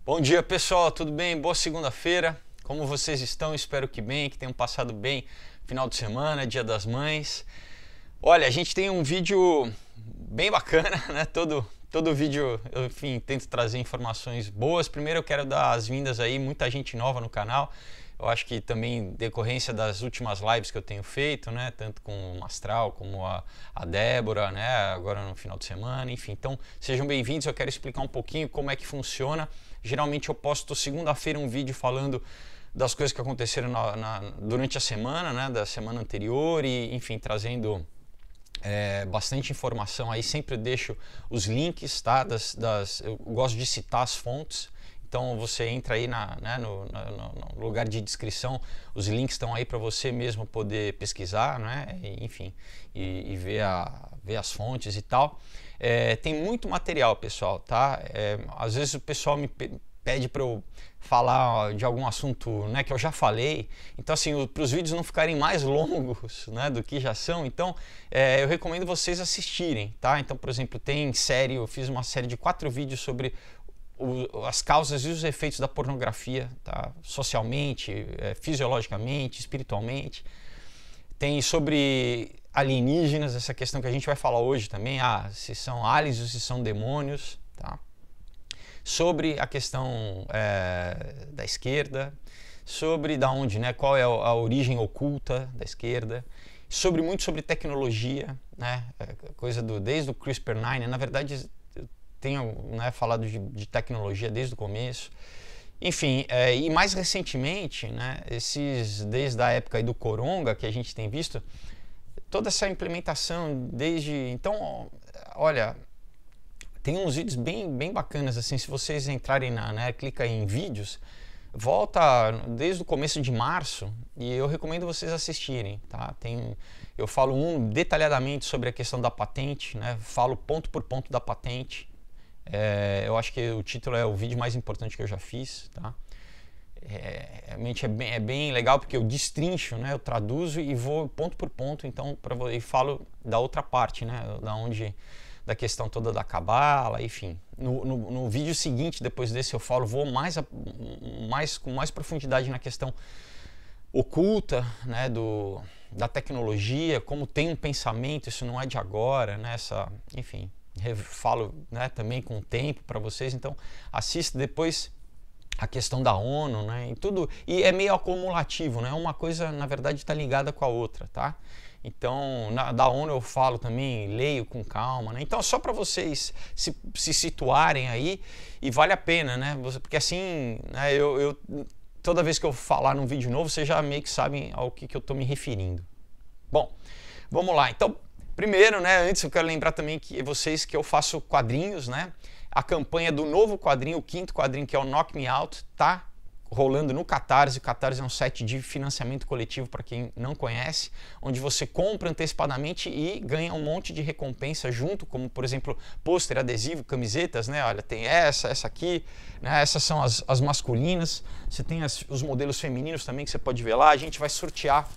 Bom dia, pessoal, tudo bem? Boa segunda-feira. Como vocês estão? Espero que bem, que tenham passado bem final de semana, Dia das Mães. Olha, a gente tem um vídeo bem bacana, né? Todo vídeo, eu, enfim, tento trazer informações boas. Primeiro eu quero dar as vindas aí, muita gente nova no canal. Eu acho que também decorrência das últimas lives que eu tenho feito, né? Tanto com o Mastral como a Débora, né? Agora no final de semana, enfim. Então, sejam bem-vindos. Eu quero explicar um pouquinho como é que funciona. Geralmente eu posto segunda-feira um vídeo falando das coisas que aconteceram durante a semana, né? Da semana anterior e, enfim, trazendo bastante informação aí. Sempre deixo os links, tá? Eu gosto de citar as fontes. Então você entra aí no lugar de descrição, os links estão aí para você mesmo poder pesquisar, né? Enfim, e ver as fontes e tal. Tem muito material, pessoal, tá? Às vezes o pessoal me pede para eu falar de algum assunto, né, que eu já falei. Então, assim, para os vídeos não ficarem mais longos, né, do que já são, então eu recomendo vocês assistirem, tá? Então, por exemplo, tem série, eu fiz uma série de 4 vídeos sobre as causas e os efeitos da pornografia, tá? Socialmente, fisiologicamente, espiritualmente. Tem sobre alienígenas, essa questão que a gente vai falar hoje também, se são aliens ou se são demônios, tá? Sobre a questão da esquerda, sobre da onde, né? Qual é a origem oculta da esquerda, muito sobre tecnologia, né? Coisa desde o CRISPR-9, na verdade tenho, né, falado de tecnologia desde o começo, enfim, e mais recentemente, né, desde a época aí do Coronga, que a gente tem visto toda essa implementação então, olha, tem uns vídeos bem bacanas, assim, se vocês entrarem clica em vídeos, volta desde o começo de março e eu recomendo vocês assistirem, tá? Eu falo detalhadamente sobre a questão da patente, né, falo ponto por ponto da patente. Eu acho que o título é o vídeo mais importante que eu já fiz, tá? Realmente é bem legal porque eu destrincho, né? Eu traduzo e vou ponto por ponto, então e falo da outra parte, né? Da questão toda da cabala, enfim. No vídeo seguinte, depois desse, eu vou com mais profundidade na questão oculta, né? Da tecnologia, como tem um pensamento, isso não é de agora, né? Enfim. Falo, né, também com o tempo para vocês, então assista depois a questão da ONU, né, e é meio acumulativo, né, uma coisa na verdade está ligada com a outra, tá? Então da ONU eu falo também, leio com calma, né? Então só para vocês se situarem aí, e vale a pena, né, porque assim, né, toda vez que eu falar num vídeo novo, vocês já meio que sabem ao que eu estou me referindo. Bom, vamos lá, então. Primeiro, né, antes eu quero lembrar também que eu faço quadrinhos, né? A campanha do novo quadrinho, o 5º quadrinho, que é o Knock Me Out, tá rolando no Catarse. O Catarse é um site de financiamento coletivo, para quem não conhece, onde você compra antecipadamente e ganha um monte de recompensa junto, como por exemplo, pôster, adesivo, camisetas, né? Olha, tem essa aqui, né? Essas são as masculinas. Você tem os modelos femininos também que você pode ver lá. A gente vai sortear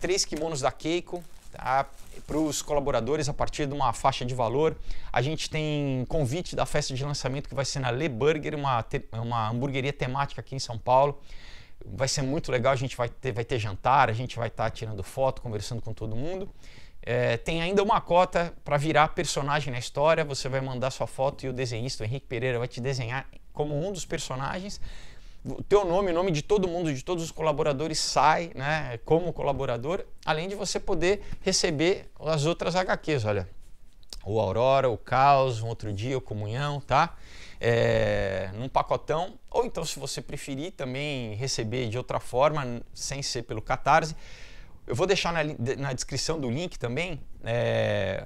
3 kimonos da Keiko, tá? Para os colaboradores a partir de uma faixa de valor. A gente tem convite da festa de lançamento que vai ser na Le Burger, uma hamburgueria temática aqui em São Paulo. Vai ser muito legal, a gente vai ter jantar, a gente vai estar tirando foto, conversando com todo mundo. Tem ainda uma cota para virar personagem na história. Você vai mandar sua foto e o desenhista, o Henrique Pereira, vai te desenhar como um dos personagens. O teu nome, o nome de todo mundo, de todos os colaboradores sai, né, como colaborador, além de você poder receber as outras HQs, olha, o Aurora, o Caos, um outro dia, o Comunhão, tá? Num pacotão, ou então se você preferir também receber de outra forma, sem ser pelo Catarse, eu vou deixar na descrição do link também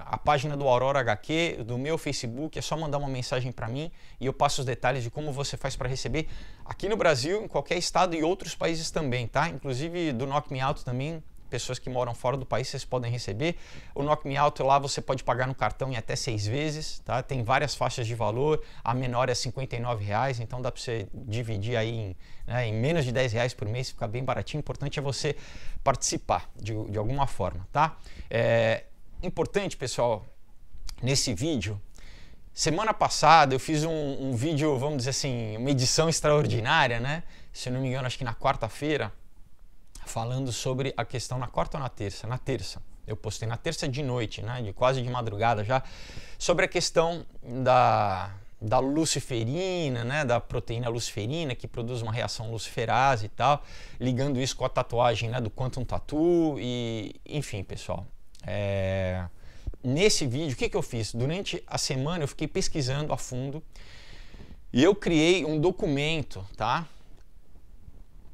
a página do Aurora HQ, do meu Facebook. É só mandar uma mensagem para mim e eu passo os detalhes de como você faz para receber aqui no Brasil, em qualquer estado e outros países também, tá? Inclusive do Knock Me Out também, pessoas que moram fora do país, vocês podem receber. O Knock Me Out lá você pode pagar no cartão em até 6 vezes, tá? Tem várias faixas de valor, a menor é R$ 59,00, então dá para você dividir aí em menos de R$ 10 por mês, fica bem baratinho. O importante é você participar de alguma forma, tá? Importante, pessoal, nesse vídeo, Semana passada eu fiz um vídeo, vamos dizer assim, uma edição extraordinária, né? Se eu não me engano, acho que na quarta-feira, falando sobre a questão, na quarta ou na terça? Na terça. Eu postei na terça de noite, né? Quase de madrugada já, sobre a questão da luciferina, né? Da proteína luciferina, que produz uma reação luciferase e tal, ligando isso com a tatuagem, né? Do Quantum Tattoo e, enfim, pessoal. Nesse vídeo, o que eu fiz? Durante a semana eu fiquei pesquisando a fundo e eu criei um documento, tá?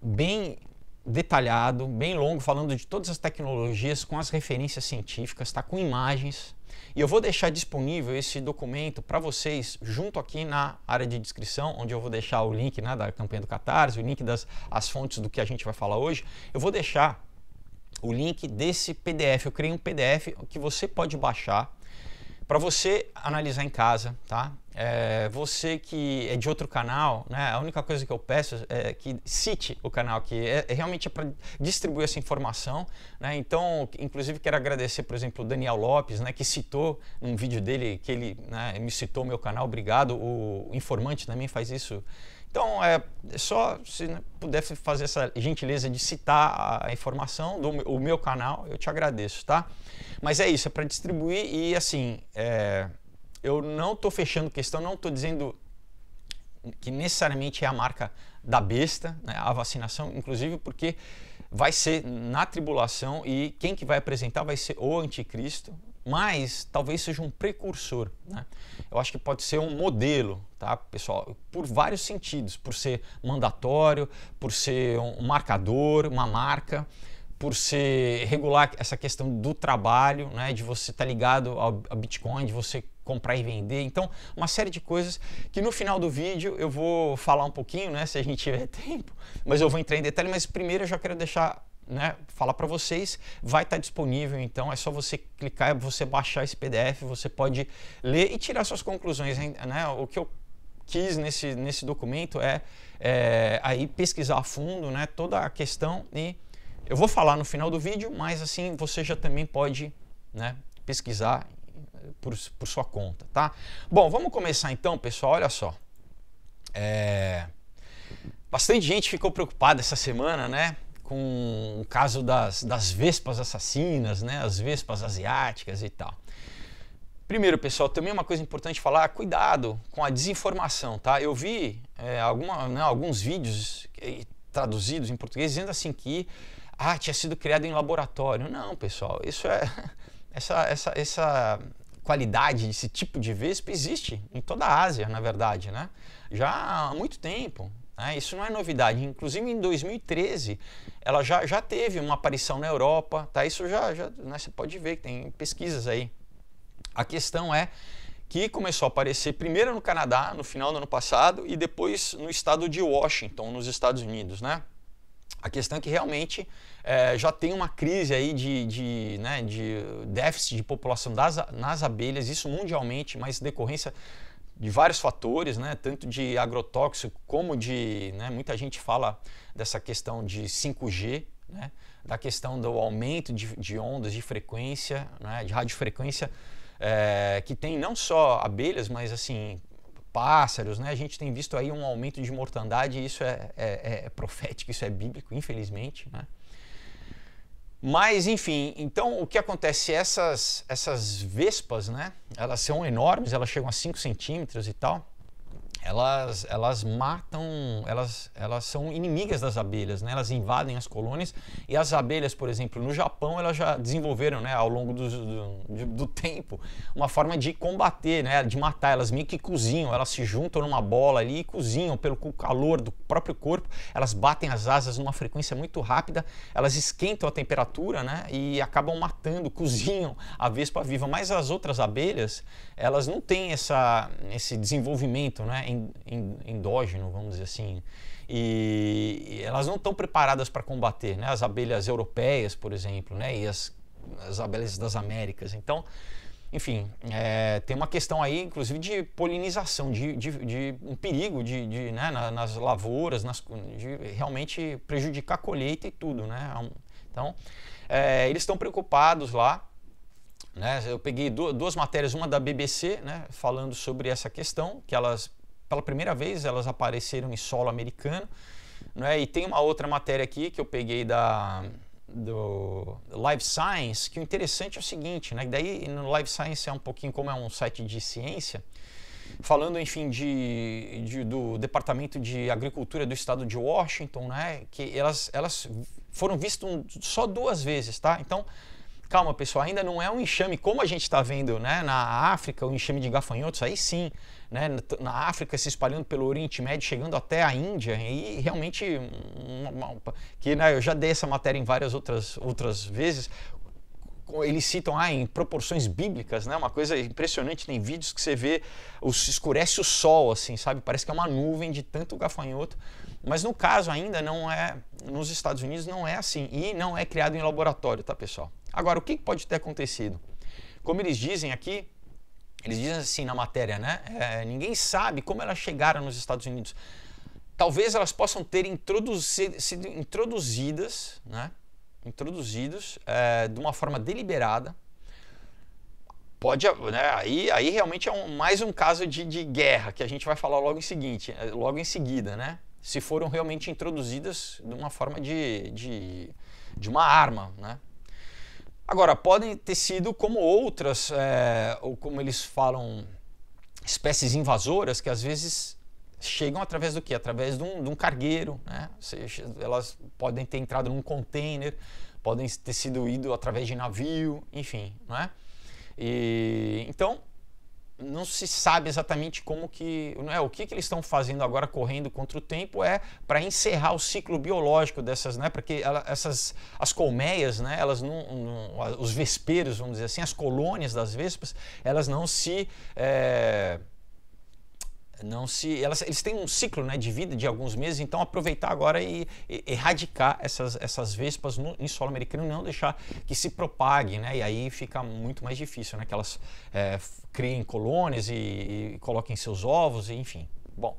Bem detalhado, bem longo, falando de todas as tecnologias, com as referências científicas, tá? Com imagens. E eu vou deixar disponível esse documento para vocês junto aqui na área de descrição, onde eu vou deixar o link, né, da campanha do Catarse, o link das fontes do que a gente vai falar hoje. Eu vou deixar o link desse PDF. Eu criei um PDF que você pode baixar para você analisar em casa, tá? Você que é de outro canal, né? A única coisa que eu peço é que cite o canal, que realmente para distribuir essa informação, né? Então, inclusive quero agradecer, por exemplo, o Daniel Lopes, né? Que citou num vídeo dele, que ele, né, me citou meu canal, obrigado. O Informante também faz isso. Então, só se puder fazer essa gentileza de citar a informação do meu canal, eu te agradeço, tá? Mas é isso, é para distribuir e assim, eu não estou fechando questão, não estou dizendo que necessariamente é a marca da besta, né, a vacinação, inclusive porque vai ser na tribulação e quem que vai apresentar vai ser o anticristo, mas talvez seja um precursor, né? Eu acho que pode ser um modelo, tá, pessoal? Por vários sentidos, por ser mandatório, por ser um marcador, uma marca, por ser regular essa questão do trabalho, né, de você estar ligado ao Bitcoin, de você comprar e vender. Então, uma série de coisas que no final do vídeo eu vou falar um pouquinho, né, se a gente tiver tempo, mas eu vou entrar em detalhe, mas primeiro eu já quero deixar, né, falar para vocês, vai estar disponível, então é só você clicar, você baixar esse PDF, você pode ler e tirar suas conclusões, né? O que eu quis nesse documento é aí pesquisar a fundo, né, toda a questão e eu vou falar no final do vídeo, mas assim você já também pode, né, pesquisar por sua conta, tá? Bom, vamos começar então, pessoal, olha só. Bastante gente ficou preocupada essa semana, né, com o caso das vespas assassinas, né, as vespas asiáticas e tal. Primeiro, pessoal, também uma coisa importante falar, cuidado com a desinformação, tá? Eu vi alguns vídeos traduzidos em português dizendo assim que tinha sido criado em laboratório. Não, pessoal, isso essa qualidade, esse tipo de vespa existe em toda a Ásia, na verdade, né? Já há muito tempo. Isso não é novidade. Inclusive em 2013 ela já teve uma aparição na Europa, tá? Isso né, você pode ver que tem pesquisas aí. A questão é que começou a aparecer primeiro no Canadá no final do ano passado e depois no estado de Washington, nos Estados Unidos, né? A questão é que realmente já tem uma crise aí de déficit de população nas abelhas, isso mundialmente, mas decorrência de vários fatores, né, tanto de agrotóxico como de, né, muita gente fala dessa questão de 5G, né, da questão do aumento de ondas de frequência, né, de radiofrequência, que tem não só abelhas, mas assim pássaros, né, a gente tem visto aí um aumento de mortandade e isso é profético, isso é bíblico, infelizmente, né. Mas, enfim, então o que acontece? Essas vespas, né? Elas são enormes, elas chegam a 5 centímetros e tal. Elas matam, elas são inimigas das abelhas, né? Elas invadem as colônias e as abelhas, por exemplo, no Japão, elas já desenvolveram, né, ao longo do tempo uma forma de combater, né, de matar. Elas meio que cozinham, elas se juntam numa bola ali e cozinham pelo calor do próprio corpo. Elas batem as asas numa frequência muito rápida, elas esquentam a temperatura, né, e acabam matando, cozinham a vespa viva. Mas as outras abelhas, elas não têm esse desenvolvimento, né, endógeno, vamos dizer assim, e elas não estão preparadas para combater, né, as abelhas europeias, por exemplo, né, e as abelhas das Américas. Então, enfim, tem uma questão aí, inclusive, de polinização, de um perigo né, nas lavouras, de realmente prejudicar a colheita e tudo, né? Então, eles estão preocupados lá, né? Eu peguei duas matérias, uma da BBC, né, falando sobre essa questão, que elas, pela primeira vez, elas apareceram em solo americano, né? E tem uma outra matéria aqui que eu peguei do Live Science, que o interessante é o seguinte, né? Daí no Live Science é um pouquinho como é um site de ciência, falando, enfim, do Departamento de Agricultura do Estado de Washington, né? Que elas foram vistas só 2 vezes, tá? Então, calma, pessoal, ainda não é um enxame como a gente está vendo, né, na África, o enxame de gafanhotos, aí sim, né, na África se espalhando pelo Oriente Médio, chegando até a Índia, e realmente, que, né, eu já dei essa matéria em várias outras vezes, eles citam em proporções bíblicas, né, uma coisa impressionante, tem vídeos que você vê, escurece o sol, assim, sabe, parece que é uma nuvem de tanto gafanhoto, mas no caso ainda não é, nos Estados Unidos não é assim, e não é criado em laboratório, tá, pessoal? Agora, o que pode ter acontecido? Como eles dizem aqui, eles dizem assim na matéria, né? Ninguém sabe como elas chegaram nos Estados Unidos. Talvez elas possam ter sido introduzidas, né? De uma forma deliberada. Pode, né? Aí realmente é mais um caso de guerra, que a gente vai falar logo em seguida, né? Se foram realmente introduzidas de uma forma de uma arma, né? Agora, podem ter sido como outras, ou como eles falam, espécies invasoras, que às vezes chegam através do quê? Através de um cargueiro, né? Elas podem ter entrado num container, podem ter sido ido através de navio, enfim, não é? Então, não se sabe exatamente como que, o que eles estão fazendo agora, correndo contra o tempo, para encerrar o ciclo biológico dessas, né? Porque as colmeias, né? Elas os vesperos, vamos dizer assim, as colônias das vespas, elas eles têm um ciclo, né, de vida de alguns meses, então aproveitar agora e erradicar essas vespas em solo americano, não deixar que se propague, né, e aí fica muito mais difícil, né, que elas criem colônias e coloquem seus ovos, e, enfim. Bom,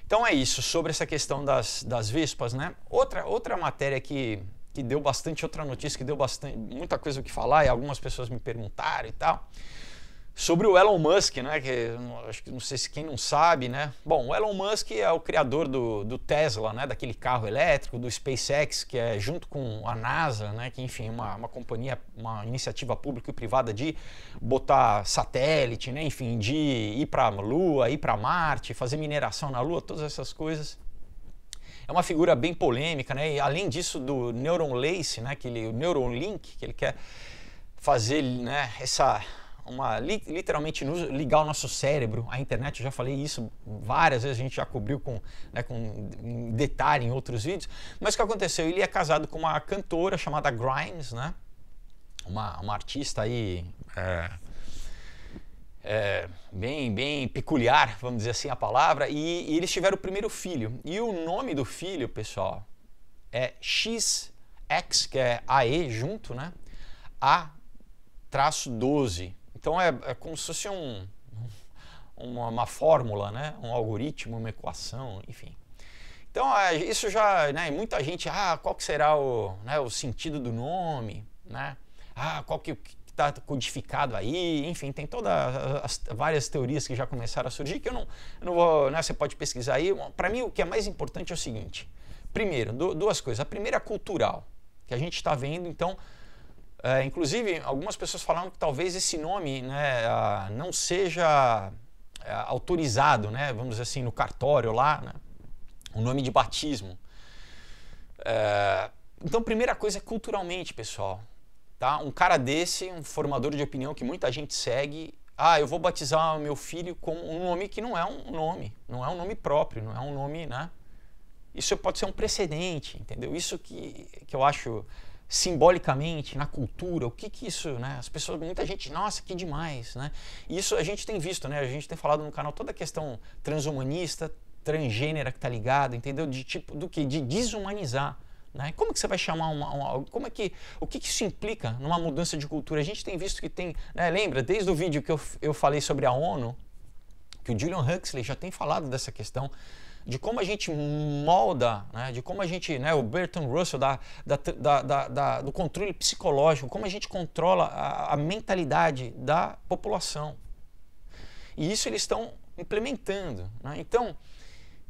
então é isso sobre essa questão das vespas, né. Outra matéria que deu bastante, outra notícia que deu muita coisa o que falar, e algumas pessoas me perguntaram e tal, sobre o Elon Musk, né, que acho que não sei se quem não sabe, né. Bom, o Elon Musk é o criador do Tesla, né, daquele carro elétrico, do SpaceX, que é junto com a NASA, né, que enfim, uma companhia, uma iniciativa pública e privada de botar satélite, né, enfim, de ir para a Lua, ir para Marte, fazer mineração na Lua, todas essas coisas. É uma figura bem polêmica, né, e além disso do Neuralink, né, o Neuralink, que ele quer fazer, né, literalmente ligar o nosso cérebro à internet. Eu já falei isso várias vezes, a gente já cobriu com detalhe em outros vídeos, mas o que aconteceu? Ele é casado com uma cantora chamada Grimes, né? Uma artista aí bem peculiar, vamos dizer assim a palavra, e eles tiveram o primeiro filho, e o nome do filho, pessoal, é XX, que é AE junto, né? A-12. Então é como se fosse uma fórmula, né? Um algoritmo, uma equação, enfim. Então isso já, né? Muita gente, qual que será o sentido do nome, né? Qual que está codificado aí, enfim, tem todas as várias teorias que já começaram a surgir, que eu não vou, né? Você pode pesquisar aí. Para mim o que é mais importante é o seguinte: primeiro, duas coisas. A primeira é cultural, que a gente está vendo, então. Inclusive, algumas pessoas falaram que talvez esse nome, né, não seja autorizado, né, vamos dizer assim, no cartório lá, né, o nome de batismo. Então, primeira coisa é culturalmente, pessoal. Tá? Um cara desse, um formador de opinião que muita gente segue, eu vou batizar o meu filho com um nome que não é um nome próprio, não é um nome, né? Isso pode ser um precedente, entendeu? Isso que eu acho... simbolicamente, na cultura, o que isso, né? As pessoas, muita gente, nossa, que demais, né? E isso a gente tem visto, né? A gente tem falado no canal toda a questão transhumanista, transgênera que tá ligada, entendeu? De tipo, do que? De desumanizar, né? Como que você vai chamar o que isso implica numa mudança de cultura? A gente tem visto que tem, né? Lembra, desde o vídeo que eu falei sobre a ONU, que o Julian Huxley já tem falado dessa questão, de como a gente molda, né, de como a gente, né, o Bertrand Russell do controle psicológico, como a gente controla a mentalidade da população. E isso eles estão implementando, né? Então,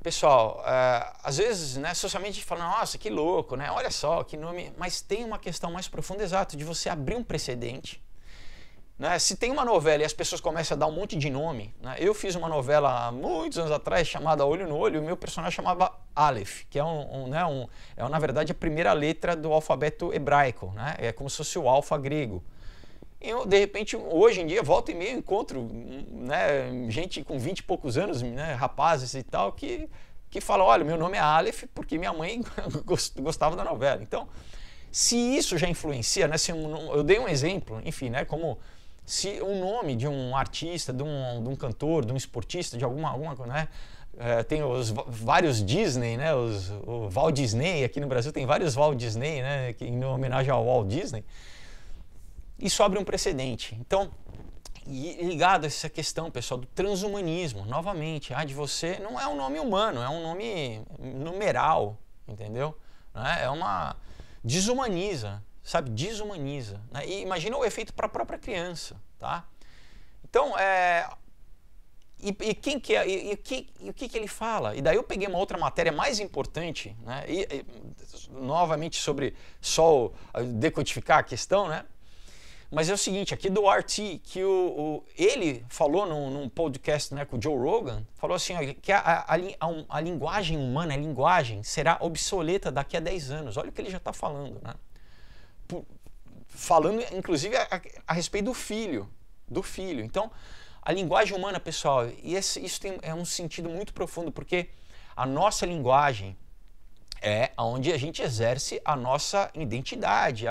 pessoal, às vezes, né, socialmente a gente fala, nossa, que louco, né? Olha só, que nome... Mas tem uma questão mais profunda, exato, de você abrir um precedente. Né? Se tem uma novela e as pessoas começam a dar um monte de nome, né? Eu fiz uma novela há muitos anos atrás chamada Olho no Olho, e o meu personagem chamava Aleph, que é, na verdade, a primeira letra do alfabeto hebraico, né? É como se fosse o alfa grego. Eu, de repente, hoje em dia, volta e meia, encontro, né, gente com 20 e poucos anos, né, rapazes e tal, que falam, olha, meu nome é Aleph porque minha mãe gostava da novela. Então, se isso já influencia, né, eu dei um exemplo, enfim, né, como se o nome de um artista, de um cantor, de um esportista, de alguma né, tem os vários Disney, né, o Walt Disney, aqui no Brasil tem vários Walt Disney, né, em homenagem ao Walt Disney. Isso abre um precedente. Então, ligado a essa questão, pessoal, do transhumanismo, novamente, de você não é um nome humano, é um nome numeral, entendeu? É uma... desumaniza, sabe? Desumaniza. Né? E imagina o efeito para a própria criança, tá? Então, quem que é, e o que ele fala? E daí eu peguei uma outra matéria mais importante, né? Novamente sobre só decodificar a questão, né? Mas é o seguinte, aqui do RT, que ele falou num podcast, né, com o Joe Rogan, falou assim, ó, que a linguagem humana, a linguagem, será obsoleta daqui a 10 anos. Olha o que ele já está falando, né? Falando, inclusive, a respeito do filho. Então, a linguagem humana, pessoal, isso é um sentido muito profundo, porque a nossa linguagem é onde a gente exerce a nossa identidade,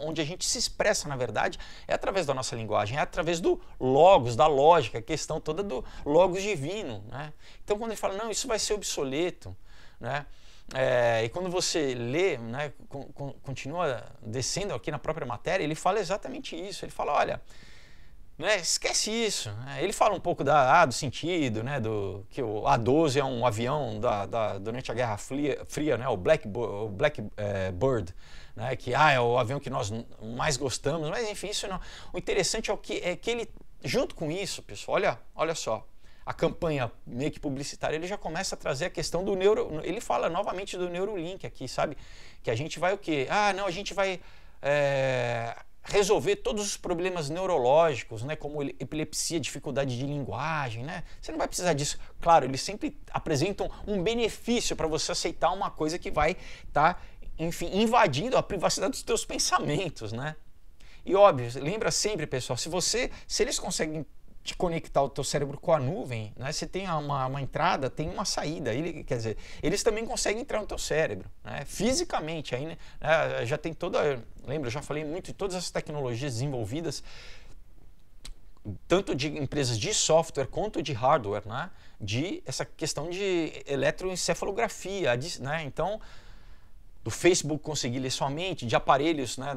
onde a gente se expressa, na verdade, é através da nossa linguagem, é através do logos, da lógica, a questão toda do logos divino, né? Então, quando ele fala, não, isso vai ser obsoleto, né? E quando você lê, né, continua descendo aqui na própria matéria, ele fala exatamente isso, ele fala, olha... Né, esquece isso. Ele fala um pouco do sentido, né, que o A-12 é um avião durante a Guerra Fria, né, o Blackbird, né, que é o avião que nós mais gostamos, mas enfim, isso não. O interessante é que ele, junto com isso, pessoal, olha só, a campanha meio que publicitária, ele já começa a trazer a questão do ele fala novamente do Neuralink aqui, sabe? Que a gente vai o quê? Não, a gente vai... resolver todos os problemas neurológicos, né, como epilepsia, dificuldade de linguagem, né? Você não vai precisar disso. Claro, eles sempre apresentam um benefício para você aceitar uma coisa que vai estar, enfim, invadindo a privacidade dos teus pensamentos, né? E óbvio, lembra sempre, pessoal, se eles conseguem te conectar o teu cérebro com a nuvem, né? Você tem uma entrada, tem uma saída. Quer dizer, eles também conseguem entrar no teu cérebro, né? Fisicamente. Aí, né? Já tem lembra, eu já falei muito de todas as tecnologias desenvolvidas, tanto de empresas de software quanto de hardware, né? De essa questão de eletroencefalografia, né? Então, do Facebook conseguir ler sua mente, de aparelhos, né,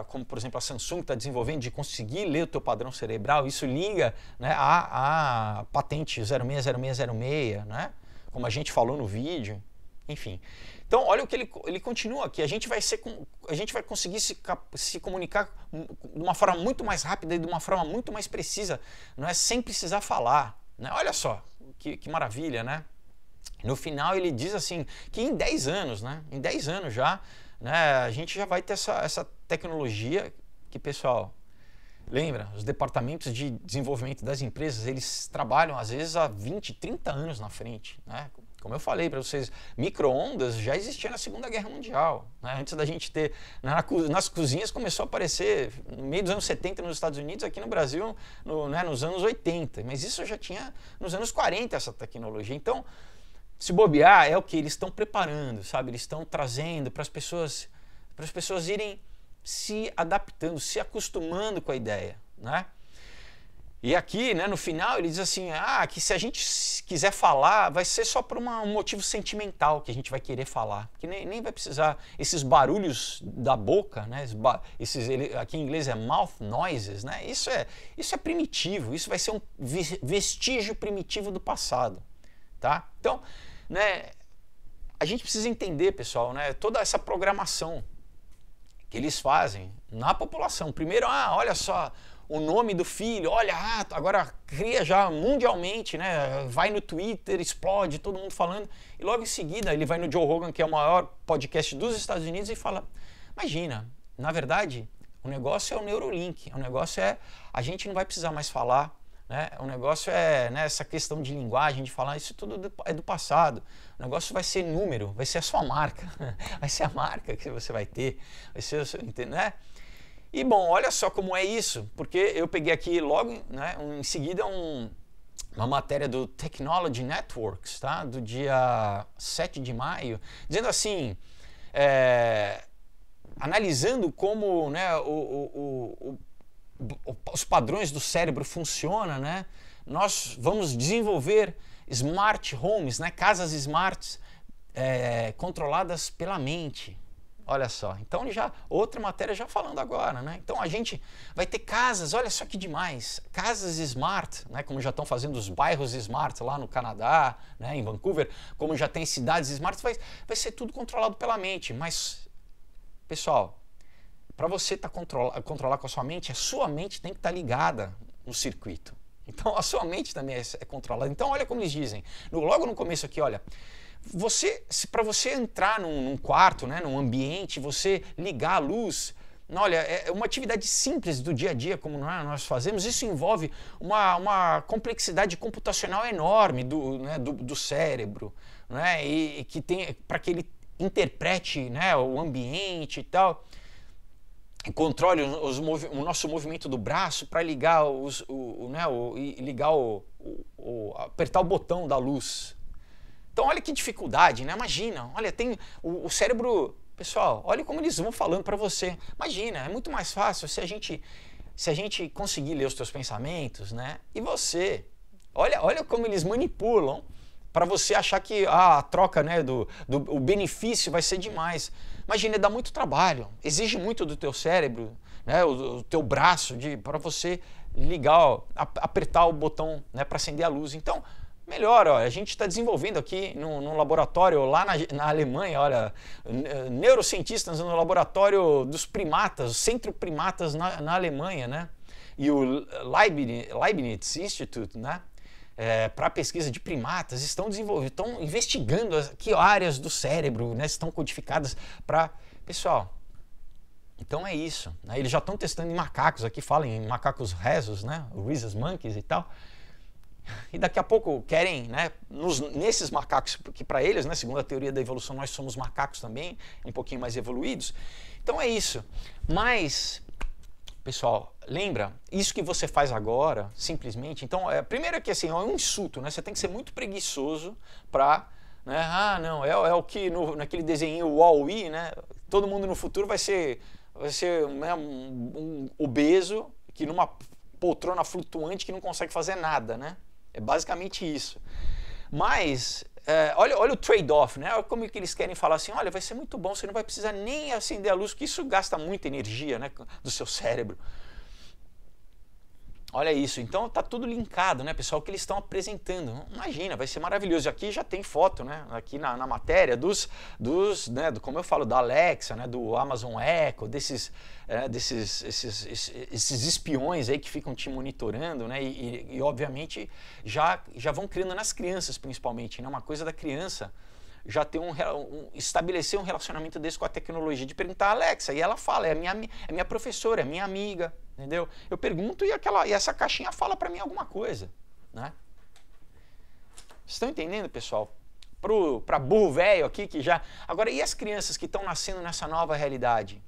como por exemplo a Samsung está desenvolvendo, de conseguir ler o teu padrão cerebral, isso liga, né, à patente 060606, né, como a gente falou no vídeo, enfim. Então, olha o que ele continua aqui, a gente vai conseguir se comunicar de uma forma muito mais rápida e de uma forma muito mais precisa, não é, sem precisar falar, né? Olha só, que maravilha, né? No final ele diz assim, que em 10 anos, né? Em 10 anos já, né, a gente já vai ter essa tecnologia que, pessoal, lembra, os departamentos de desenvolvimento das empresas, eles trabalham às vezes há 20, 30 anos na frente, né? Como eu falei para vocês, micro-ondas já existia na Segunda Guerra Mundial, né? Antes da gente ter, nas cozinhas começou a aparecer no meio dos anos 70 nos Estados Unidos, aqui no Brasil nos anos 80, mas isso já tinha nos anos 40 essa tecnologia. Então, se bobear, é o que eles estão preparando, sabe? Eles estão trazendo para as pessoas irem se adaptando, se acostumando com a ideia, né? E aqui, né, no final, ele diz assim, que se a gente quiser falar, vai ser só por um motivo sentimental que a gente vai querer falar, que nem vai precisar esses barulhos da boca, né? Aqui em inglês é mouth noises, né? Isso é primitivo, isso vai ser um vestígio primitivo do passado, tá? Então, né, a gente precisa entender, pessoal, né, toda essa programação que eles fazem na população. Primeiro, olha só, o nome do filho, olha, agora cria já mundialmente, né? Vai no Twitter, explode, todo mundo falando, e logo em seguida ele vai no Joe Rogan, que é o maior podcast dos Estados Unidos, e fala, imagina, na verdade, o negócio é o Neuralink, o negócio é, a gente não vai precisar mais falar, né? O negócio é, né, essa questão de linguagem, de falar, isso tudo é do passado. O negócio vai ser número, vai ser a sua marca, vai ser a marca que você vai ter, vai ser o seu, né? E bom, olha só como é isso, porque eu peguei aqui logo, né, em seguida uma matéria do Technology Networks, tá, do dia 7 de maio, dizendo assim, analisando como, né, os padrões do cérebro funcionam, né, nós vamos desenvolver smart homes, né, casas smarts controladas pela mente. Olha só, então outra matéria já falando agora, né? Então a gente vai ter casas, olha só que demais, casas smart, né? Como já estão fazendo os bairros smart lá no Canadá, né? Em Vancouver, como já tem cidades smart, vai ser tudo controlado pela mente. Mas, pessoal, para você controlar com a sua sua mente tem que estar ligada no circuito. Então a sua mente também é controlada. Então olha como eles dizem, logo no começo aqui, olha, para você entrar num quarto, né, num ambiente, você ligar a luz, olha, é uma atividade simples do dia a dia, como nós fazemos, isso envolve uma complexidade computacional enorme do cérebro, né, e que tem para que ele interprete, né, o ambiente e tal, e controle o nosso movimento do braço para ligar apertar o botão da luz. Então olha que dificuldade, né? Imagina, olha, tem o cérebro, pessoal, olha como eles vão falando para você. Imagina, é muito mais fácil se a gente conseguir ler os teus pensamentos, né? E você, olha como eles manipulam para você achar que a troca, né, o benefício vai ser demais. Imagina, dá muito trabalho, exige muito do teu cérebro, né, o teu braço para você ligar, apertar o botão, né, para acender a luz. Então, melhor, a gente está desenvolvendo aqui num laboratório lá na Alemanha, olha, neurocientistas no laboratório dos primatas, o Centro Primatas na Alemanha, né? E o Leibniz Institute, né? Para pesquisa de primatas, estão investigando que áreas do cérebro, né, estão codificadas para... Pessoal, então é isso, né? Eles já estão testando em macacos, aqui falam em macacos rhesus, né? Rhesus monkeys e tal. E daqui a pouco querem, né, nesses macacos, porque para eles, né, segundo a teoria da evolução, nós somos macacos também, um pouquinho mais evoluídos. Então é isso. Mas, pessoal, lembra, isso que você faz agora, simplesmente, então, primeiro é que assim, é um insulto, né, você tem que ser muito preguiçoso para, né, não, é o que naquele desenho Wall-E, né, todo mundo no futuro vai ser né, um obeso, que numa poltrona flutuante que não consegue fazer nada, né? É basicamente isso. Mas, olha o trade-off, né? Olha como que eles querem falar assim, olha, vai ser muito bom, você não vai precisar nem acender a luz, porque isso gasta muita energia, né, do seu cérebro. Olha isso, então tá tudo linkado, né, pessoal, o que eles estão apresentando. Imagina, vai ser maravilhoso. Aqui já tem foto, né, aqui na matéria né, como eu falo, da Alexa, né, do Amazon Echo, desses espiões aí que ficam te monitorando, né, e obviamente já vão criando nas crianças principalmente, né, uma coisa da criança já ter estabelecer um relacionamento desse com a tecnologia, de perguntar a Alexa, e ela fala, é minha professora, é minha amiga, entendeu? Eu pergunto e essa caixinha fala para mim alguma coisa, né? Vocês estão entendendo, pessoal? Para burro velho aqui que já... Agora, e as crianças que estão nascendo nessa nova realidade?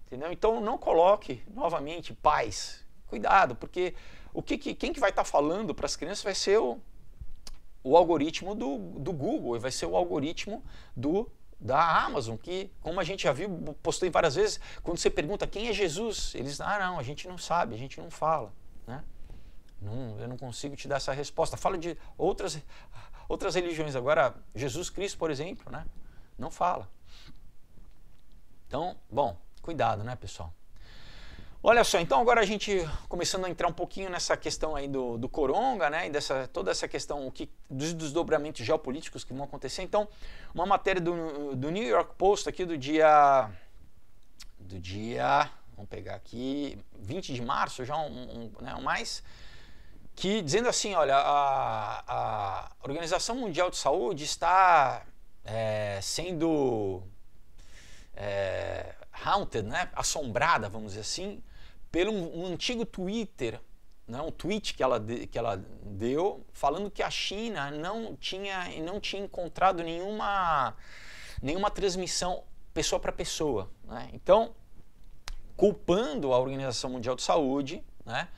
Entendeu? Então não coloque, novamente, pais. Cuidado, porque quem que vai estar falando para as crianças vai ser o algoritmo do Google, vai ser o algoritmo da Amazon, que, como a gente já viu, postei várias vezes, quando você pergunta quem é Jesus, eles dizem, não, a gente não sabe, a gente não fala, né? Eu não consigo te dar essa resposta. Fala de outras religiões, agora Jesus Cristo, por exemplo, né? Não fala. Então, bom, cuidado, né, pessoal? Olha só, então agora a gente começando a entrar um pouquinho nessa questão aí do Coronga, né, e toda essa questão dos desdobramentos geopolíticos que vão acontecer. Então, uma matéria do New York Post aqui do dia, vamos pegar aqui, 20 de março, já mais, que dizendo assim, olha, a Organização Mundial de Saúde está sendo haunted, né, assombrada, vamos dizer assim, pelo um antigo Twitter, né, um tweet que ela deu, falando que a China não tinha encontrado nenhuma transmissão pessoa para pessoa, né? Então, culpando a Organização Mundial de Saúde, né,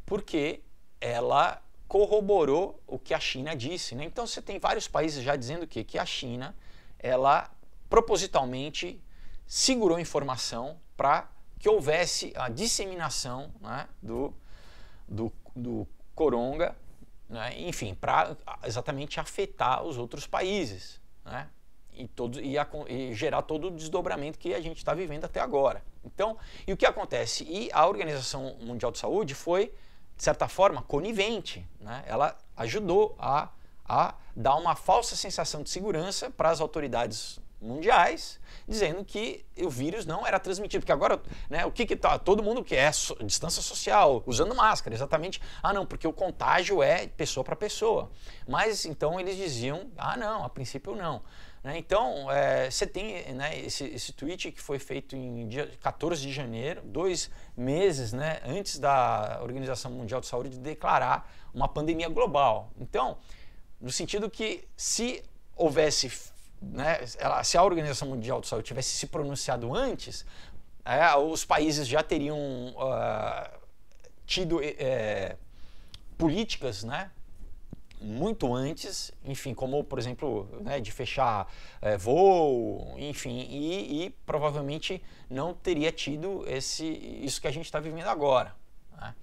porque ela corroborou o que a China disse, né? Então você tem vários países já dizendo que a China, ela propositalmente segurou informação para que houvesse a disseminação, né, do Coronga, né, enfim, para exatamente afetar os outros países, né, e gerar todo o desdobramento que a gente está vivendo até agora. Então, e o que acontece? E a Organização Mundial de Saúde foi, de certa forma, conivente, né? Ela ajudou a dar uma falsa sensação de segurança para as autoridades mundiais, dizendo que o vírus não era transmitido, porque agora, né, o que tá, todo mundo quer distância social, usando máscara, exatamente, não, porque o contágio é pessoa para pessoa, mas então eles diziam, não, a princípio não, né? Então você tem, né, esse tweet que foi feito em dia 14 de janeiro, 2 meses, né, antes da Organização Mundial de Saúde declarar uma pandemia global. Então, no sentido que se houvesse, né, se a Organização Mundial de Saúde tivesse se pronunciado antes, os países já teriam tido políticas, né, muito antes, enfim, como por exemplo, né, de fechar voo, enfim, e provavelmente não teria tido isso que a gente está vivendo agora, né?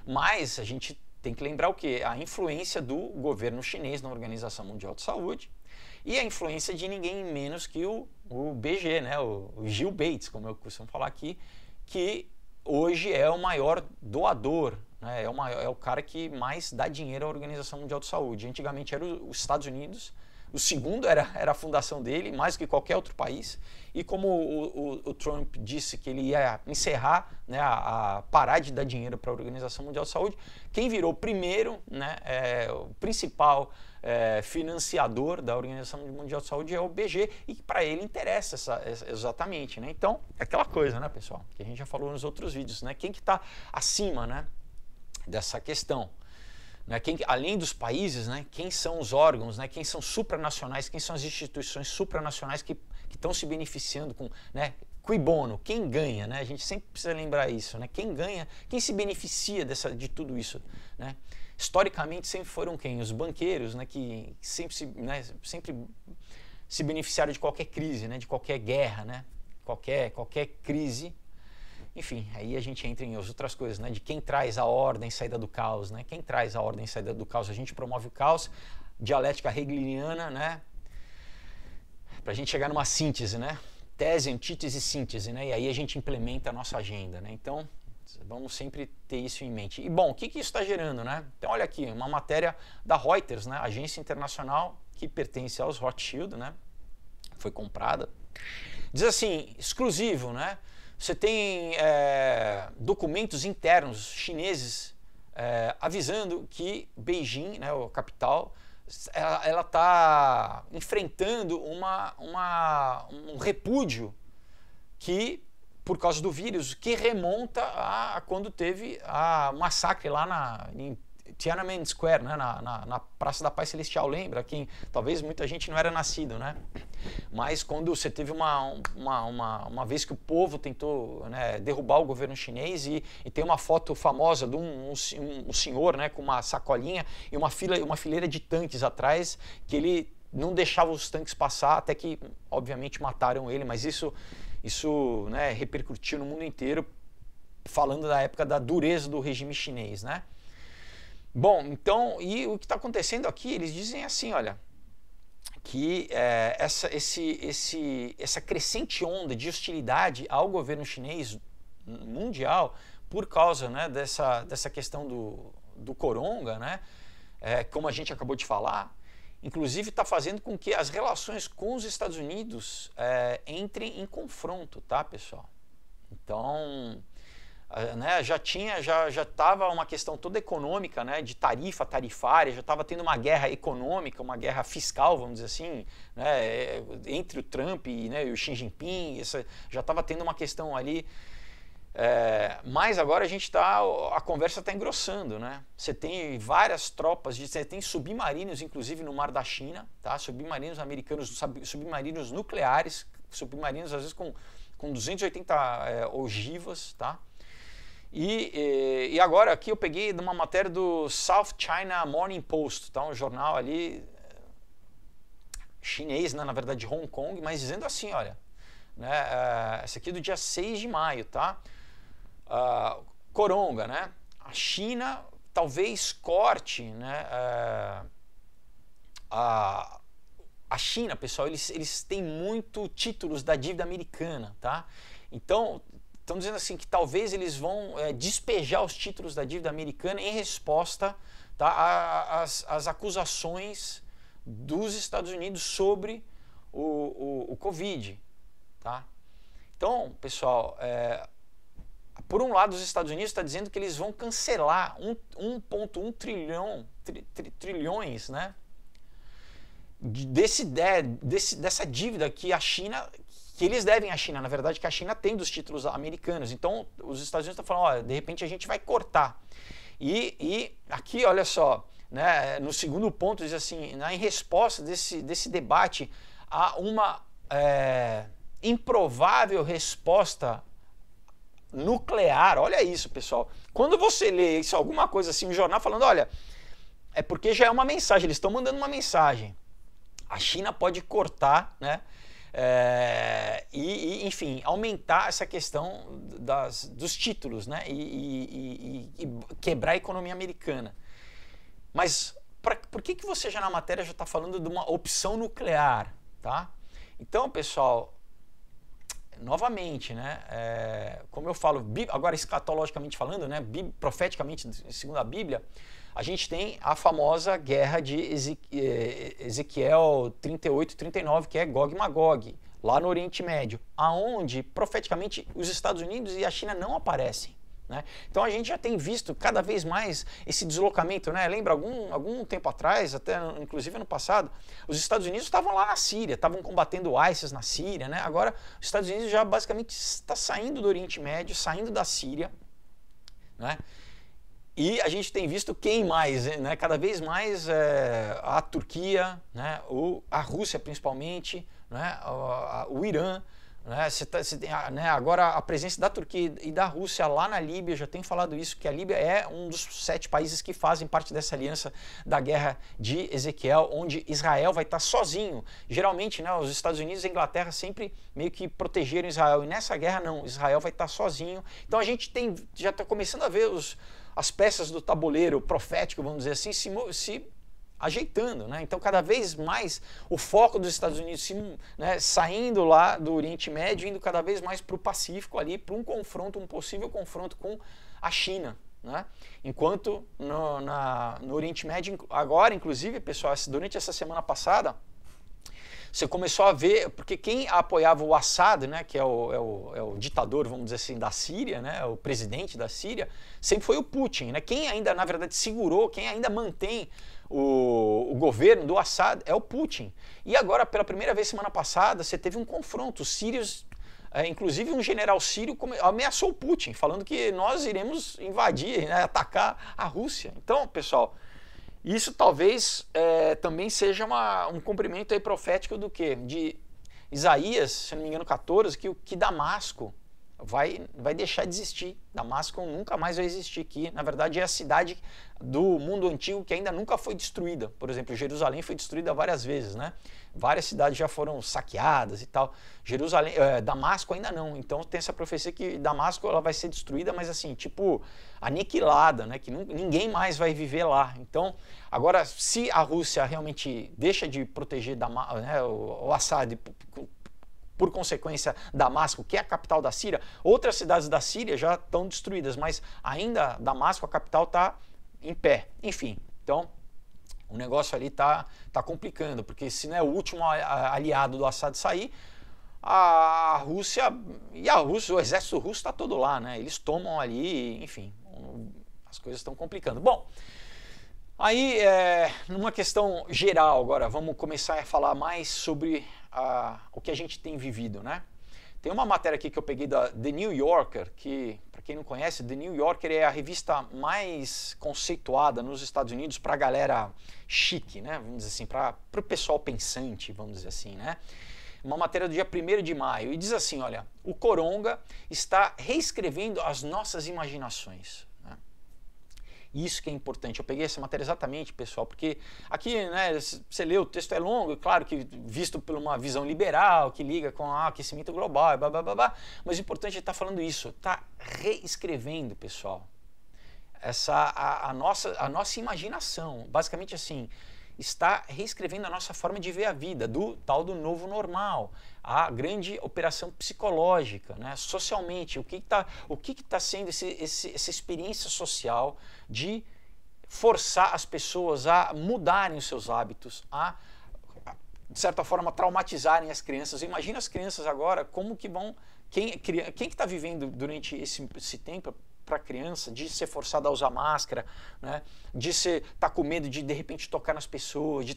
Mas a gente tem que lembrar o quê? A influência do governo chinês na Organização Mundial de Saúde, e a influência de ninguém menos que o BG, né? o Gil Bates, como eu costumo falar aqui, que hoje é o maior doador, né? É o cara que mais dá dinheiro à Organização Mundial de Saúde. Antigamente era os Estados Unidos, o segundo era a fundação dele, mais do que qualquer outro país, e como o Trump disse que ele ia encerrar, né, parar de dar dinheiro para a Organização Mundial de Saúde, quem virou primeiro, né, o principal financiador da Organização Mundial de Saúde é o BG, e que para ele interessa exatamente, né? Então, é aquela coisa, né, pessoal, que a gente já falou nos outros vídeos, né? Quem que está acima, né, dessa questão? Né, além dos países, né, quem são os órgãos, né, quem são supranacionais, quem são as instituições supranacionais que estão se beneficiando com, né, cui bono, quem ganha, né? A gente sempre precisa lembrar isso, né? Quem ganha, quem se beneficia de tudo isso, né? Historicamente sempre foram quem? Os banqueiros, né, que sempre se beneficiaram de qualquer crise, né, de qualquer guerra, né, qualquer crise. Enfim, aí a gente entra em outras coisas, né? De quem traz a ordem, saída do caos, né? Quem traz a ordem, saída do caos? A gente promove o caos, dialética hegeliana, né? Para a gente chegar numa síntese, né? Tese, antítese, síntese, né? E aí a gente implementa a nossa agenda, né? Então, vamos sempre ter isso em mente. E bom, o que isso está gerando, né? Então, olha aqui, uma matéria da Reuters, né? Agência internacional que pertence aos Rothschild, né? Foi comprada. Diz assim, exclusivo, né? Você tem documentos internos chineses avisando que Beijing, né, a capital, ela está enfrentando um repúdio por causa do vírus, que remonta a quando teve a massacre lá em Tiananmen Square, né, na Praça da Paz Celestial, lembra? Talvez muita gente não era nascido, né? Mas quando você teve uma vez que o povo tentou, né, derrubar o governo chinês e tem uma foto famosa de um senhor, né, com uma sacolinha e uma fileira de tanques atrás, que ele não deixava os tanques passar, até que obviamente mataram ele, mas isso né, repercutiu no mundo inteiro, falando da época da dureza do regime chinês, né? Bom, então, e o que está acontecendo aqui, eles dizem assim, olha, que essa crescente onda de hostilidade ao governo chinês mundial por causa, né, dessa questão do coronga, né, como a gente acabou de falar, inclusive está fazendo com que as relações com os Estados Unidos entrem em confronto, tá, pessoal? Então, né, já estava uma questão toda econômica, né, de tarifária, já estava tendo uma guerra econômica, uma guerra fiscal, vamos dizer assim, né, entre o Trump né, e o Xi Jinping, já estava tendo uma questão ali. Mas agora a conversa está engrossando, né? Você tem várias tropas, você tem submarinos, inclusive no Mar da China, tá? Submarinos americanos, submarinos nucleares, submarinos às vezes com 280 ogivas, tá? E agora aqui eu peguei de uma matéria do South China Morning Post, tá? Um jornal ali chinês, né? Na verdade de Hong Kong, mas dizendo assim, olha, né? Essa aqui é do dia 6 de maio, tá? Coronga, né? A China talvez corte, né? A China, pessoal, eles têm muito títulos da dívida americana, tá? Então, estão dizendo assim que talvez eles vão despejar os títulos da dívida americana em resposta, tá, às acusações dos Estados Unidos sobre o Covid, tá? Então, pessoal, por um lado, os Estados Unidos estão dizendo que eles vão cancelar 1,1 trilhões, né, dessa dívida que a China, que eles devem à China, na verdade, que a China tem dos títulos americanos. Então, os Estados Unidos estão falando, olha, de repente a gente vai cortar. E aqui, olha só, né, no segundo ponto, diz assim, né, em resposta desse debate, há uma improvável resposta nuclear. Olha isso, pessoal. Quando você lê isso, alguma coisa assim, um jornal falando, olha, é porque já é uma mensagem, eles estão mandando uma mensagem. A China pode cortar, né? Enfim, aumentar essa questão dos títulos, né? E quebrar a economia americana. Mas por que você já na matéria já está falando de uma opção nuclear, tá? Então, pessoal, novamente, né, como eu falo, agora escatologicamente falando, né, profeticamente, segundo a Bíblia, a gente tem a famosa guerra de Ezequiel 38 e 39, que é Gog e Magog, lá no Oriente Médio, aonde profeticamente os Estados Unidos e a China não aparecem, né? Então a gente já tem visto cada vez mais esse deslocamento, né? Lembra, algum tempo atrás, até inclusive ano passado, os Estados Unidos estavam lá na Síria, estavam combatendo o ISIS na Síria, né? Agora os Estados Unidos já basicamente está saindo do Oriente Médio, saindo da Síria, né? E a gente tem visto quem mais, né? Cada vez mais a Turquia, né? A Rússia principalmente, né? O Irã. Você tem, né, agora a presença da Turquia e da Rússia lá na Líbia, já tem falado isso, que a Líbia é um dos 7 países que fazem parte dessa aliança da guerra de Ezequiel, onde Israel vai estar sozinho. Geralmente, né, os Estados Unidos e a Inglaterra sempre meio que protegeram Israel, e nessa guerra não, Israel vai estar sozinho. Então a gente já está começando a ver as peças do tabuleiro profético, vamos dizer assim, se ajeitando, né? Então cada vez mais o foco dos Estados Unidos né, saindo lá do Oriente Médio, indo cada vez mais para o Pacífico ali, para um possível confronto com a China, né? Enquanto no Oriente Médio, agora inclusive, pessoal, durante essa semana passada, você começou a ver, porque quem apoiava o Assad, né, que é o ditador, vamos dizer assim, da Síria, né, o presidente da Síria, sempre foi o Putin, né? Quem ainda, na verdade, segurou, quem ainda mantém o governo do Assad é o Putin. E agora, pela primeira vez semana passada, você teve um confronto. Os sírios, inclusive um general sírio ameaçou o Putin, falando que nós iremos invadir, né, atacar a Rússia. Então, pessoal, isso talvez também seja um cumprimento aí profético do quê? De Isaías, se não me engano, 14, que Damasco vai deixar de existir. Damasco nunca mais vai existir aqui. Na verdade, é a cidade do mundo antigo que ainda nunca foi destruída. Por exemplo, Jerusalém foi destruída várias vezes, né? Várias cidades já foram saqueadas e tal. Damasco ainda não. Então tem essa profecia que Damasco ela vai ser destruída, mas assim, tipo, aniquilada, né? Que ninguém mais vai viver lá. Então, agora, se a Rússia realmente deixa de proteger o Assad por consequência, Damasco, que é a capital da Síria. Outras cidades da Síria já estão destruídas, mas ainda Damasco, a capital, está em pé. Enfim, então o negócio ali tá complicando, porque se não é o último aliado do Assad sair, a Rússia, o exército russo está todo lá, né? Eles tomam ali, enfim, as coisas estão complicando. Bom, aí, numa questão geral agora, vamos começar a falar mais sobre o que a gente tem vivido, né? Tem uma matéria aqui que eu peguei da The New Yorker, que, para quem não conhece, The New Yorker é a revista mais conceituada nos Estados Unidos para a galera chique, né? Vamos dizer assim, para o pessoal pensante, vamos dizer assim, né? Uma matéria do dia 1º de maio, e diz assim, olha, o Coronga está reescrevendo as nossas imaginações. Isso que é importante. Eu peguei essa matéria exatamente, pessoal, porque aqui, né, você lê, o texto é longo, claro que visto por uma visão liberal, que liga com o aquecimento global, blá, blá, blá, blá, mas o importante é estar falando isso, está reescrevendo, pessoal, a nossa imaginação, basicamente assim, está reescrevendo a nossa forma de ver a vida, do tal do novo normal, a grande operação psicológica, né? Socialmente, o que está sendo essa experiência social de forçar as pessoas a mudarem os seus hábitos, de certa forma, traumatizarem as crianças. Imagina as crianças agora, como que vão... Quem que está vivendo durante esse tempo para a criança, de ser forçado a usar máscara, né? De estar com medo de repente tocar nas pessoas, de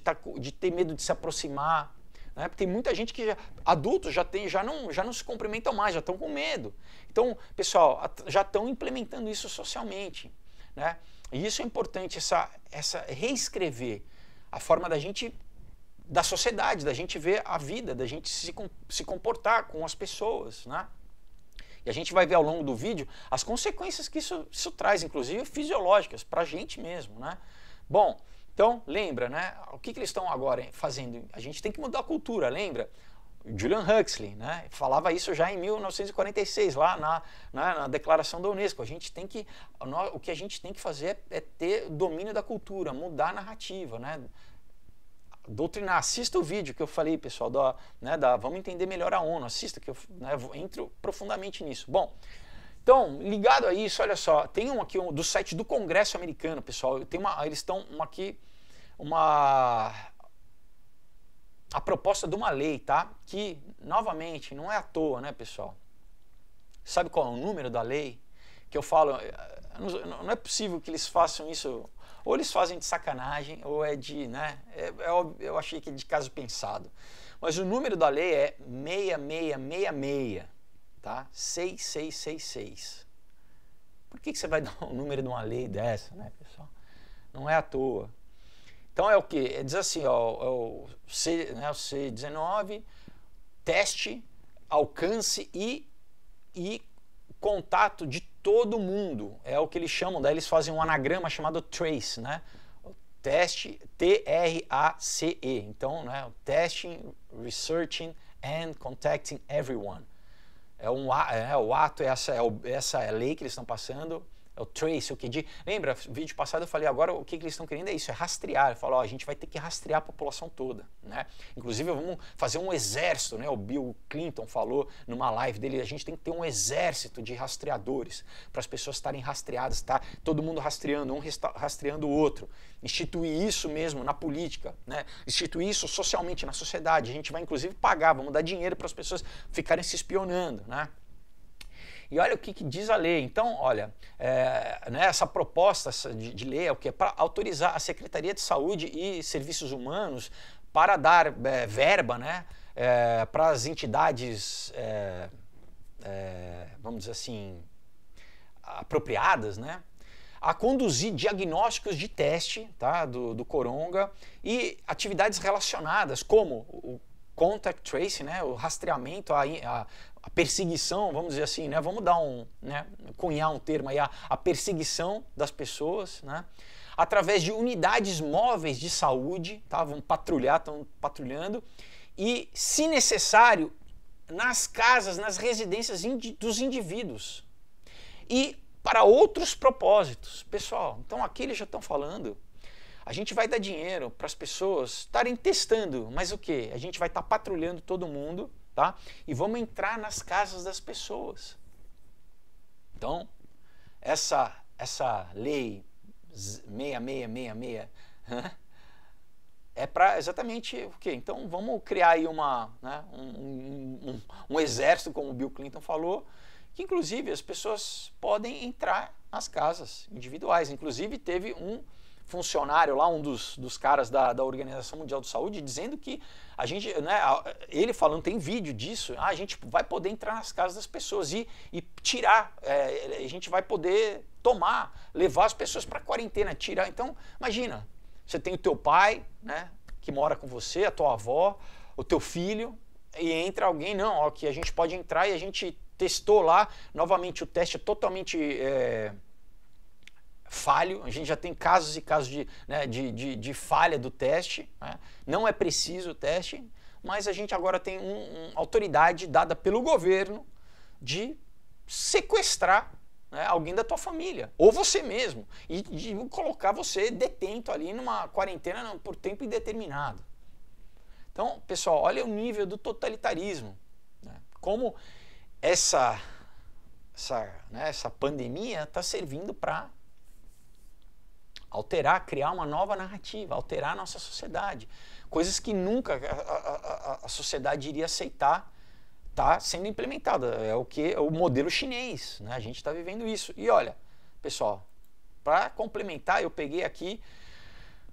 ter medo de se aproximar, né? Porque tem muita gente que adultos já não se cumprimentam mais, já estão com medo. Então, pessoal, já estão implementando isso socialmente, né? E isso é importante, essa reescrever a forma da sociedade, da gente ver a vida, da gente se comportar com as pessoas, né? E a gente vai ver ao longo do vídeo as consequências que isso traz, inclusive fisiológicas, para a gente mesmo, né? Bom, então lembra, né? O que eles estão agora fazendo? A gente tem que mudar a cultura, lembra? Julian Huxley, né, falava isso já em 1946, lá na Declaração da Unesco. O que a gente tem que fazer é ter domínio da cultura, mudar a narrativa, né? Doutrinar. Assista o vídeo que eu falei, pessoal, vamos entender melhor a ONU, assista que eu entro profundamente nisso. Bom, então, ligado a isso, olha só, tem aqui do site do Congresso americano, pessoal, eles estão aqui, a proposta de uma lei, tá? Que, novamente, não é à toa, né, pessoal? Sabe qual é o número da lei? Que eu falo, não é possível que eles façam isso... Ou eles fazem de sacanagem, ou é de, né? Eu achei que é de caso pensado. Mas o número da lei é 6666, tá? 6666. Por que você vai dar o número de uma lei dessa, né, pessoal? Não é à toa. Então é o quê? Diz assim, ó, o C19, teste, alcance e contato de todo mundo, é o que eles chamam, daí eles fazem um anagrama chamado TRACE, né? Teste, T-R-A-C-E, então, né? Testing, Researching and Contacting Everyone. O ato, essa é a lei que eles estão passando, é o TRACE, lembra, no vídeo passado eu falei, agora o que eles estão querendo é isso, é rastrear. Eu falo, ó, a gente vai ter que rastrear a população toda, né? Inclusive vamos fazer um exército, né? O Bill Clinton falou numa live dele, a gente tem que ter um exército de rastreadores para as pessoas estarem rastreadas, tá? Todo mundo rastreando, um rastreando o outro. Instituir isso mesmo na política, né? Instituir isso socialmente na sociedade. A gente vai inclusive pagar, vamos dar dinheiro para as pessoas ficarem se espionando, né? E olha o que diz a lei. Então, olha, essa proposta de lei é o quê? Para autorizar a Secretaria de Saúde e Serviços Humanos para dar verba, né, para as entidades, vamos dizer assim, apropriadas, né, a conduzir diagnósticos de teste, tá, do Coronga e atividades relacionadas, como o contact tracing, né, o rastreamento, a perseguição, vamos dizer assim, né, vamos dar cunhar um termo aí, a perseguição das pessoas, né, através de unidades móveis de saúde, tá, estão patrulhando, e, se necessário, nas casas, nas residências dos indivíduos. E para outros propósitos. Pessoal, então aqui eles já estão falando, a gente vai dar dinheiro para as pessoas estarem testando, mas o quê? A gente vai estar patrulhando todo mundo, tá? E vamos entrar nas casas das pessoas. Então, essa lei 6666 é para exatamente o quê? Então vamos criar aí um exército, como o Bill Clinton falou, que inclusive as pessoas podem entrar nas casas individuais. Inclusive teve um funcionário lá, um dos caras da Organização Mundial de Saúde, dizendo que a gente, né, ele falando, tem vídeo disso, a gente vai poder entrar nas casas das pessoas e tirar, a gente vai poder levar as pessoas para quarentena, tirar. Então, imagina, você tem o teu pai, né, que mora com você, a tua avó, o teu filho, e entra alguém, não, ó, que a gente pode entrar, e a gente testou lá, novamente o teste é totalmente falho, a gente já tem casos e casos de falha do teste, né? Não é preciso o teste, mas a gente agora tem uma autoridade dada pelo governo de sequestrar, né, alguém da tua família, ou você mesmo, e de colocar você detento ali numa quarentena por tempo indeterminado. Então, pessoal, olha o nível do totalitarismo, né? Como essa pandemia está servindo para alterar, criar uma nova narrativa, alterar a nossa sociedade. Coisas que nunca a sociedade iria aceitar, está sendo implementada. É o modelo chinês, né? A gente está vivendo isso. E olha, pessoal, para complementar, eu peguei aqui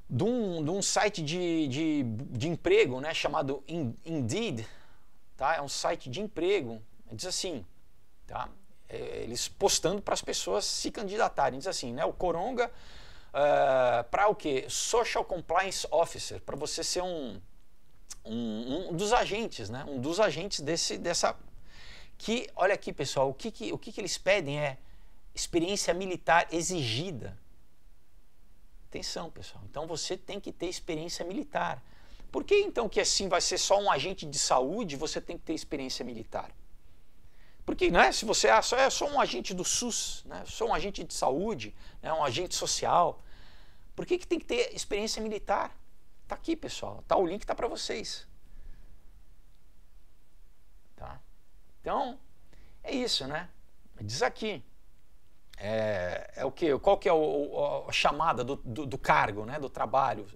de um site de emprego, né, chamado Indeed, tá? É um site de emprego. Diz assim, tá? Eles postando para as pessoas se candidatarem. Diz assim, né? O Coronga, para o quê? Social Compliance Officer, para você ser um dos agentes, né? Um dos agentes dessa... Que, olha aqui, pessoal, o que eles pedem é experiência militar exigida. Atenção, pessoal. Então você tem que ter experiência militar. Por que então que assim vai ser só um agente de saúde, você tem que ter experiência militar? Porque, né, se você é só um agente do SUS, né, só um agente de saúde, né, um agente social, por que tem que ter experiência militar? Tá aqui, pessoal. Tá, o link tá para vocês. Tá? Então, é isso, né? Diz aqui. O quê? Qual que é a chamada do cargo, né, do trabalho?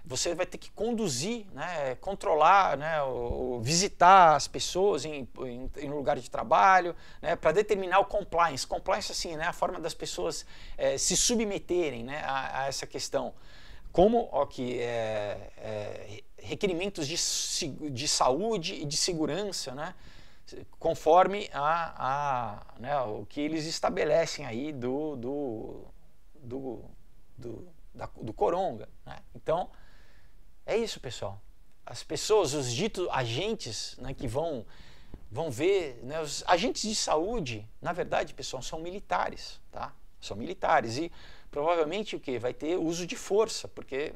Você vai ter que conduzir, né, controlar, né, visitar as pessoas em lugar de trabalho, né, para determinar o compliance. Compliance, assim, né, a forma das pessoas se submeterem, né, a essa questão. Como requerimentos de saúde e de segurança, né, conforme o que eles estabelecem aí do Coronga, né? Então, é isso, pessoal. As pessoas, os ditos agentes, né, que vão ver, né, os agentes de saúde, na verdade, pessoal, são militares, tá? São militares e provavelmente o que? Vai ter uso de força, porque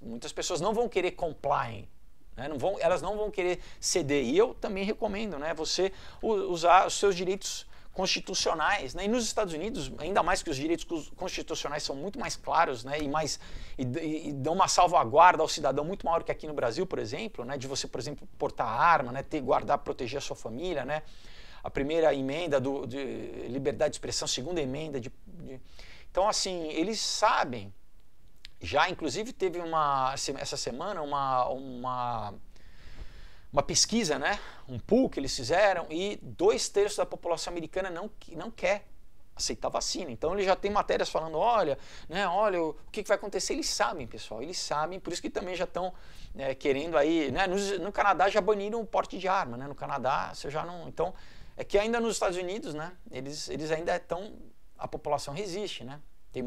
muitas pessoas não vão querer complying, né? Elas não vão querer ceder. E eu também recomendo, né, você usar os seus direitos constitucionais, né? E nos Estados Unidos, ainda mais que os direitos constitucionais são muito mais claros, né, e dão uma salvaguarda ao cidadão muito maior que aqui no Brasil, por exemplo, né, de você, por exemplo, portar arma, né, guardar, proteger a sua família, né? A primeira emenda de liberdade de expressão, segunda emenda Então, assim, eles sabem. Já, inclusive, teve essa semana uma pesquisa, né? Um pool que eles fizeram e 2/3 da população americana não quer aceitar vacina. Então, eles já têm matérias falando, olha, o que vai acontecer? Eles sabem, pessoal, eles sabem, por isso que também já estão querendo aí, né? No Canadá já baniram o porte de arma, né? No Canadá você já não... Então, é que ainda nos Estados Unidos, né? Eles ainda estão... A população resiste, né? Tem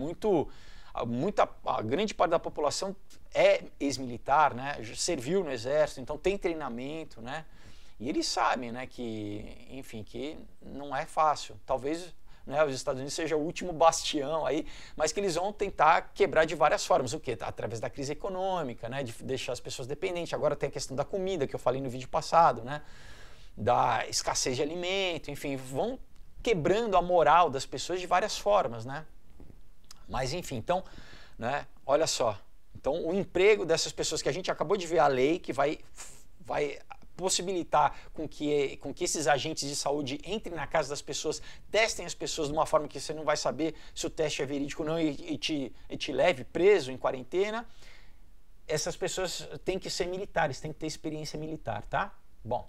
a grande parte da população é ex-militar, né? Serviu no exército, então tem treinamento, né? E eles sabem, né, que, enfim, que não é fácil. Talvez, né, os Estados Unidos seja o último bastião aí, mas que eles vão tentar quebrar de várias formas. O quê? Através da crise econômica, né, de deixar as pessoas dependentes. Agora tem a questão da comida, que eu falei no vídeo passado, né? Da escassez de alimento, enfim, vão quebrando a moral das pessoas de várias formas, né? Mas enfim, então, né, olha só. Então, o emprego dessas pessoas que a gente acabou de ver a lei que vai possibilitar com que esses agentes de saúde entrem na casa das pessoas, testem as pessoas de uma forma que você não vai saber se o teste é verídico ou não e te leve preso em quarentena. Essas pessoas têm que ser militares, têm que ter experiência militar, tá? Bom,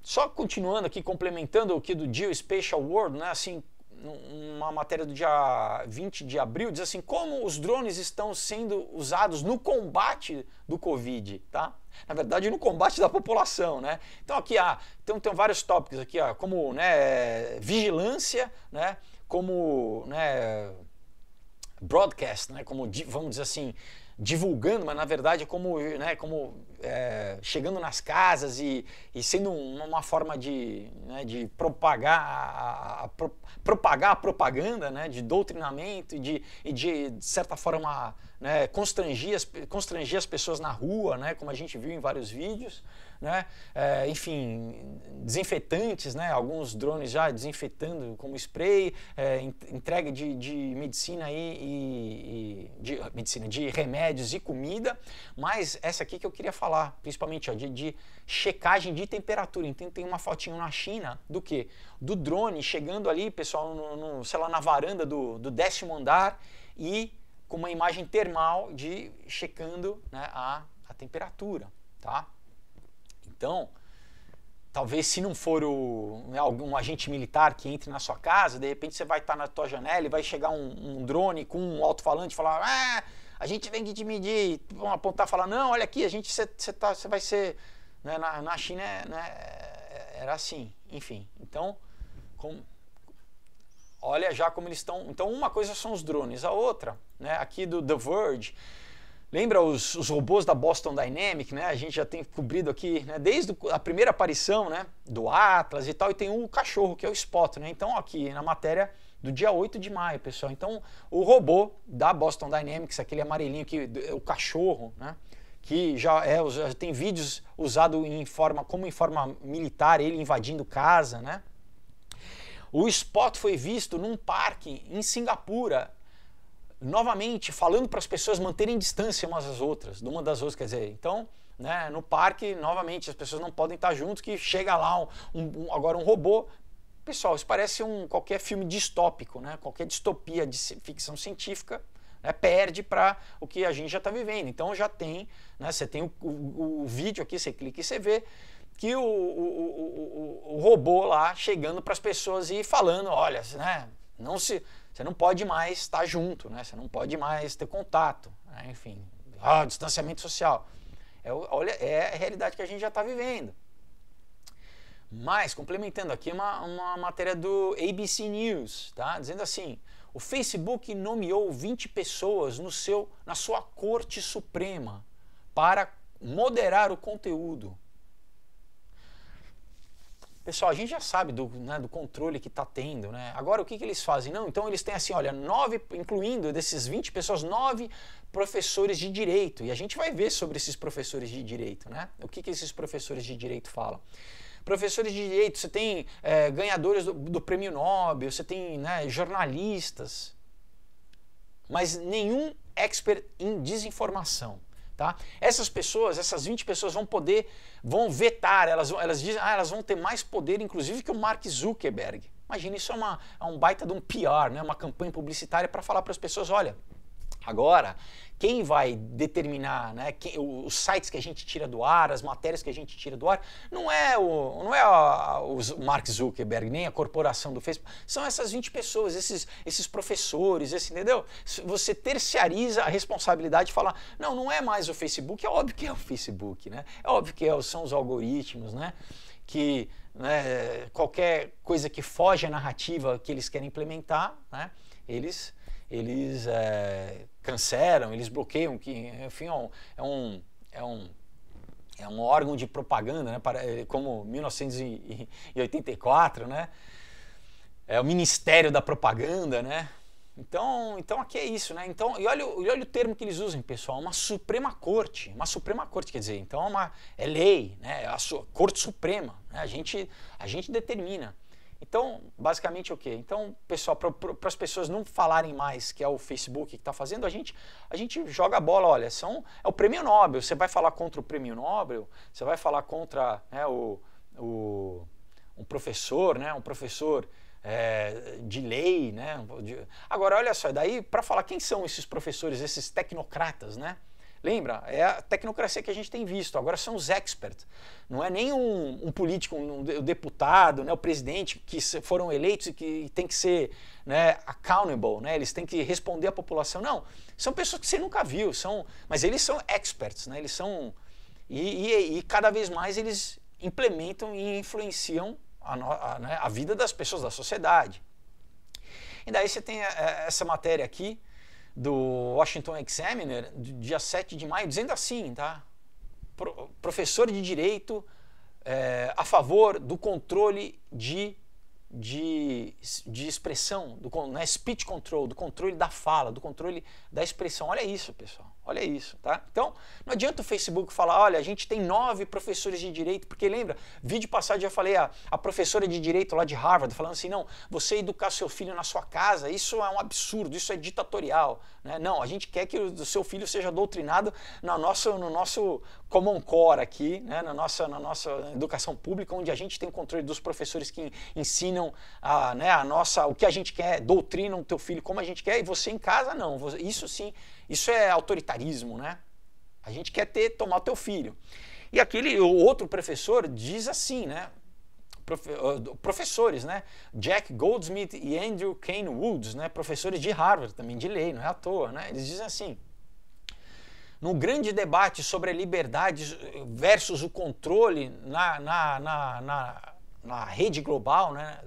só continuando aqui, complementando o que do Geospatial World, né, assim, uma matéria do dia 20 de abril, diz assim, como os drones estão sendo usados no combate do Covid, tá? Na verdade, no combate da população, né? Então aqui, tem vários tópicos aqui, como, né, vigilância, né, como, né, broadcast, né, como, vamos dizer assim, divulgando, mas na verdade é como, né, chegando nas casas e sendo uma forma de, né, de propagar a propaganda, né, de doutrinamento e de certa forma, né, constrangir as pessoas na rua, né, como a gente viu em vários vídeos, né, enfim, desinfetantes, né, alguns drones já desinfetando como spray, entrega de medicina de remédios e comida, mas essa aqui que eu queria falar, principalmente de checagem de temperatura. Então tem uma fotinho na China do quê? Do drone chegando ali, pessoal, sei lá, na varanda do 10º andar e com uma imagem termal checando, né, a temperatura, tá? Então, talvez se não for algum agente militar que entre na sua casa, de repente você vai estar na tua janela e vai chegar um drone com um alto-falante e falar, a gente vem aqui te medir, vão apontar e falar, não, olha aqui, você vai ser, né, na China, né, era assim, enfim. Então, olha já como eles estão. Então, uma coisa são os drones, a outra, né, aqui do The Verge, lembra os robôs da Boston Dynamics, né? A gente já tem cobrido aqui, né, desde a primeira aparição, né, do Atlas e tal, e tem o cachorro, que é o Spot, né? Então, aqui na matéria do dia 8 de maio, pessoal. Então, o robô da Boston Dynamics, aquele amarelinho aqui, o cachorro, né, que já tem vídeos usados como em forma militar, ele invadindo casa, né? O Spot foi visto num parque em Singapura, novamente falando para as pessoas manterem distância umas das outras, quer dizer, então, né, no parque, novamente, as pessoas não podem estar juntos, que chega lá agora um robô. Pessoal, isso parece qualquer filme distópico, né, qualquer distopia de ficção científica, né, perde para o que a gente já está vivendo. Então já tem, né, você tem o vídeo aqui, você clica e você vê que o robô lá chegando para as pessoas e falando, olha, né, você não pode mais estar junto, né? Você não pode mais ter contato, né? Enfim, distanciamento social. É a realidade que a gente já está vivendo. Mas, complementando aqui, uma matéria do ABC News, tá? Dizendo assim, o Facebook nomeou 20 pessoas na sua Corte Suprema para moderar o conteúdo. Pessoal, a gente já sabe do controle que está tendo, né? Agora, o que eles fazem? Não, então eles têm assim, olha, 9, incluindo desses 20 pessoas, 9 professores de direito. E a gente vai ver sobre esses professores de direito, né? O que esses professores de direito falam? Professores de direito, você tem ganhadores do Prêmio Nobel, você tem, né, jornalistas, mas nenhum expert em desinformação. Tá? Essas pessoas, essas 20 pessoas vão vetar, elas dizem, elas vão ter mais poder, inclusive, que o Mark Zuckerberg. Imagina, isso é um baita de um PR, né? Uma campanha publicitária para falar para as pessoas, olha, agora, quem vai determinar, né, os sites que a gente tira do ar, as matérias que a gente tira do ar, não é o Mark Zuckerberg, nem a corporação do Facebook, são essas 20 pessoas, esses professores, entendeu? Você terciariza a responsabilidade de falar, não é mais o Facebook, é óbvio que é o Facebook, né? É óbvio que são os algoritmos, né? Que, né, qualquer coisa que foge à narrativa que eles querem implementar, né, eles cancelam, eles bloqueiam, que enfim é um órgão de propaganda, né, como 1984, né, é o Ministério da Propaganda, né. Então aqui é isso, né. Então, e olha o termo que eles usam, pessoal, uma Suprema Corte, quer dizer, então é lei, né, a Corte Suprema, né, a gente determina. Então, basicamente o quê? Então, pessoal, para as pessoas não falarem mais que é o Facebook que está fazendo, a gente joga a bola, olha, é o prêmio Nobel, você vai falar contra o prêmio Nobel, você vai falar contra, né, um professor, né, de lei, né? Agora, olha só, daí para falar quem são esses professores, esses tecnocratas, né? Lembra? É a tecnocracia que a gente tem visto. Agora são os experts. Não é nem um político, um deputado, né, o presidente que foram eleitos e que tem que ser, né, accountable, né? Eles têm que responder à população. Não, são pessoas que você nunca viu, mas eles são experts, né? Eles são e cada vez mais eles implementam e influenciam a vida das pessoas, da sociedade. E daí você tem essa matéria aqui do Washington Examiner, do dia 7 de maio, dizendo assim, tá? Professor de direito a favor do controle de expressão, né, speech control, do controle da fala, do controle da expressão. Olha isso, pessoal. Olha isso, tá? Então, não adianta o Facebook falar, olha, a gente tem 9 professores de direito, porque lembra, vídeo passado já falei, a professora de direito lá de Harvard, falando assim, não, você educar seu filho na sua casa, isso é um absurdo, isso é ditatorial, né? Não, a gente quer que o seu filho seja doutrinado no nosso common core aqui, né? na nossa educação pública, onde a gente tem o controle dos professores que ensinam o que a gente quer, doutrinam o teu filho como a gente quer, e você em casa não, isso sim, isso é autoritarismo, né? A gente quer tomar o teu filho. E o outro professor diz assim, né? Professores, né? Jack Goldsmith e Andrew Kane Woods, né? Professores de Harvard, também de lei, não é à toa, né? Eles dizem assim, no grande debate sobre a liberdade versus o controle na rede global, né?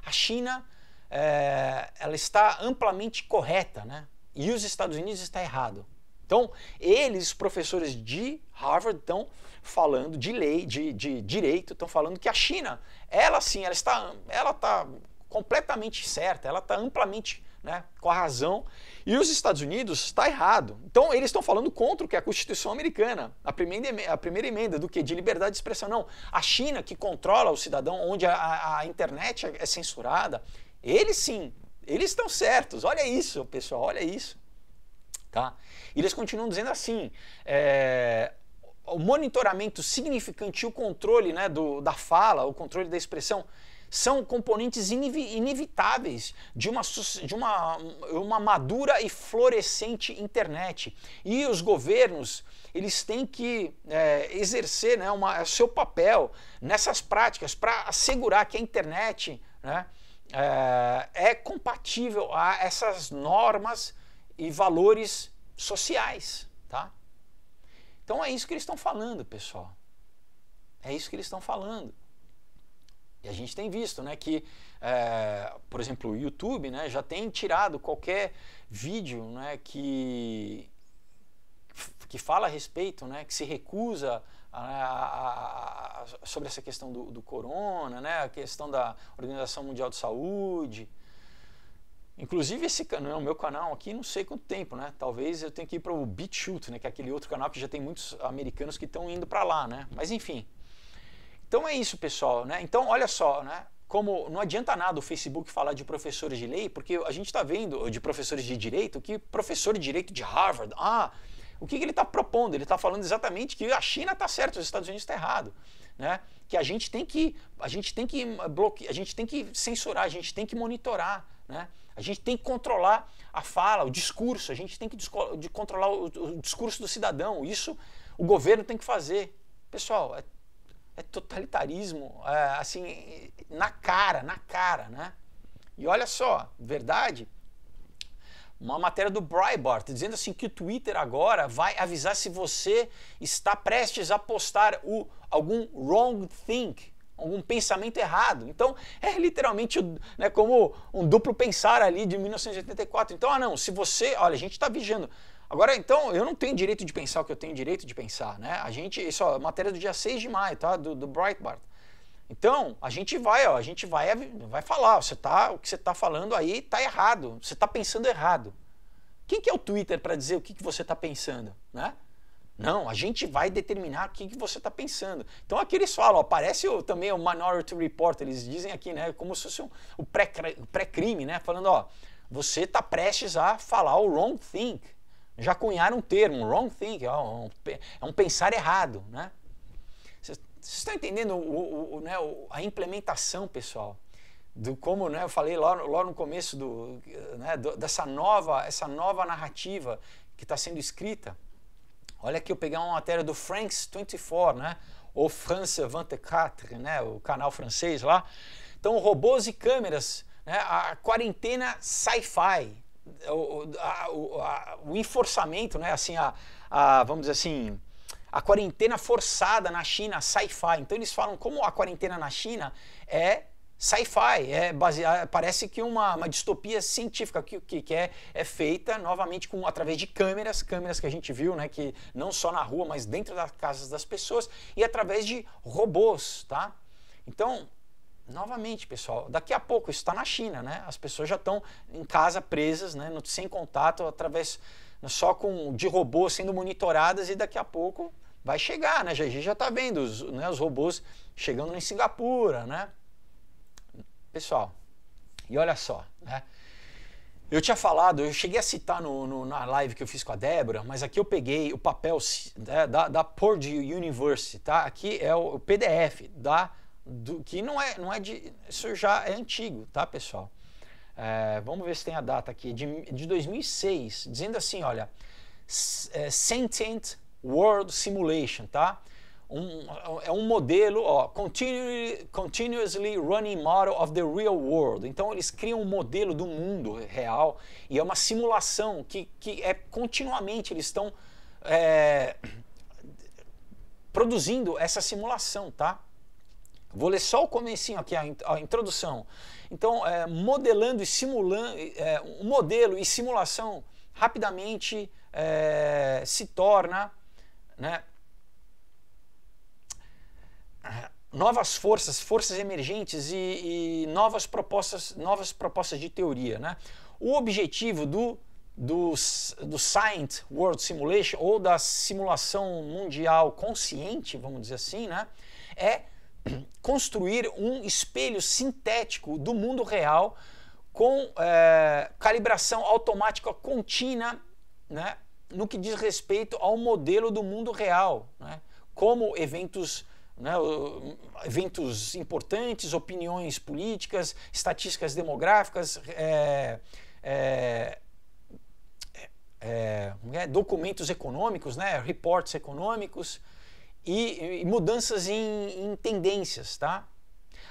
A China ela está amplamente correta, né? E os Estados Unidos está errado. Então, eles, professores de Harvard, estão falando de lei, de direito, estão falando que a China, ela sim, ela está completamente certa, ela está amplamente, né, com a razão, e os Estados Unidos está errado. Então, eles estão falando contra o que é a Constituição Americana, a primeira emenda do que? De liberdade de expressão. Não, a China que controla o cidadão, onde a internet é censurada, eles sim, eles estão certos. Olha isso, pessoal, olha isso. Tá? E eles continuam dizendo assim, o monitoramento significante e o controle, né, da fala, o controle da expressão, são componentes inevitáveis de uma madura e florescente internet. E os governos, eles têm que exercer, né, seu papel nessas práticas para assegurar que a internet, né, é compatível a essas normas e valores sociais, tá? Então é isso que eles estão falando, pessoal. É isso que eles estão falando. E a gente tem visto, né, que, por exemplo, o YouTube, né, já tem tirado qualquer vídeo, né, que fala a respeito, né, que se recusa sobre essa questão do corona, né, a questão da Organização Mundial de Saúde. Inclusive esse canal, o meu canal aqui, não sei quanto tempo, né? Talvez eu tenha que ir para o BitChute, né, que é aquele outro canal que já tem muitos americanos que estão indo para lá, né? Mas enfim. Então é isso, pessoal, né? Então olha só, né? Como não adianta nada o Facebook falar de professores de lei, porque a gente está vendo de professores de direito, que professor de direito de Harvard, o que ele está propondo? Ele está falando exatamente que a China está certa, os Estados Unidos está errado, né? Que a gente tem que bloquear, a gente tem que censurar, a gente tem que monitorar, né? A gente tem que controlar a fala, o discurso, a gente tem que controlar o discurso do cidadão. Isso o governo tem que fazer. Pessoal, é totalitarismo, assim, na cara, né? E olha só, verdade, uma matéria do Breitbart dizendo assim que o Twitter agora vai avisar se você está prestes a postar algum wrong think, algum pensamento errado. Então, é literalmente, né, como um duplo pensar ali de 1984. Então, não, se você, olha, a gente está vigiando. Agora, então, eu não tenho direito de pensar o que eu tenho direito de pensar, né? Isso é matéria do dia 6 de maio, tá? Do Breitbart. Então, a gente vai falar, o que você está falando aí está errado, você está pensando errado. Quem que é o Twitter para dizer o que você está pensando, né? Não, a gente vai determinar o que você está pensando. Então aqui eles falam, ó, parece também o Minority Report, eles dizem aqui, né, como se fosse o pré-crime, né, falando, ó, você está prestes a falar o wrong think. Já cunharam um termo, wrong think, ó, é um pensar errado, né? Vocês estão entendendo né, a implementação, pessoal? Do como, né, eu falei lá no começo né, dessa essa nova narrativa que está sendo escrita. Olha aqui, eu peguei uma matéria do France 24, né? Ou France 24, né? O canal francês lá. Então, robôs e câmeras, né? A quarentena sci-fi, o enforçamento, né? Assim, vamos dizer assim, a quarentena forçada na China, sci-fi. Então, eles falam como a quarentena na China é sci-fi, parece que uma distopia científica que é feita novamente através de câmeras que a gente viu, né, que não só na rua, mas dentro das casas das pessoas, e através de robôs, tá? Então, novamente, pessoal, daqui a pouco, isso está na China, né? As pessoas já estão em casa presas, né, sem contato, só de robôs sendo monitoradas, e daqui a pouco vai chegar, né? A gente já está vendo os robôs chegando em Singapura, né? Pessoal, e olha só, né? Eu tinha falado, eu cheguei a citar na live que eu fiz com a Débora, mas aqui eu peguei o papel da Purdue University, tá? Aqui é o PDF, que não é isso já é antigo, tá, pessoal? Vamos ver se tem a data aqui, de 2006, dizendo assim, olha, Sentient World Simulation, tá? É um modelo, ó, Continuously Running Model of the Real World. Então eles criam um modelo do mundo real e é uma simulação que é continuamente, eles estão produzindo essa simulação, tá? Vou ler só o comecinho aqui, a introdução. Então, modelando e simulando, um modelo e simulação rapidamente se torna, né, novas forças emergentes e novas propostas de teoria, né? O objetivo do Scient World Simulation, ou da simulação mundial consciente, vamos dizer assim, né, é construir um espelho sintético do mundo real com calibração automática contínua, né, no que diz respeito ao modelo do mundo real, né, como eventos, né, eventos importantes, opiniões políticas, estatísticas demográficas, documentos econômicos, né, reports econômicos e mudanças em tendências, tá?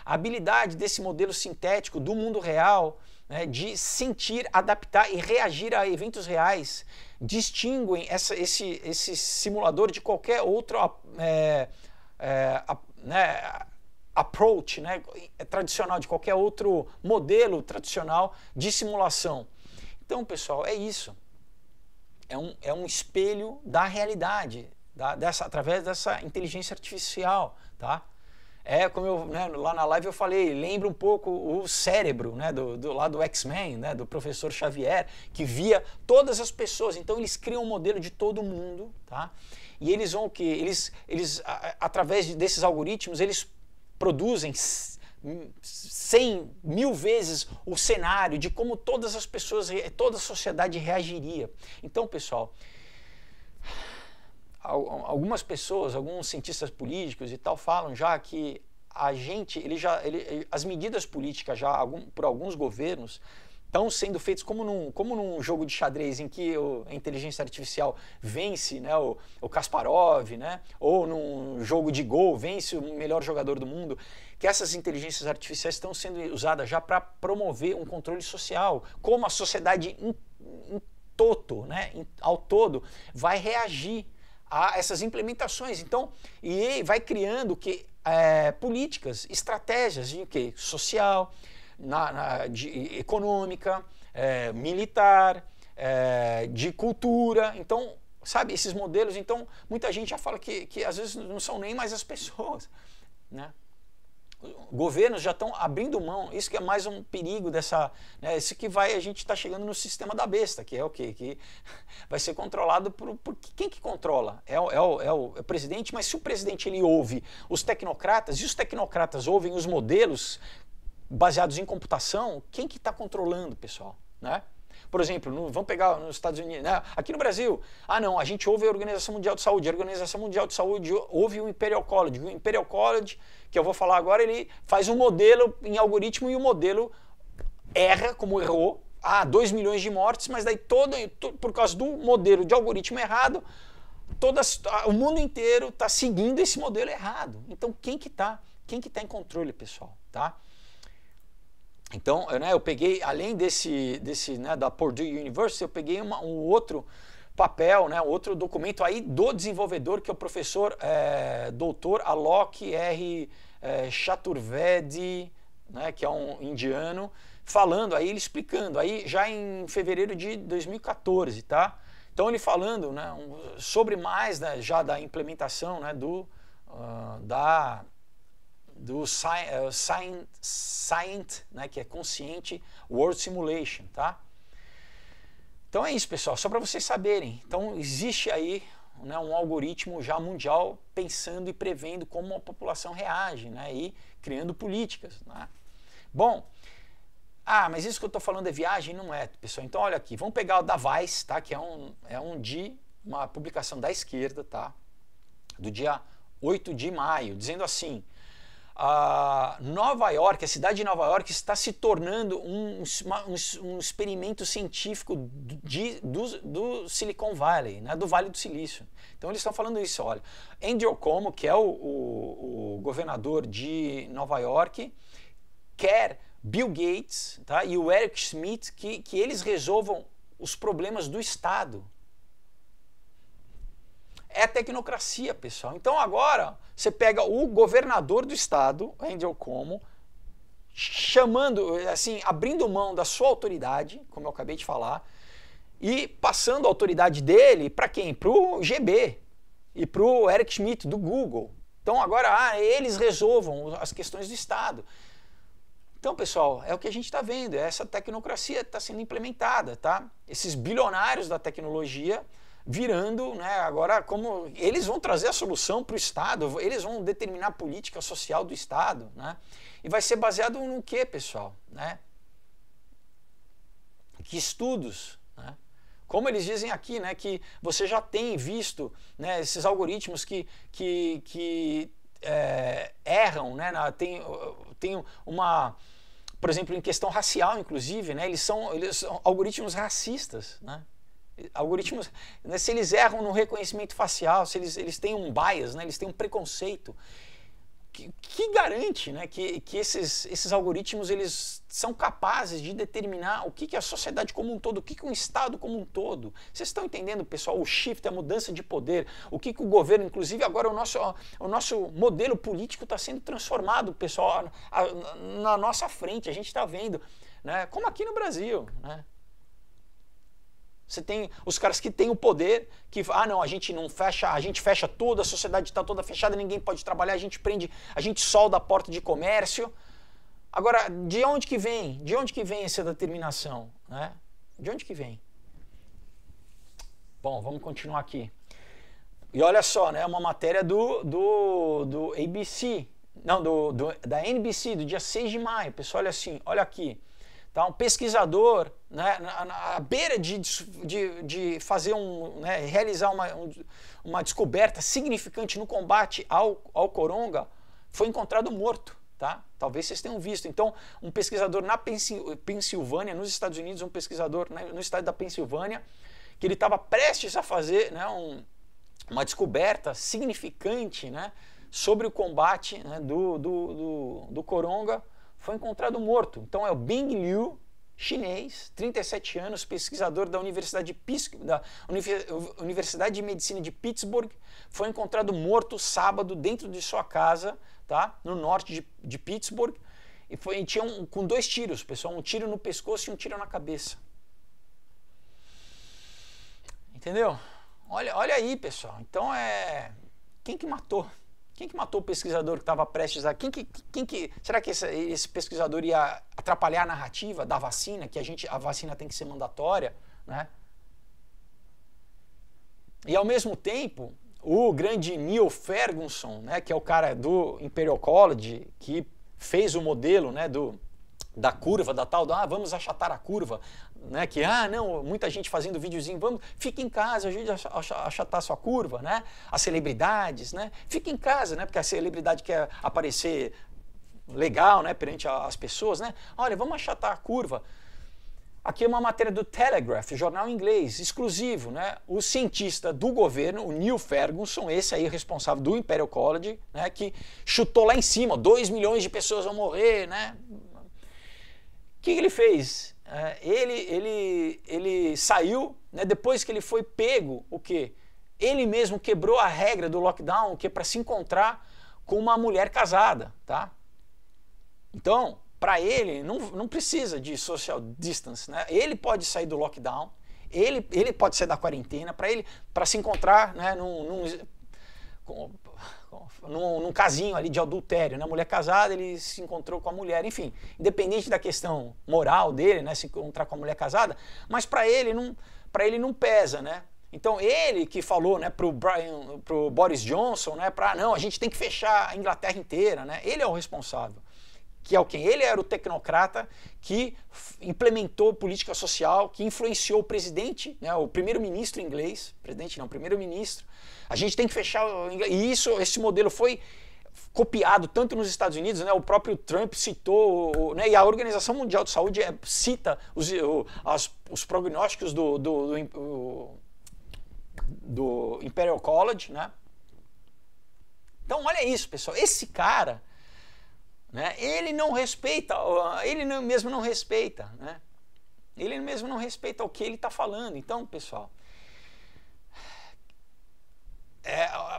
A habilidade desse modelo sintético do mundo real, né, de sentir, adaptar e reagir a eventos reais distinguem esse simulador de qualquer outro approach, né, tradicional, de qualquer outro modelo tradicional de simulação. Então, pessoal, é isso. É um espelho da realidade, através dessa inteligência artificial, tá? Como eu, né, lá na live eu falei, lembra um pouco o cérebro, né, lá do X-Men, né, do professor Xavier, que via todas as pessoas. Então eles criam um modelo de todo mundo, tá? E eles vão através desses algoritmos, eles produzem 100 mil vezes o cenário de como todas as pessoas, toda a sociedade reagiria. Então, pessoal, algumas pessoas, alguns cientistas políticos e tal, falam já que as medidas políticas já por alguns governos estão sendo feitas como num jogo de xadrez em que a inteligência artificial vence, né, o Kasparov, né, ou num jogo de Go vence o melhor jogador do mundo, que essas inteligências artificiais estão sendo usadas já para promover um controle social, como a sociedade ao todo vai reagir a essas implementações. Então, e vai criando políticas, estratégias de social, econômica, militar, de cultura. Então, sabe, esses modelos, então muita gente já fala que às vezes não são nem mais as pessoas, né? governos já estão abrindo mão. Isso que é mais um perigo dessa, né, isso que vai, a gente está chegando no sistema da besta, que é o quê? Que vai ser controlado por quem que controla? É o presidente, mas se o presidente ele ouve os tecnocratas e os tecnocratas ouvem os modelos baseados em computação, quem que está controlando, pessoal, né? Por exemplo, vamos pegar nos Estados Unidos, né? Aqui no Brasil, não, a gente ouve a Organização Mundial de Saúde, a Organização Mundial de Saúde ouve o Imperial College. O Imperial College, que eu vou falar agora, ele faz um modelo em algoritmo e o modelo erra, como errou, 2 milhões de mortes, mas daí por causa do modelo de algoritmo errado, o mundo inteiro está seguindo esse modelo errado. Então quem que tá em controle, pessoal, tá? Então, né, eu peguei, além desse né, da Purdue University, eu peguei um outro papel, né, outro documento aí do desenvolvedor, que é o professor doutor Alok R. Chaturvedi, né, que é um indiano, falando, aí ele explicando, aí já em fevereiro de 2014, tá? Então ele falando, né, sobre mais, né, já da implementação, né, do Scient, né, que é Consciente World Simulation, tá? Então é isso, pessoal, só para vocês saberem. Então existe aí, né, um algoritmo já mundial pensando e prevendo como a população reage, né, e criando políticas, né? Bom, mas isso que eu estou falando é viagem? Não é, pessoal. Então olha aqui, vamos pegar o da Vice, tá, que é uma publicação da esquerda, tá, do dia 8 de maio, dizendo assim: Nova York, a cidade de Nova York está se tornando um experimento científico do Silicon Valley, né, do Vale do Silício. Então eles estão falando isso, olha. Andrew Cuomo, que é o governador de Nova York, quer Bill Gates, tá, e o Eric Schmidt que eles resolvam os problemas do Estado. É tecnocracia, pessoal. Então agora você pega o governador do estado, Andrew Cuomo, chamando, assim, abrindo mão da sua autoridade, como eu acabei de falar, e passando a autoridade dele para quem? Para o GB e para o Eric Schmidt do Google. Então agora eles resolvam as questões do estado. Então, pessoal, é o que a gente está vendo, essa tecnocracia está sendo implementada, tá? Esses bilionários da tecnologia virando, né, agora como eles vão trazer a solução para o Estado, eles vão determinar a política social do Estado, né? E vai ser baseado no quê, pessoal? Né? Que estudos, né? Como eles dizem aqui, né, que você já tem visto, né, esses algoritmos que erram, né, tem uma, por exemplo, em questão racial, inclusive, né, eles são algoritmos racistas, né? Algoritmos, né, se eles erram no reconhecimento facial, se eles têm um bias, né, eles têm um preconceito, que garante, né, que esses algoritmos eles são capazes de determinar o que é a sociedade como um todo, o que é um Estado como um todo. Vocês estão entendendo, pessoal, o shift, a mudança de poder, o que o governo, inclusive agora o nosso modelo político está sendo transformado, pessoal, na nossa frente, a gente está vendo, né, como aqui no Brasil, né? Você tem os caras que têm o poder, que não, a gente não fecha, a gente fecha tudo, a sociedade está toda fechada, ninguém pode trabalhar, a gente prende, a gente solda a porta de comércio. Agora, de onde que vem? De onde que vem essa determinação, né? De onde que vem? Bom, vamos continuar aqui. E olha só, né, uma matéria do ABC, não, da NBC, do dia 6 de maio. Pessoal, olha assim, olha aqui. Tá, um pesquisador, né, à beira de fazer né, realizar uma descoberta significante no combate ao coronga, foi encontrado morto. Tá? Talvez vocês tenham visto. Então, um pesquisador na Pensilvânia, nos Estados Unidos, um pesquisador, né, no estado da Pensilvânia, que ele estava prestes a fazer, né, uma descoberta significante, né, sobre o combate, né, do coronga, foi encontrado morto. Então é o Bing Liu, chinês, 37 anos, pesquisador da Universidade de Medicina de Pittsburgh, foi encontrado morto sábado dentro de sua casa, tá? No norte de Pittsburgh, e tinha com 2 tiros, pessoal, um tiro no pescoço e um tiro na cabeça. Entendeu? Olha aí, pessoal. Então quem que matou? Quem que matou o pesquisador que estava prestes a... será que esse pesquisador ia atrapalhar a narrativa da vacina, que a vacina tem que ser mandatória, né? E ao mesmo tempo, o grande Neil Ferguson, né, que é o cara do Imperial College, que fez o modelo, né, da curva, da tal, vamos achatar a curva, né, que, não, muita gente fazendo videozinho, fica em casa, ajude a achatar a sua curva, né, as celebridades, né, fica em casa, né, porque a celebridade quer aparecer legal, né, perante as pessoas, né, olha, vamos achatar a curva. Aqui é uma matéria do Telegraph, jornal inglês, exclusivo, né? O cientista do governo, o Neil Ferguson, esse aí responsável do Imperial College, né, que chutou lá em cima, 2 milhões de pessoas vão morrer, né? O que ele fez? Ele saiu, né, depois que ele foi pego, o quê? Ele mesmo quebrou a regra do lockdown, que é para se encontrar com uma mulher casada, tá? Então, para ele, não precisa de social distance, né? Ele pode sair do lockdown, ele pode sair da quarentena, para se encontrar, né, num casinho ali de adultério, né? Mulher casada, ele se encontrou com a mulher, enfim, independente da questão moral dele, né, se encontrar com a mulher casada, mas para ele não pesa, né? Então ele que falou, né, pro Boris Johnson, né, não, a gente tem que fechar a Inglaterra inteira, né? Ele é o responsável. Que é o quem? Ele era o tecnocrata que implementou política social, que influenciou o presidente, né, o primeiro-ministro inglês, presidente não, primeiro-ministro. A gente tem que fechar o inglês. E esse modelo foi copiado tanto nos Estados Unidos, né, o próprio Trump citou, né, e a Organização Mundial de Saúde cita os prognósticos do Imperial College, né? Então olha isso, pessoal, esse cara, né, ele não respeita, ele mesmo não respeita, né? Ele mesmo não respeita o que ele está falando. Então, pessoal,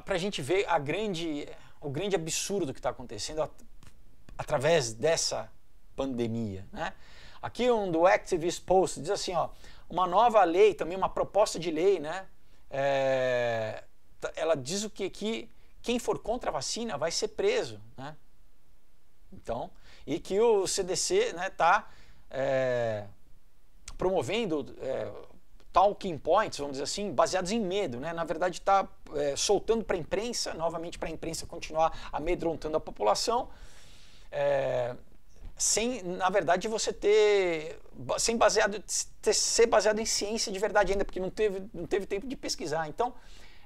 para a gente ver o grande absurdo que está acontecendo através dessa pandemia, né? Aqui do Activist Post diz assim, uma nova lei, também uma proposta de lei, né? Ela diz o que quem for contra a vacina vai ser preso, né? Então, e que o CDC, né, tá promovendo talking points, vamos dizer assim, baseados em medo, né? Na verdade está soltando para a imprensa, novamente para a imprensa continuar amedrontando a população, sem, na verdade, você ser baseado em ciência de verdade ainda, porque não teve tempo de pesquisar. Então,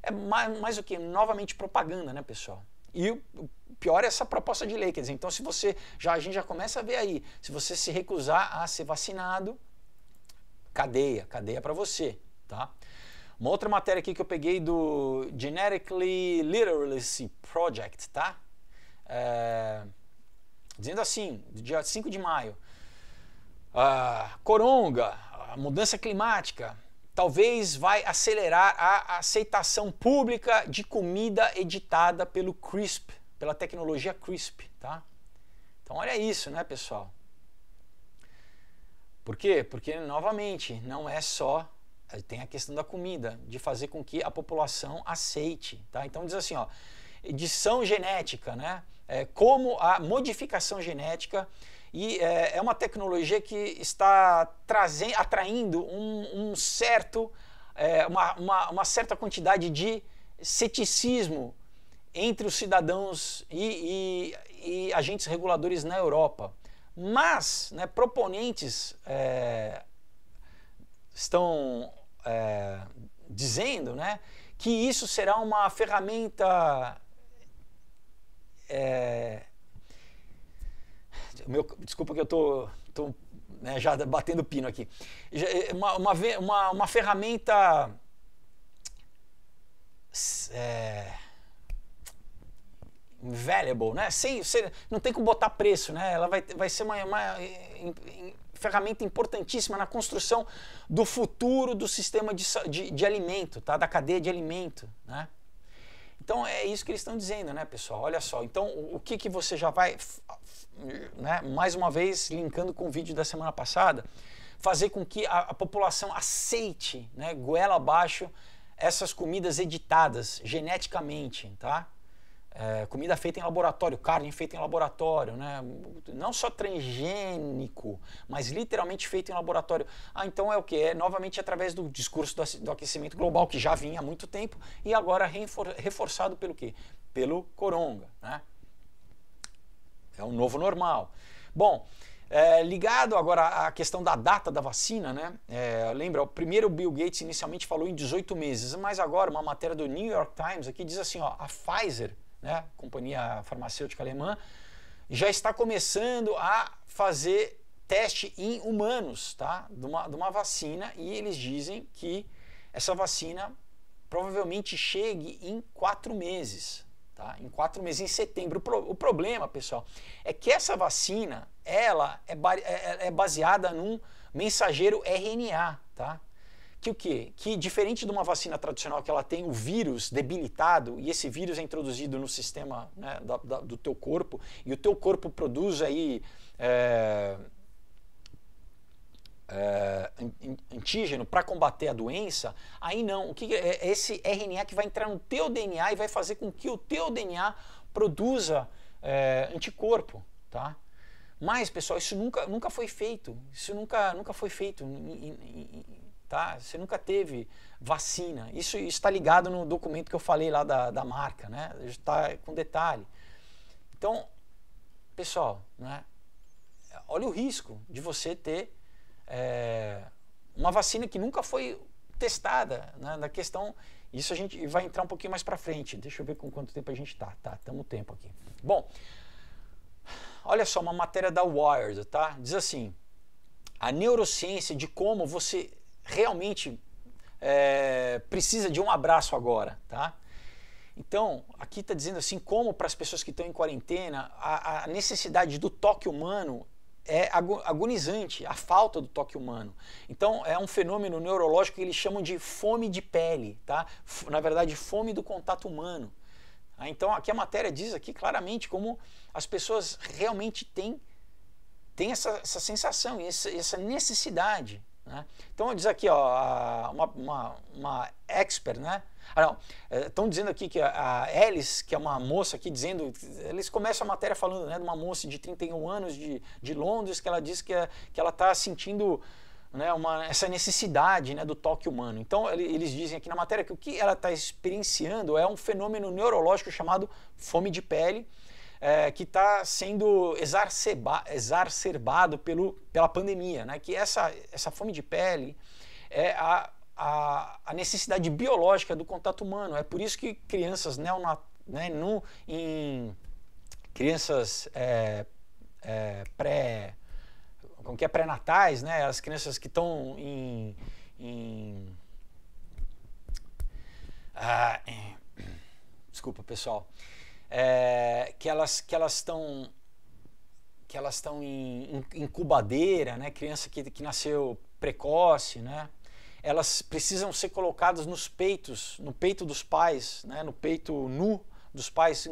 é mais o que? Novamente propaganda, né, pessoal? E o pior é essa proposta de lei, quer dizer, então se você, a gente já começa a ver aí, se você se recusar a ser vacinado, cadeia para você, tá? Uma outra matéria aqui que eu peguei do Genetically Literacy Project, tá? Dizendo assim, dia 5 de maio, coronga, a mudança climática, talvez vai acelerar a aceitação pública de comida editada pelo CRISP, pela tecnologia CRISP, tá? Então olha isso, né, pessoal? Por quê? Porque, novamente, não é só, tem a questão da comida, de fazer com que a população aceite, tá? Então diz assim, edição genética, né? Como a modificação genética, e é uma tecnologia que está atraindo uma certa quantidade de ceticismo entre os cidadãos e agentes reguladores na Europa. Mas, né, proponentes estão dizendo, né, que isso será uma ferramenta... desculpa que eu tô né, já batendo pino aqui. Uma ferramenta valuable, né? Não tem como botar preço, né? Ela vai ser uma ferramenta importantíssima na construção do futuro do sistema de alimento, tá? Da cadeia de alimento, né? Então é isso que eles estão dizendo, né, pessoal? Olha só, então o que você já vai, né, mais uma vez linkando com o vídeo da semana passada, fazer com que a população aceite, né, goela abaixo essas comidas editadas geneticamente, tá? comida feita em laboratório, carne feita em laboratório, né? Não só transgênico, mas literalmente feito em laboratório. Então é o que? É novamente através do discurso do aquecimento global, que já vinha há muito tempo, e agora reforçado pelo quê? Pelo coronga, né? É o novo normal. Bom, ligado agora à questão da data da vacina, né? Lembra, o primeiro Bill Gates inicialmente falou em 18 meses, mas agora uma matéria do New York Times aqui diz assim, ó, a Pfizer, né, companhia farmacêutica alemã, já está começando a fazer teste em humanos, tá? De uma vacina, e eles dizem que essa vacina provavelmente chegue em 4 meses. Tá? Em 4 meses, em setembro. O problema, pessoal, é que essa vacina, ela é baseada num mensageiro RNA, tá? Que o quê? Que diferente de uma vacina tradicional que ela tem o vírus debilitado, e esse vírus é introduzido no sistema, né, do teu corpo, e o teu corpo produz aí antígeno para combater a doença, aí não. O que é esse RNA que vai entrar no teu DNA e vai fazer com que o teu DNA produza anticorpo, tá? Mas, pessoal, isso nunca foi feito. Isso nunca foi feito, tá? Você nunca teve vacina. Isso está ligado no documento que eu falei lá da marca, né? Está com detalhe. Então, pessoal, né? Olha o risco de você ter uma vacina que nunca foi testada, né, na questão. Isso a gente vai entrar um pouquinho mais para frente. Deixa eu ver com quanto tempo a gente tá. Estamos tempo aqui. Bom, olha só uma matéria da Wired, tá? Diz assim: a neurociência de como você realmente precisa de um abraço agora, tá? Então, aqui está dizendo assim, como para as pessoas que estão em quarentena, a necessidade do toque humano é agonizante, a falta do toque humano. Então, é um fenômeno neurológico que eles chamam de fome de pele, tá? Na verdade, fome do contato humano. Então, aqui a matéria diz aqui claramente como as pessoas realmente têm essa sensação, essa necessidade, né? Então, diz aqui, ó, uma expert, né? Estão dizendo aqui que a Alice, que é uma moça aqui dizendo, eles começam a matéria falando, né, de uma moça de 31 anos de Londres, que ela diz que ela está sentindo, né, essa necessidade, né, do toque humano. Então eles dizem aqui na matéria que o que ela está experienciando é um fenômeno neurológico chamado fome de pele, que está sendo exacerbado pela pandemia, né, que essa fome de pele é a necessidade biológica do contato humano. É por isso que crianças crianças pré-natais, né, as crianças que estão desculpa, pessoal, que elas estão em incubadeira, né, criança que nasceu precoce, né, elas precisam ser colocadas no peito dos pais, né, no peito nu dos pais.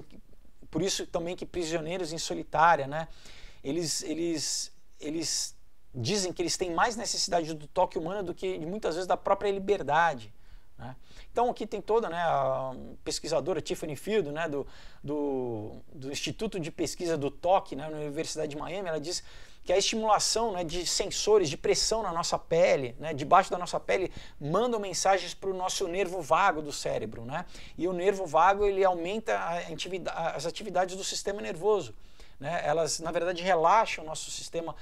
Por isso também que prisioneiros em solitária, né, eles dizem que eles têm mais necessidade do toque humano do que muitas vezes da própria liberdade, né? Então aqui tem toda, né, a pesquisadora Tiffany Field, né, do Instituto de Pesquisa do Toque, né, na Universidade de Miami. Ela diz que a estimulação, né, de sensores de pressão na nossa pele, né, debaixo da nossa pele, mandam mensagens para o nosso nervo vago do cérebro, né? E o nervo vago, ele aumenta as atividades do sistema nervoso, né? Elas, na verdade, relaxam o nosso sistema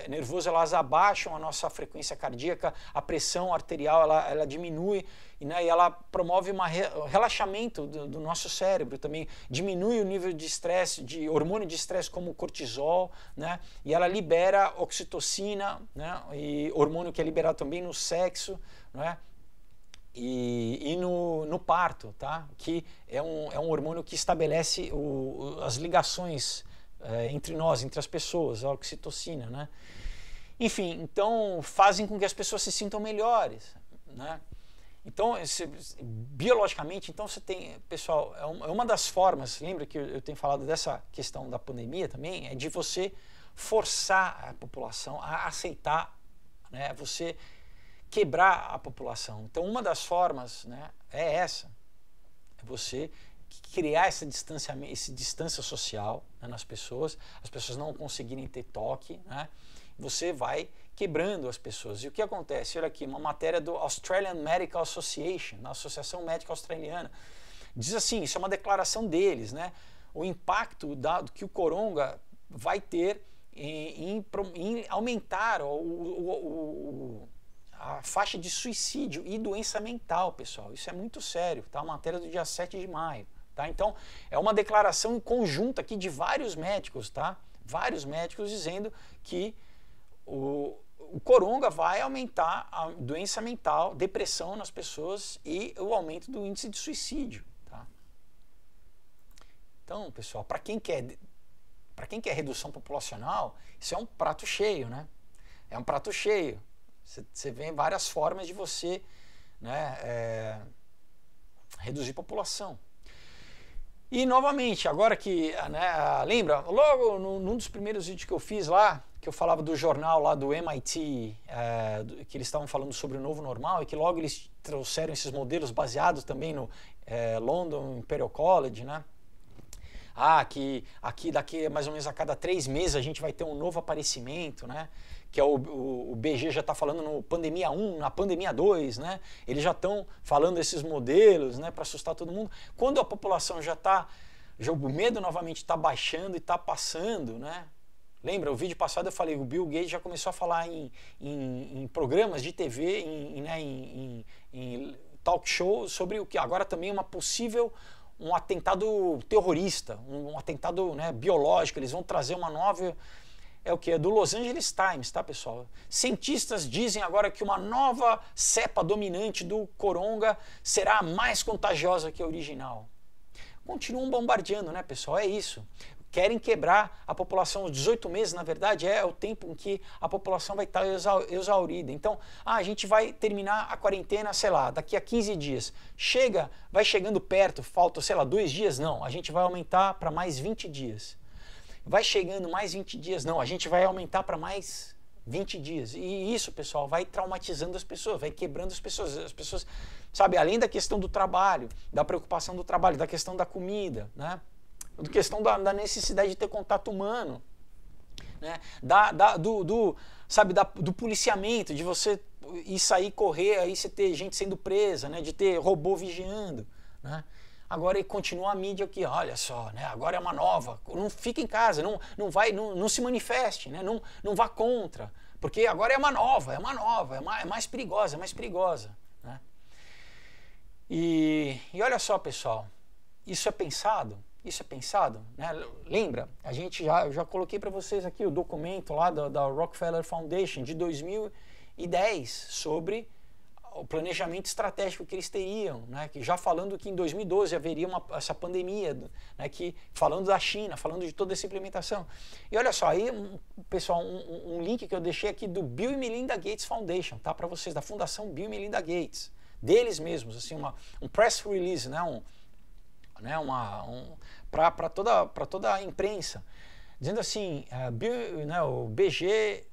nervoso, elas abaixam a nossa frequência cardíaca, a pressão arterial ela diminui, né? E ela promove um relaxamento do nosso cérebro também, diminui o nível de estresse, de hormônio de estresse como o cortisol, né? E ela libera oxitocina, né? E hormônio que é liberado também no sexo, né? E no parto, tá? Que é um hormônio que estabelece as ligações entre nós, entre as pessoas, a oxitocina, né? Enfim, então fazem com que as pessoas se sintam melhores, né? Então, biologicamente, então você tem, pessoal, é uma das formas, lembra que eu tenho falado dessa questão da pandemia também, é de você forçar a população a aceitar, né? Você quebrar a população. Então, uma das formas, né, é essa. É você criar esse distância social, né, nas pessoas, as pessoas não conseguirem ter toque, né, você vai quebrando as pessoas. E o que acontece? Olha aqui, uma matéria do Australian Medical Association, na Associação Médica Australiana, diz assim, isso é uma declaração deles, né, o impacto que o coronga vai ter em aumentar a faixa de suicídio e doença mental, pessoal. Isso é muito sério, tá? Uma matéria do dia 7 de maio. Tá? Então, é uma declaração conjunta aqui de vários médicos, tá? Vários médicos dizendo que o coronga vai aumentar a doença mental, depressão nas pessoas e o aumento do índice de suicídio. Tá? Então, pessoal, para quem quer redução populacional, isso é um prato cheio, né? É um prato cheio. Você vê várias formas de você, né, reduzir a população. E novamente, agora que, né, lembra, logo num dos primeiros vídeos que eu fiz lá, que eu falava do jornal lá do MIT, que eles estavam falando sobre o novo normal e que logo eles trouxeram esses modelos baseados também no London Imperial College, né? Que daqui mais ou menos a cada 3 meses a gente vai ter um novo aparecimento, né? Que é o BG já está falando no pandemia 1, na pandemia 2, né? Eles já estão falando desses modelos, né, para assustar todo mundo. Quando a população o medo novamente está baixando e está passando, né? Lembra, o vídeo passado eu falei, o Bill Gates já começou a falar em programas de TV, em talk show sobre o que agora também é um atentado terrorista, um atentado, né, biológico. Eles vão trazer uma nova... É o que? É do Los Angeles Times, tá, pessoal? Cientistas dizem agora que uma nova cepa dominante do coronga será mais contagiosa que a original. Continuam bombardeando, né, pessoal? É isso. Querem quebrar a população. Os 18 meses, na verdade, é o tempo em que a população vai estar exaurida. Então, a gente vai terminar a quarentena, sei lá, daqui a 15 dias. Vai chegando perto, falta, sei lá, 2 dias? Não, a gente vai aumentar para mais 20 dias. Vai chegando mais 20 dias? Não, a gente vai aumentar para mais 20 dias. E isso, pessoal, vai traumatizando as pessoas, vai quebrando as pessoas. As pessoas, sabe, além da questão do trabalho, da preocupação do trabalho, da questão da comida, né? Da questão da necessidade de ter contato humano, né? Do policiamento, de você ir sair, correr, aí você ter gente sendo presa, né? De ter robô vigiando, né? Agora continua a mídia aqui, olha só, né? Agora é uma nova, não fica em casa, não se manifeste, né? Não vá contra, porque agora é mais perigosa, né? E olha só, pessoal, isso é pensado, né? Lembra, eu já coloquei para vocês aqui o documento lá da Rockefeller Foundation de 2010 sobre o planejamento estratégico que eles teriam, né? Que já falando que em 2012 haveria essa pandemia, né? Falando da China, falando de toda essa implementação. E olha só, aí, pessoal, um link que eu deixei aqui do Bill e Melinda Gates Foundation, tá? Para vocês, da Fundação Bill e Melinda Gates, deles mesmos, assim, um press release, né? Para toda a imprensa, dizendo assim, né, o BG,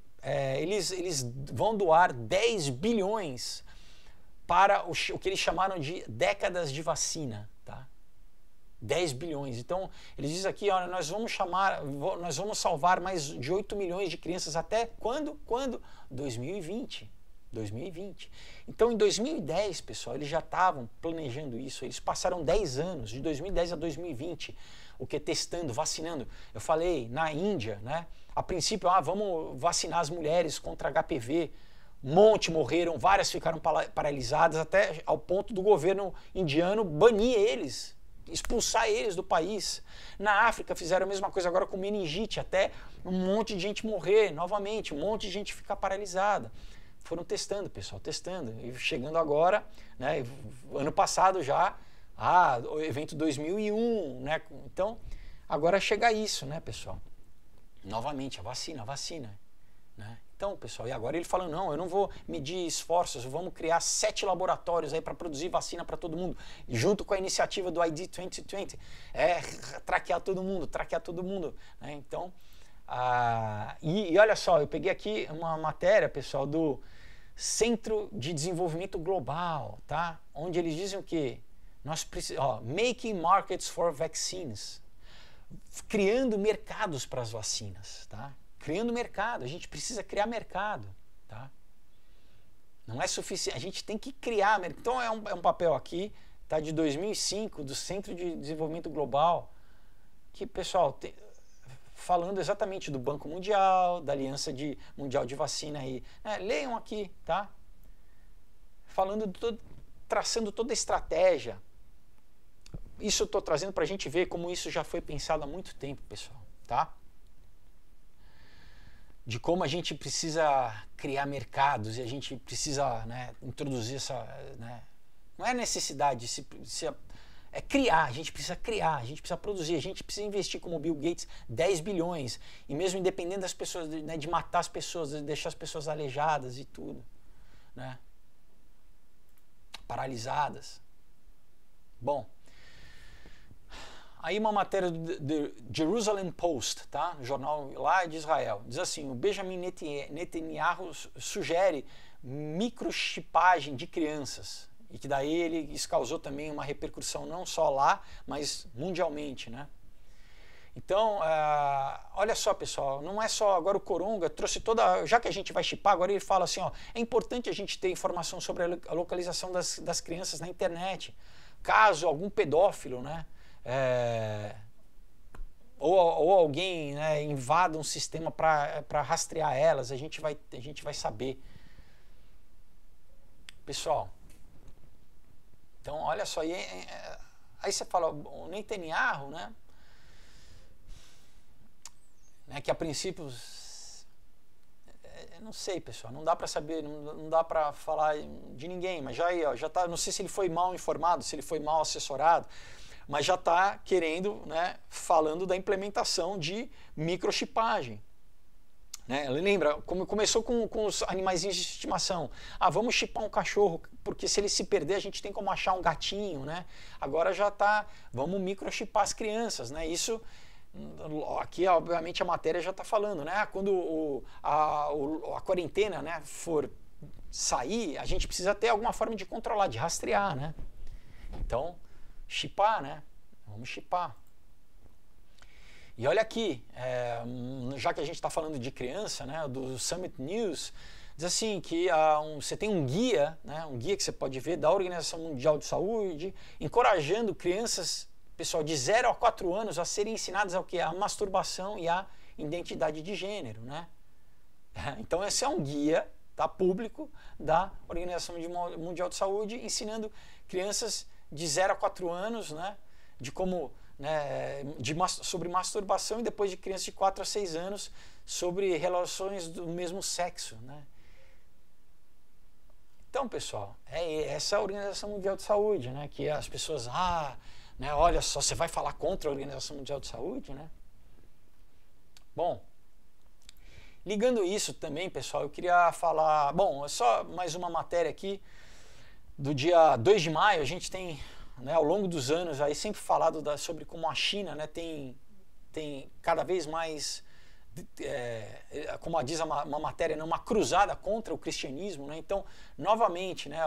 eles vão doar 10 bilhões para o que eles chamaram de décadas de vacina, tá? 10 bilhões. Então, eles dizem aqui, olha, nós vamos salvar mais de 8 milhões de crianças até quando? 2020. Então, em 2010, pessoal, eles já estavam planejando isso. Eles passaram 10 anos, de 2010 a 2020, o que? Testando, vacinando. Eu falei, na Índia, né? A princípio, vamos vacinar as mulheres contra HPV. Um monte morreram, várias ficaram paralisadas, até ao ponto do governo indiano banir eles, expulsar eles do país. Na África fizeram a mesma coisa agora com meningite, até um monte de gente morrer novamente, um monte de gente ficar paralisada. Foram testando, pessoal, testando. E chegando agora, né, ano passado já, o evento 2001, né? Então, agora chega isso, né, pessoal? Novamente, a vacina, né? Então, pessoal, e agora ele falando, não, eu não vou medir esforços, vamos criar 7 laboratórios aí para produzir vacina para todo mundo, junto com a iniciativa do ID 2020, traquear todo mundo, né? Então, e olha só, eu peguei aqui uma matéria, pessoal, do Centro de Desenvolvimento Global, tá? Onde eles dizem o quê? Nós precisamos, making markets for vaccines, criando mercados para as vacinas, tá? Criando mercado, a gente precisa criar mercado, tá? Não é suficiente, a gente tem que criar mercado. Então é um papel aqui, tá, de 2005, do Centro de Desenvolvimento Global, que, pessoal, falando exatamente do Banco Mundial, da Aliança Mundial de Vacina aí, né? Leiam aqui, tá? Falando, traçando toda a estratégia. Isso eu estou trazendo para a gente ver como isso já foi pensado há muito tempo, pessoal, tá? De como a gente precisa criar mercados e a gente precisa, né, introduzir essa, né, não é necessidade, é criar, a gente precisa criar, a gente precisa produzir, a gente precisa investir como Bill Gates 10 bilhões, e mesmo independente das pessoas, né, de matar as pessoas, de deixar as pessoas aleijadas e tudo, né, paralisadas. Bom, aí uma matéria do Jerusalem Post, tá? Jornal lá de Israel, diz assim: o Benjamin Netanyahu sugere microchipagem de crianças, e que daí isso causou também uma repercussão não só lá, mas mundialmente, né? Então, olha só, pessoal, não é só agora o Coronga trouxe toda, já que a gente vai chipar, agora ele fala assim, ó, é importante a gente ter informação sobre a localização das crianças na internet, caso algum pedófilo, né? Ou alguém, né, invada um sistema para rastrear elas, a gente vai saber. Pessoal, então olha só, aí você fala, o Netanyahu, né, que a princípio, não sei, pessoal, não dá para saber, não dá para falar de ninguém, mas já tá, não sei se ele foi mal informado, se ele foi mal assessorado, mas já está querendo, né, falando da implementação de microchipagem. Né? Lembra, como começou com os animaizinhos de estimação. Vamos chipar um cachorro, porque se ele se perder a gente tem como achar um gatinho. Né? Agora já está, vamos microchipar as crianças. Né? Isso, aqui obviamente a matéria já está falando. Né? Quando a quarentena, né, for sair, a gente precisa ter alguma forma de controlar, de rastrear. Né? Então, chipar, né? Vamos chipar. E olha aqui, já que a gente está falando de criança, né, do Summit News, diz assim que você tem um guia, né, um guia que você pode ver da Organização Mundial de Saúde, encorajando crianças, pessoal, de 0 a 4 anos a serem ensinadas ao que? A masturbação e a identidade de gênero, né? Então esse é um guia, tá, público da Organização Mundial de Saúde, ensinando crianças de 0 a 4 anos, né, de como, né, sobre masturbação, e depois de crianças de 4 a 6 anos sobre relações do mesmo sexo. Né. Então, pessoal, essa é a Organização Mundial de Saúde, né, que as pessoas, né, olha só, você vai falar contra a Organização Mundial de Saúde? Né? Bom, ligando isso também, pessoal, eu queria falar, bom, só mais uma matéria aqui, do dia 2 de maio, a gente tem, né, ao longo dos anos aí sempre falado sobre como a China, né, tem cada vez mais, como diz uma matéria, né, uma cruzada contra o cristianismo. Né? Então, novamente, né,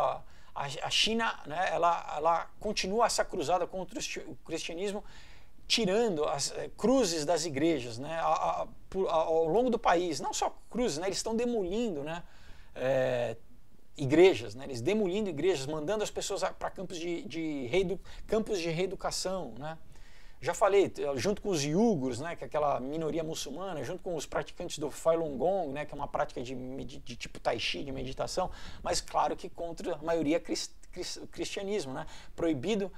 a China, né, ela continua essa cruzada contra o cristianismo, tirando as cruzes das igrejas, né, ao longo do país. Não só cruzes, né, eles estão demolindo, né, igrejas, né? Eles demolindo igrejas, mandando as pessoas para campos de reeducação. Né? Já falei, junto com os iugurs, né, que é aquela minoria muçulmana, junto com os praticantes do Falun Gong, né, que é uma prática de tipo tai chi, de meditação, mas claro que contra a maioria cristianismo. Né? Proibindo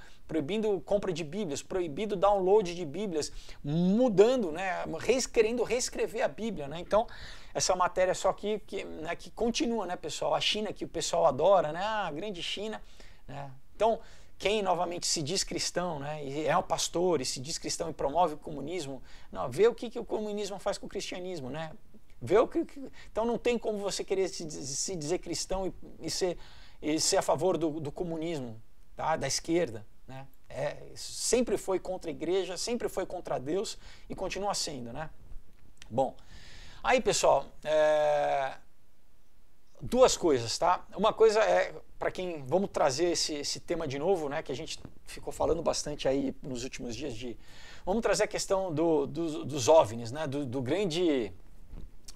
compra de Bíblias, proibido download de Bíblias, mudando, né, querendo reescrever a Bíblia. Né? Então, essa matéria só aqui né, que continua, né, pessoal? A China, que o pessoal adora, né? A grande China. Né? Então, quem novamente se diz cristão, né, e é um pastor e se diz cristão e promove o comunismo, não, vê o que o comunismo faz com o cristianismo. Né? Vê então não tem como você querer se dizer cristão e ser a favor do comunismo, tá? Da esquerda. Né? Sempre foi contra a igreja, sempre foi contra Deus e continua sendo. Né? Bom, aí, pessoal, duas coisas, tá? Uma coisa é para quem, vamos trazer esse tema de novo, né, que a gente ficou falando bastante aí nos últimos dias vamos trazer a questão dos OVNIs, né, do grande,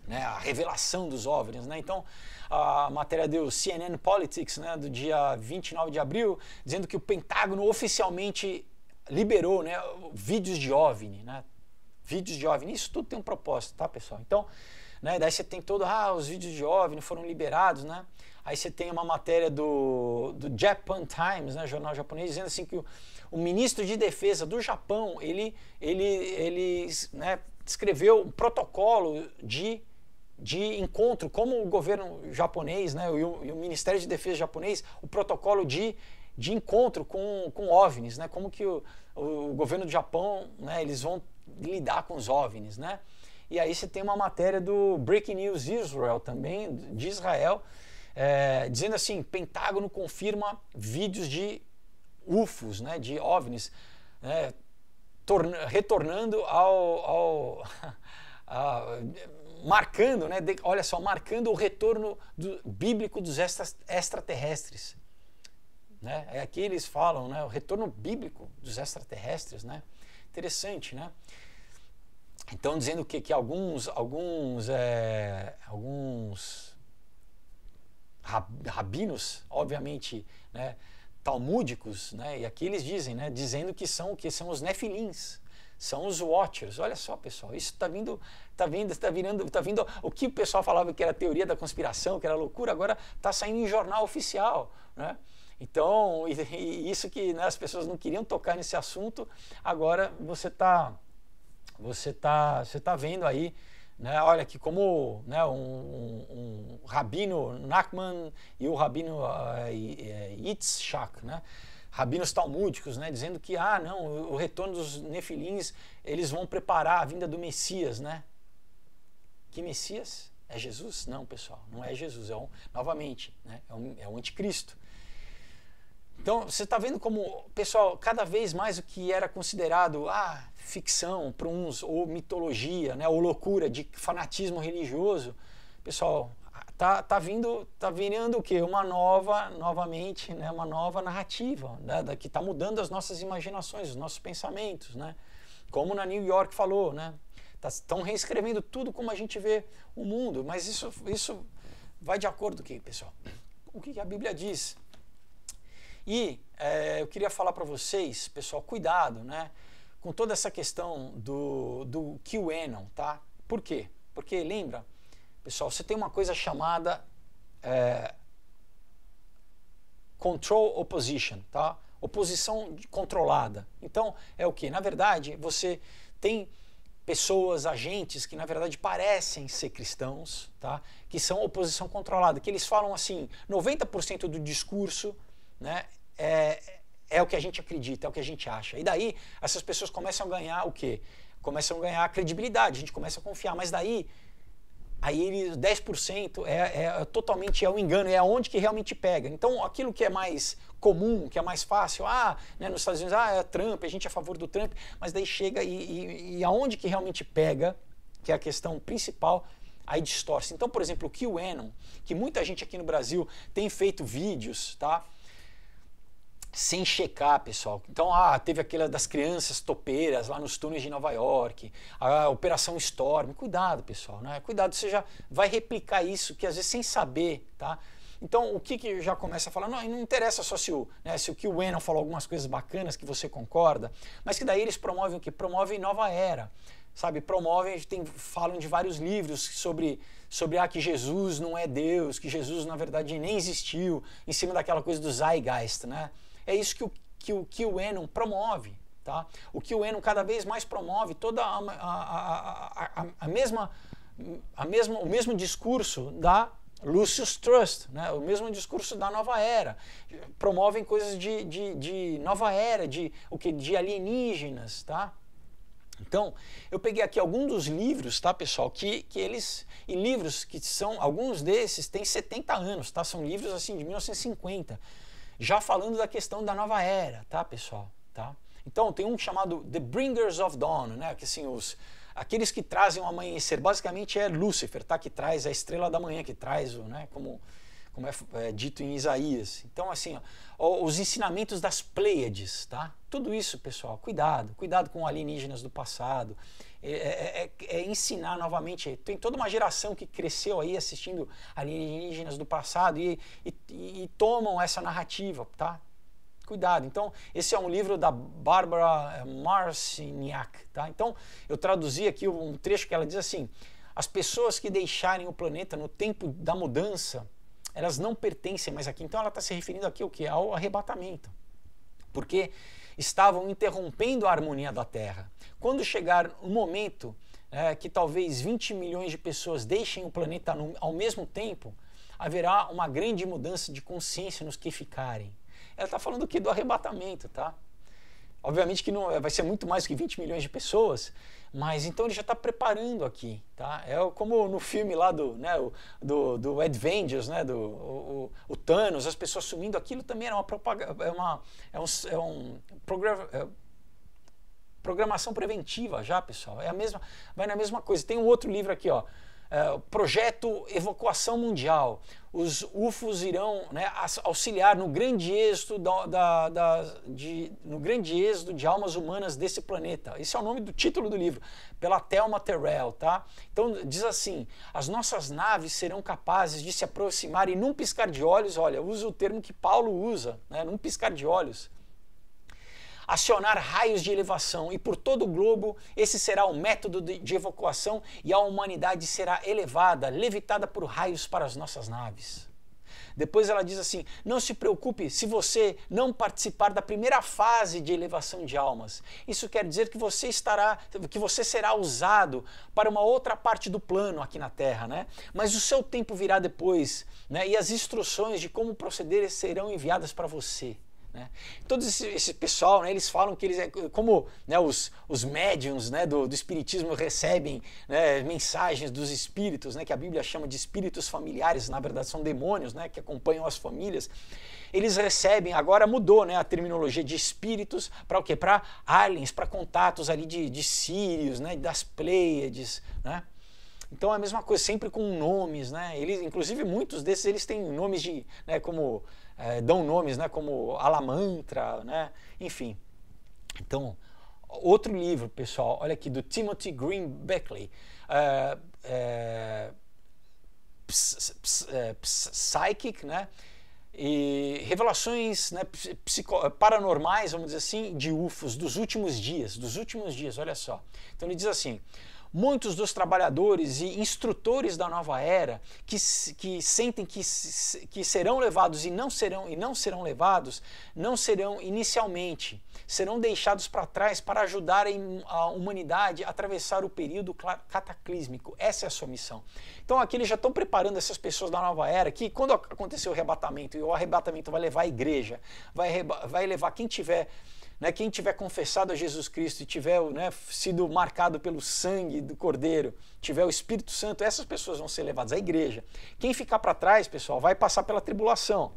né, a revelação dos OVNIs, né? Então, a matéria do CNN Politics, né, do dia 29 de abril, dizendo que o Pentágono oficialmente liberou, né, vídeos de OVNI, né? Vídeos de OVNI, isso tudo tem um propósito, tá, pessoal? Então, né, daí você tem os vídeos de OVNI foram liberados, né? Aí você tem uma matéria do Japan Times, né, jornal japonês, dizendo assim que o ministro de defesa do Japão, ele né, escreveu um protocolo de encontro, como o governo japonês, né, e o Ministério de Defesa japonês, o protocolo de encontro com OVNIs, né, como que o governo do Japão, né, eles vão lidar com os OVNIs, né? E aí você tem uma matéria do Breaking News Israel também, de Israel, dizendo assim, Pentágono confirma vídeos de UFOs, né, de OVNIs, né, retornando marcando, né, olha só, marcando o retorno bíblico dos extraterrestres. Né? Aqui eles falam, né, o retorno bíblico dos extraterrestres, né? Interessante, né? Então dizendo que alguns rabinos, obviamente, né, talmúdicos, né, e aqui eles dizem, né, dizendo que são os nefilins, são os watchers. Olha só, pessoal, isso tá vindo o que o pessoal falava que era teoria da conspiração, que era loucura, agora tá saindo em jornal oficial, né? Então, isso que, né, as pessoas não queriam tocar nesse assunto, agora você tá vendo aí, né, olha que como, né, um rabino Nachman e o rabino Yitzhak, né, rabinos talmúdicos, né, dizendo que não, o retorno dos nefilins, eles vão preparar a vinda do Messias, né? Que Messias? É Jesus? Não, pessoal, não é Jesus, novamente, né, é o anticristo. Então, você está vendo como, pessoal, cada vez mais o que era considerado ficção para uns, ou mitologia, né, ou loucura de fanatismo religioso, pessoal, tá virando o quê? Novamente, né, uma nova narrativa, né, que está mudando as nossas imaginações, os nossos pensamentos, né? Como na New York falou, né? Estão reescrevendo tudo como a gente vê o mundo, mas isso vai de acordo com o que, pessoal? O que a Bíblia diz? E eu queria falar para vocês, pessoal, cuidado, né, com toda essa questão do QAnon, tá? Por quê? Porque, lembra, pessoal, você tem uma coisa chamada control opposition, tá? Oposição controlada. Então, é o quê? Na verdade, você tem pessoas, agentes que na verdade parecem ser cristãos, tá? Que são oposição controlada, que eles falam assim, 90% do discurso, né, é o que a gente acredita, é o que a gente acha. E daí essas pessoas começam a ganhar o quê? Começam a ganhar credibilidade, a gente começa a confiar, mas daí 10% totalmente o engano, é onde que realmente pega. Então aquilo que é mais comum, que é mais fácil, né, nos Estados Unidos, é Trump, a gente é a favor do Trump, mas daí chega e aonde que realmente pega, que é a questão principal, aí distorce. Então, por exemplo, o QAnon, que muita gente aqui no Brasil tem feito vídeos, tá? Sem checar, pessoal. Então, teve aquela das crianças topeiras lá nos túneis de Nova York, a Operação Storm. Cuidado, pessoal, né? Cuidado, você já vai replicar isso, que às vezes sem saber, tá? Então, o que já começa a falar? Não interessa só se o QAnon falou algumas coisas bacanas que você concorda, mas que daí eles promovem o quê? Promovem nova era, sabe? Promovem, falam de vários livros sobre que Jesus não é Deus, que Jesus, na verdade, nem existiu, em cima daquela coisa do Zeitgeist, né? É isso que o QAnon promove, tá? O QAnon cada vez mais promove toda o mesmo discurso da Lucis Trust, né? O mesmo discurso da nova era. Promovem coisas de nova era, de alienígenas, tá? Então, eu peguei aqui alguns dos livros, tá, pessoal, que eles, e livros que são, alguns desses têm 70 anos, tá? São livros assim de 1950. Já falando da questão da nova era, tá, pessoal? Tá? Então, tem um chamado The Bringers of Dawn, né? Que assim, aqueles que trazem o amanhecer, basicamente é Lúcifer, tá? Que traz a estrela da manhã, que traz, né? Como como é dito em Isaías. Então, assim, ó, os ensinamentos das Pleiades, tá? Tudo isso, pessoal, cuidado com alienígenas do passado. É ensinar novamente. Tem toda uma geração que cresceu aí assistindo alienígenas do passado e tomam essa narrativa, tá? Cuidado. Então, esse é um livro da Barbara Marciniak, tá? Então, eu traduzi aqui um trecho que ela diz assim: as pessoas que deixarem o planeta no tempo da mudança, elas não pertencem mais aqui. Então ela está se referindo aqui ao quê? Ao arrebatamento. Porque estavam interrompendo a harmonia da Terra. Quando chegar um momento que talvez 20 milhões de pessoas deixem o planeta ao mesmo tempo, haverá uma grande mudança de consciência nos que ficarem. Ela está falando aqui do arrebatamento, tá? Obviamente que não vai ser muito mais que 20 milhões de pessoas, mas então ele já está preparando aqui, tá? É como no filme lá do Avengers, né? O Thanos, as pessoas sumindo, aquilo também era uma propaganda, programação preventiva já, pessoal. Vai na mesma coisa. Tem um outro livro aqui, ó. Projeto Evacuação Mundial. Os UFOs irão, né, auxiliar no grande êxodo de almas humanas desse planeta. Esse é o nome do título do livro, pela Thelma Terrell, tá? Então diz assim: as nossas naves serão capazes de se aproximar e num piscar de olhos, olha, usa o termo que Paulo usa, né, num piscar de olhos, acionar raios de elevação, e por todo o globo esse será o método de evacuação, e a humanidade será elevada, levitada por raios para as nossas naves. Depois ela diz assim: não se preocupe se você não participar da primeira fase de elevação de almas. Isso quer dizer que você será usado para uma outra parte do plano aqui na Terra, né? Mas o seu tempo virá depois, né? E as instruções de como proceder serão enviadas para você. Né? Todo esse pessoal, né, eles falam que eles como, né, os médiums, né, do espiritismo recebem, né, mensagens dos espíritos, né, que a Bíblia chama de espíritos familiares, na verdade são demônios, né, que acompanham as famílias. Eles recebem, agora mudou, né, a terminologia de espíritos para o quê? Para aliens, para contatos ali de Sírios, né, das Pleiades, né? Então é a mesma coisa, sempre com nomes, né? Eles, inclusive muitos desses eles têm nomes de, né, como dão nomes, né, como Alamantra, né? Enfim. Então, outro livro, pessoal, olha aqui, do Timothy Green Beckley, Psychic, né? E revelações, né, paranormais, vamos dizer assim, de UFOs dos últimos dias, olha só. Então ele diz assim: muitos dos trabalhadores e instrutores da nova era que sentem que serão levados e não serão levados, não serão inicialmente, serão deixados para trás para ajudarem a humanidade a atravessar o período cataclísmico. Essa é a sua missão. Então aqui eles já estão preparando essas pessoas da nova era que quando acontecer o arrebatamento, e o arrebatamento vai levar a igreja, vai levar quem tiver, né, quem tiver confessado a Jesus Cristo e tiver, né, sido marcado pelo sangue do Cordeiro, tiver o Espírito Santo, essas pessoas vão ser levadas à igreja. Quem ficar para trás, pessoal, vai passar pela tribulação.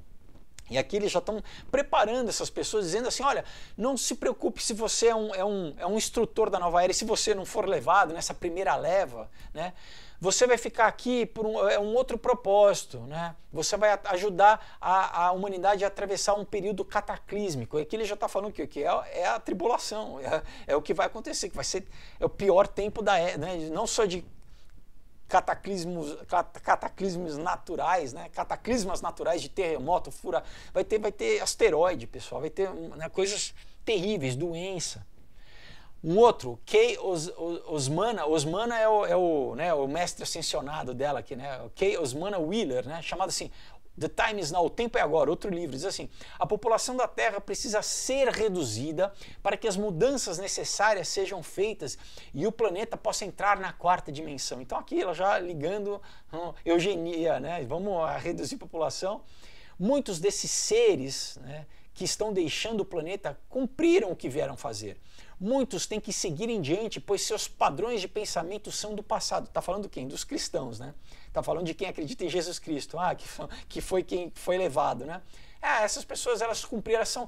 E aqui eles já estão preparando essas pessoas, dizendo assim: olha, não se preocupe se você é um instrutor da nova era, e se você não for levado nessa primeira leva, né, você vai ficar aqui por um outro propósito, né? Você vai ajudar a humanidade a atravessar um período cataclísmico. Aqui ele já está falando que é a tribulação, é o que vai acontecer, que vai ser o pior tempo da era, né? Não só de cataclismos naturais, né? Cataclismas naturais de terremoto, vai ter asteroide, pessoal, vai ter, né, coisas terríveis, doença. Um outro, Kay Osmana é o mestre ascensionado dela aqui, né? Kay Osmana Wheeler, né? Chamado assim, The Time is Now, o tempo é agora. Outro livro diz assim: a população da Terra precisa ser reduzida para que as mudanças necessárias sejam feitas e o planeta possa entrar na quarta dimensão. Então aqui ela já ligando eugenia, né? Vamos reduzir a população. Muitos desses seres, né, que estão deixando o planeta cumpriram o que vieram fazer. Muitos têm que seguir em diante, pois seus padrões de pensamento são do passado. Está falando de quem? Dos cristãos, né? Está falando de quem acredita em Jesus Cristo, que foi quem foi levado, né? Essas pessoas, elas cumpriram, elas são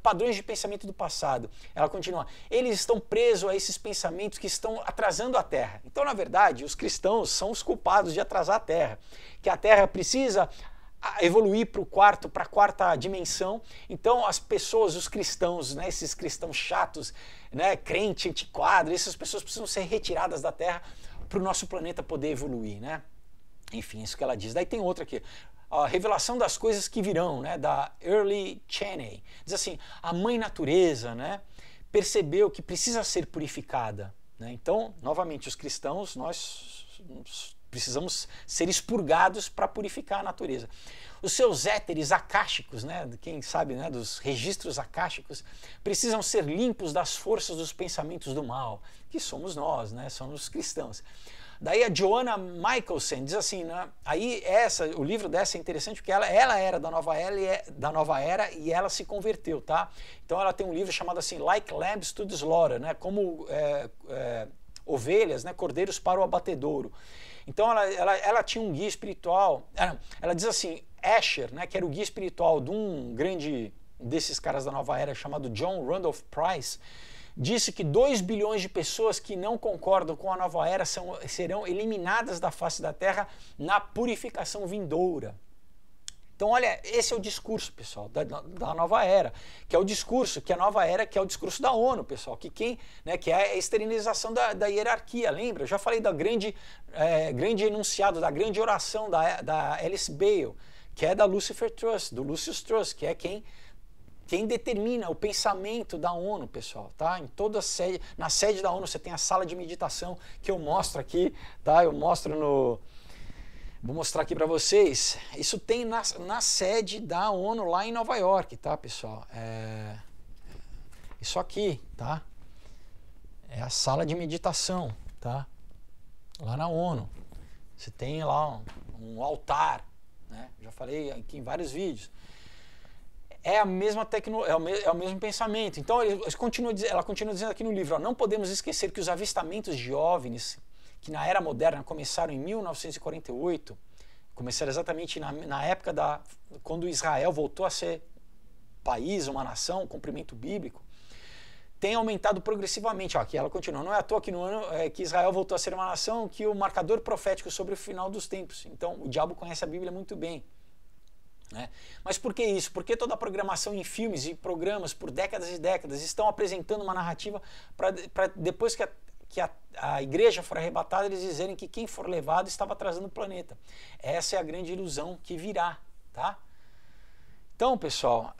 padrões de pensamento do passado. Ela continua: eles estão presos a esses pensamentos que estão atrasando a Terra. Então, na verdade, os cristãos são os culpados de atrasar a Terra. Que a Terra precisa a evoluir para a quarta dimensão. Então as pessoas, os cristãos, né, esses cristãos chatos, né, crente, antiquado, essas pessoas precisam ser retiradas da Terra para o nosso planeta poder evoluir, né? Enfim, isso que ela diz. Daí tem outra aqui. A revelação das coisas que virão, né, da Early Cheney. Diz assim, a mãe natureza, né, percebeu que precisa ser purificada, né? Então, novamente, os cristãos, nós precisamos ser expurgados para purificar a natureza. Os seus éteres acásticos, né, quem sabe, né, dos registros acásticos, precisam ser limpos das forças dos pensamentos do mal, que somos nós, né, somos os cristãos. Daí a Joanna Michelson diz assim, né, aí o livro dessa é interessante porque ela era da nova era e ela se converteu, tá? Então ela tem um livro chamado assim, Like Lambs to the Slaughter, né, como ovelhas, né, cordeiros para o abatedouro. Então ela tinha um guia espiritual, ela diz assim, Asher, né, que era o guia espiritual de um grande desses caras da nova era chamado John Randolph Price, disse que 2 bilhões de pessoas que não concordam com a nova era serão eliminadas da face da Terra na purificação vindoura. Então, olha, esse é o discurso, pessoal, da nova era, que é o discurso, que a nova era, que é o discurso da ONU, pessoal, que é a esterilização da hierarquia, lembra? Eu já falei da grande enunciado, da grande oração da Alice Bale, que é da Lucifer Trust, do Lucius Trust, que é quem determina o pensamento da ONU, pessoal, tá? Em toda a sede, na sede da ONU você tem a sala de meditação que eu mostro aqui, tá? Eu mostro vou mostrar aqui para vocês. Isso tem na sede da ONU lá em Nova York, tá, pessoal? Isso aqui, tá? É a sala de meditação, tá? Lá na ONU. Você tem lá um altar, né? Já falei aqui em vários vídeos. É a mesma é o mesmo pensamento. Então ela continua dizendo aqui no livro, ó, não podemos esquecer que os avistamentos de OVNIs, que na era moderna começaram em 1948, começaram exatamente na época quando Israel voltou a ser país, uma nação, cumprimento bíblico, tem aumentado progressivamente. Ó, aqui ela continua, não é à toa que no ano que Israel voltou a ser uma nação, que o marcador profético sobre o final dos tempos. Então o diabo conhece a Bíblia muito bem. Né? Mas por que isso? Porque toda a programação em filmes e programas por décadas e décadas estão apresentando uma narrativa para depois que a igreja for arrebatada, eles dizerem que quem for levado estava atrasando o planeta. Essa é a grande ilusão que virá, tá? Então, pessoal,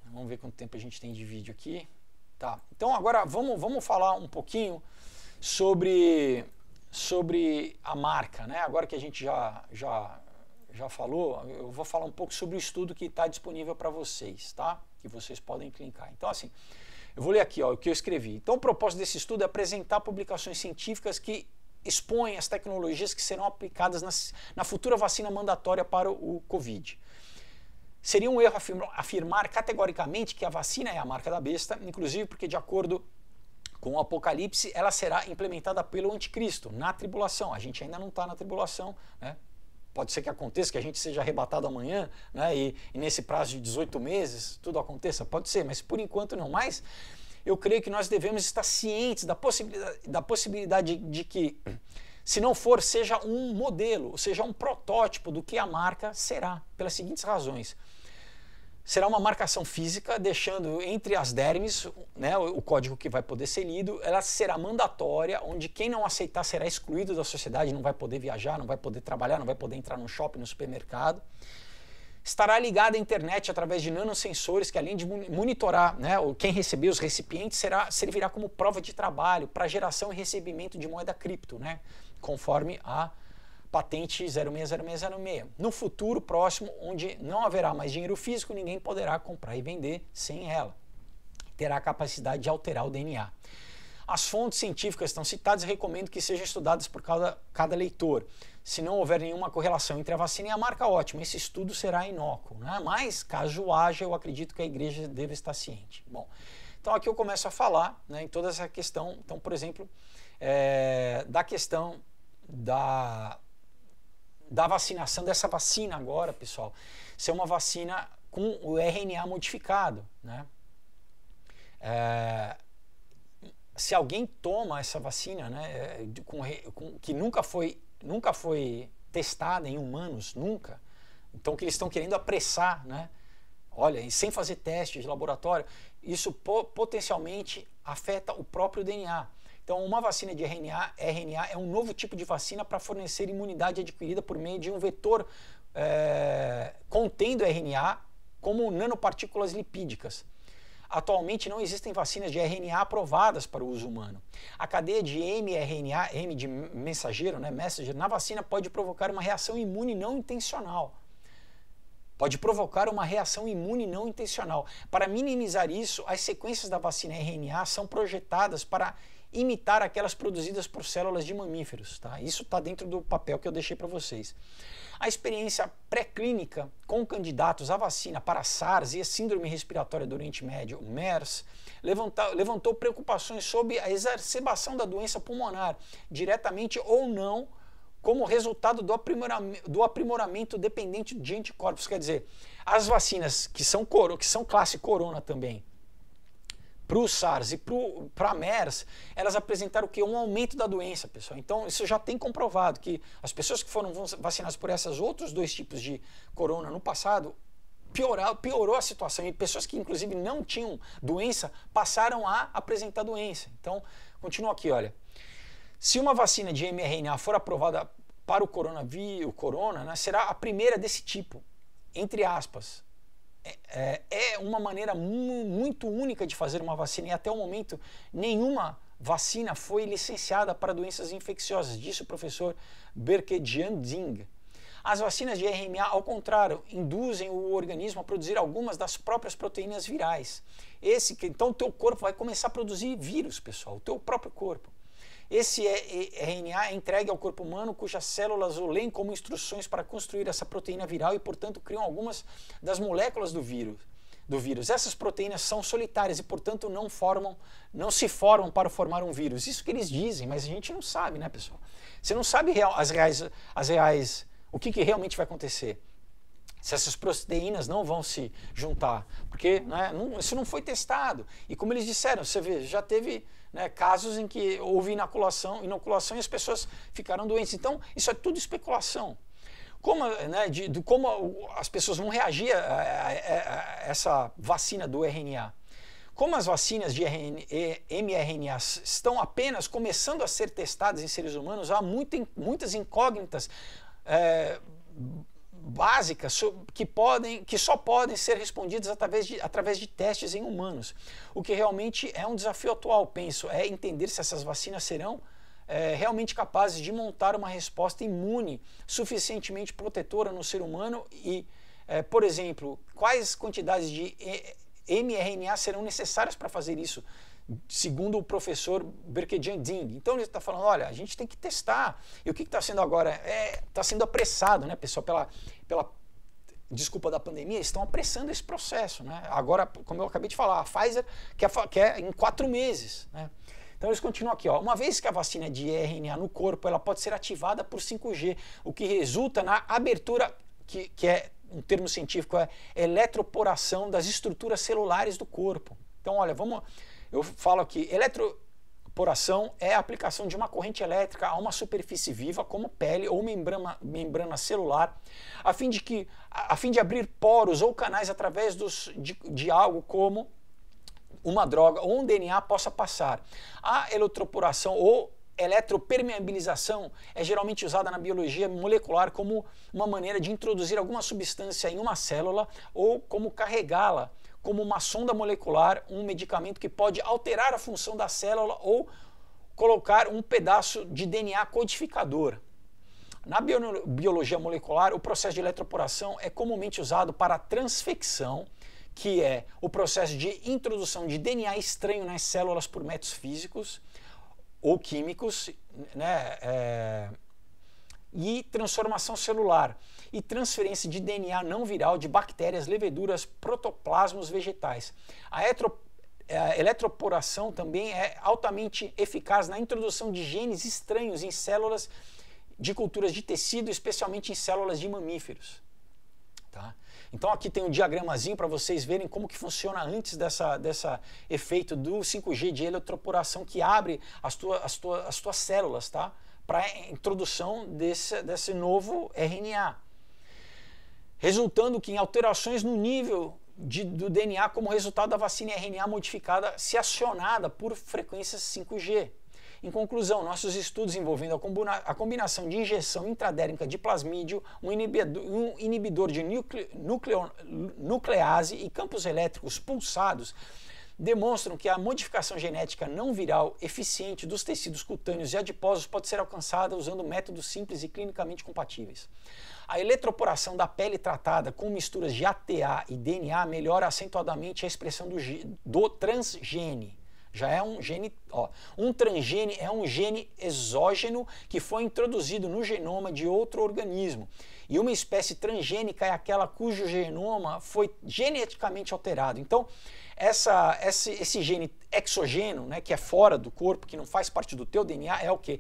vamos ver quanto tempo a gente tem de vídeo aqui. Tá. Então agora vamos falar um pouquinho sobre a marca, né? Agora que a gente já falou, eu vou falar um pouco sobre o estudo que está disponível para vocês, tá? Que vocês podem clicar. Então, assim, eu vou ler aqui, ó, o que eu escrevi. Então, o propósito desse estudo é apresentar publicações científicas que expõem as tecnologias que serão aplicadas na futura vacina mandatória para o Covid. Seria um erro afirmar categoricamente que a vacina é a marca da besta, inclusive porque, de acordo com o Apocalipse, ela será implementada pelo anticristo na tribulação. A gente ainda não está na tribulação, né? Pode ser que aconteça, que a gente seja arrebatado amanhã, né? E nesse prazo de 18 meses tudo aconteça, pode ser, mas por enquanto não. Mas eu creio que nós devemos estar cientes da possibilidade de que, se não for, seja um modelo, seja um protótipo do que a marca será, pelas seguintes razões. Será uma marcação física, deixando entre as dermes, né, o código que vai poder ser lido. Ela será mandatória, onde quem não aceitar será excluído da sociedade, não vai poder viajar, não vai poder trabalhar, não vai poder entrar no shopping, no supermercado. Estará ligada à internet através de nanosensores que, além de monitorar, né, quem receber os recipientes, servirá como prova de trabalho para geração e recebimento de moeda cripto, né, conforme a patente 060606. No futuro próximo, onde não haverá mais dinheiro físico, ninguém poderá comprar e vender sem ela. Terá a capacidade de alterar o DNA. As fontes científicas estão citadas e recomendo que sejam estudadas por cada leitor. Se não houver nenhuma correlação entre a vacina e a marca, ótimo, esse estudo será inócuo, né? Mas, caso haja, eu acredito que a igreja deve estar ciente. Bom, então aqui eu começo a falar, né, em toda essa questão, então, por exemplo, da questão da vacinação, dessa vacina agora, pessoal, ser uma vacina com o RNA modificado, né? Se alguém toma essa vacina, né, que nunca foi testada em humanos, nunca, Então, que eles estão querendo apressar, né? Olha, e sem fazer teste de laboratório, isso potencialmente afeta o próprio DNA. Então, uma vacina de RNA é um novo tipo de vacina para fornecer imunidade adquirida por meio de um vetor contendo RNA como nanopartículas lipídicas. Atualmente não existem vacinas de RNA aprovadas para o uso humano. A cadeia de mRNA, M de mensageiro, né, messenger, na vacina pode provocar uma reação imune não intencional. Pode provocar uma reação imune não intencional. Para minimizar isso, as sequências da vacina RNA são projetadas para imitar aquelas produzidas por células de mamíferos. Tá? Isso está dentro do papel que eu deixei para vocês. A experiência pré-clínica com candidatos à vacina para SARS e a síndrome respiratória do Oriente Médio, MERS, levantou preocupações sobre a exacerbação da doença pulmonar, diretamente ou não, como resultado do aprimoramento dependente de anticorpos. Quer dizer, as vacinas que são classe corona também, para o SARS e para a MERS, elas apresentaram o quê? Um aumento da doença, pessoal. Então, isso já tem comprovado que as pessoas que foram vacinadas por esses outros dois tipos de corona no passado, piorou a situação. E pessoas que, inclusive, não tinham doença, passaram a apresentar doença. Então, continua aqui, olha. Se uma vacina de mRNA for aprovada para o corona, né, será a primeira desse tipo, entre aspas. É uma maneira muito única de fazer uma vacina e até o momento nenhuma vacina foi licenciada para doenças infecciosas, disse o professor Berkejian Ding. As vacinas de RNA, ao contrário, induzem o organismo a produzir algumas das próprias proteínas virais. Então o teu corpo vai começar a produzir vírus, pessoal, o teu próprio corpo. Esse RNA é entregue ao corpo humano, cujas células o leem como instruções para construir essa proteína viral e, portanto, criam algumas das moléculas do vírus. Essas proteínas são solitárias e, portanto, não se formam para formar um vírus. Isso que eles dizem, mas a gente não sabe, né, pessoal? Você não sabe o que realmente vai acontecer. Se essas proteínas não vão se juntar, porque né, isso não foi testado. E como eles disseram, você vê, já teve casos em que houve inoculação e as pessoas ficaram doentes. Então, isso é tudo especulação. Como as pessoas vão reagir a essa vacina do RNA? Como as vacinas de mRNA estão apenas começando a ser testadas em seres humanos, há muitas incógnitas básicas que só podem ser respondidas através de testes em humanos. O que realmente é um desafio atual, penso, é entender se essas vacinas serão realmente capazes de montar uma resposta imune suficientemente protetora no ser humano e, por exemplo, quais quantidades de mRNA serão necessárias para fazer isso, segundo o professor Berkejian Ding. Então ele está falando, olha, a gente tem que testar. E o que está sendo agora? Está sendo apressado, né, pessoal, pela desculpa da pandemia, estão apressando esse processo, né? Agora, como eu acabei de falar, a Pfizer quer em 4 meses, né? Então eles continuam aqui, ó. Uma vez que a vacina de RNA no corpo, ela pode ser ativada por 5G, o que resulta na abertura, que é um termo científico, é eletroporação das estruturas celulares do corpo. Então, olha, eu falo aqui, eletroporação é a aplicação de uma corrente elétrica a uma superfície viva, como pele ou membrana celular, a fim de abrir poros ou canais através de algo como uma droga ou um DNA possa passar. A eletroporação ou eletropermeabilização é geralmente usada na biologia molecular como uma maneira de introduzir alguma substância em uma célula ou como carregá-la, como uma sonda molecular, um medicamento que pode alterar a função da célula ou colocar um pedaço de DNA codificador. Na biologia molecular, o processo de eletroporação é comumente usado para a transfecção, que é o processo de introdução de DNA estranho nas células por métodos físicos ou químicos, né, e transformação celular e transferência de DNA não viral de bactérias, leveduras, protoplasmos vegetais. A eletroporação também é altamente eficaz na introdução de genes estranhos em células de culturas de tecido, especialmente em células de mamíferos. Tá? Então aqui tem um diagramazinho para vocês verem como que funciona antes dessa efeito do 5G de eletroporação que abre as tuas células, tá? Para a introdução desse novo RNA. resultando que em alterações no nível do DNA como resultado da vacina RNA modificada se acionada por frequências 5G. Em conclusão, nossos estudos envolvendo a combinação de injeção intradérmica de plasmídio, um inibidor de nuclease e campos elétricos pulsados demonstram que a modificação genética não viral eficiente dos tecidos cutâneos e adiposos pode ser alcançada usando métodos simples e clinicamente compatíveis. A eletroporação da pele tratada com misturas de ATA e DNA melhora acentuadamente a expressão do transgene. Já é um gene, um transgene é um gene exógeno que foi introduzido no genoma de outro organismo. E uma espécie transgênica é aquela cujo genoma foi geneticamente alterado. Então, esse gene exógeno, né, que é fora do corpo, que não faz parte do teu DNA, é o que?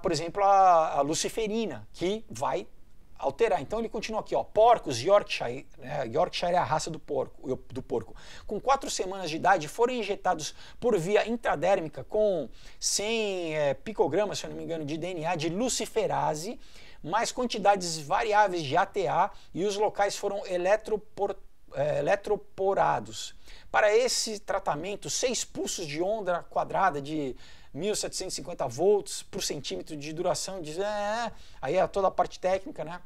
Por exemplo, a luciferina, que vai alterar. Então ele continua aqui, porcos Yorkshire, Yorkshire é a raça do porco, com 4 semanas de idade foram injetados por via intradérmica com 100 picogramas, se eu não me engano, de DNA de luciferase, mais quantidades variáveis de ATA, e os locais foram eletroporados. Para esse tratamento, 6 pulsos de onda quadrada de 1750 volts por centímetro de duração, aí é toda a parte técnica, né?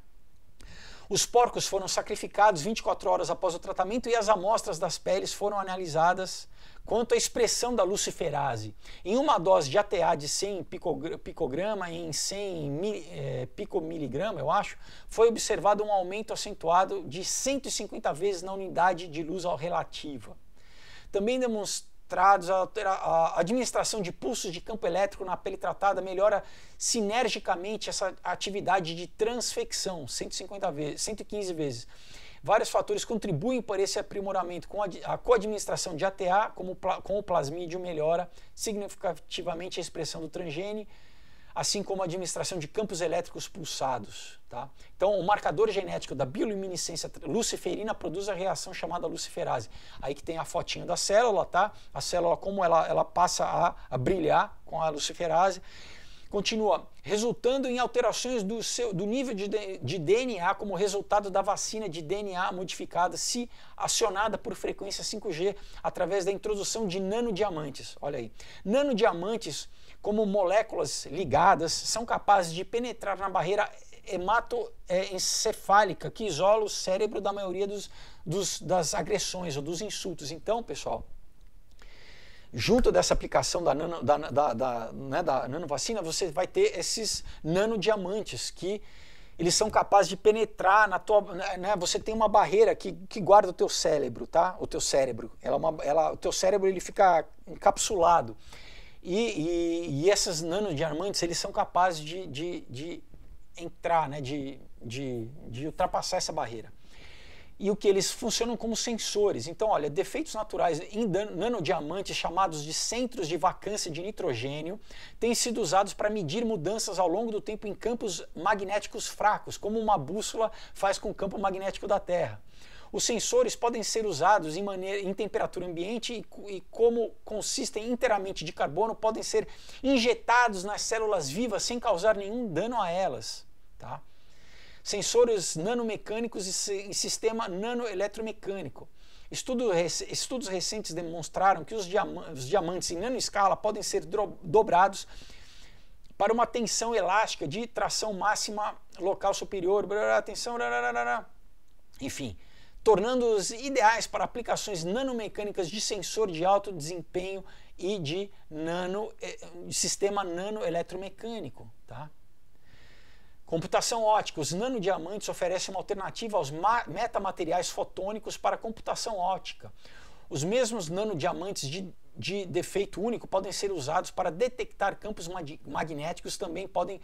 Os porcos foram sacrificados 24 horas após o tratamento e as amostras das peles foram analisadas quanto à expressão da luciferase. Em uma dose de ATA de 100 picograma e em 100 picomiligrama, eu acho, foi observado um aumento acentuado de 150 vezes na unidade de luz relativa. Também a administração de pulsos de campo elétrico na pele tratada melhora sinergicamente essa atividade de transfecção, 115 vezes. Vários fatores contribuem para esse aprimoramento. A coadministração de ATA com o plasmídio melhora significativamente a expressão do transgene, assim como a administração de campos elétricos pulsados. Tá? Então, o marcador genético da bioluminescência luciferina produz a reação chamada luciferase. Aí que tem a fotinho da célula, tá? A célula, como ela passa a brilhar com a luciferase. Continua, resultando em alterações do nível de DNA como resultado da vacina de DNA modificada, se acionada por frequência 5G através da introdução de nanodiamantes. Olha aí, nanodiamantes, como moléculas ligadas, são capazes de penetrar na barreira hematoencefálica que isola o cérebro da maioria das agressões ou dos insultos. Então, pessoal, junto dessa aplicação da nanovacina, você vai ter esses nanodiamantes que eles são capazes de penetrar na tua... Você tem uma barreira que guarda o teu cérebro, tá? O teu cérebro. O teu cérebro ele fica encapsulado. E esses nanodiamantes, eles são capazes de entrar, né, de ultrapassar essa barreira. E o que eles funcionam como sensores. Então, olha, defeitos naturais em nanodiamantes chamados de centros de vacância de nitrogênio têm sido usados para medir mudanças ao longo do tempo em campos magnéticos fracos, como uma bússola faz com o campo magnético da Terra. Os sensores podem ser usados em temperatura ambiente e como consistem inteiramente de carbono, podem ser injetados nas células vivas sem causar nenhum dano a elas. Tá? Sensores nanomecânicos e sistema nanoeletromecânico. Estudos recentes demonstraram que os diamantes em nanoescala podem ser dobrados para uma tensão elástica de tração máxima local superior, enfim, tornando-os ideais para aplicações nanomecânicas de sensor de alto desempenho e de sistema nanoeletromecânico. Tá? Computação ótica. Os nanodiamantes oferecem uma alternativa aos metamateriais fotônicos para a computação óptica. Os mesmos nanodiamantes de defeito único podem ser usados para detectar campos magnéticos, também podem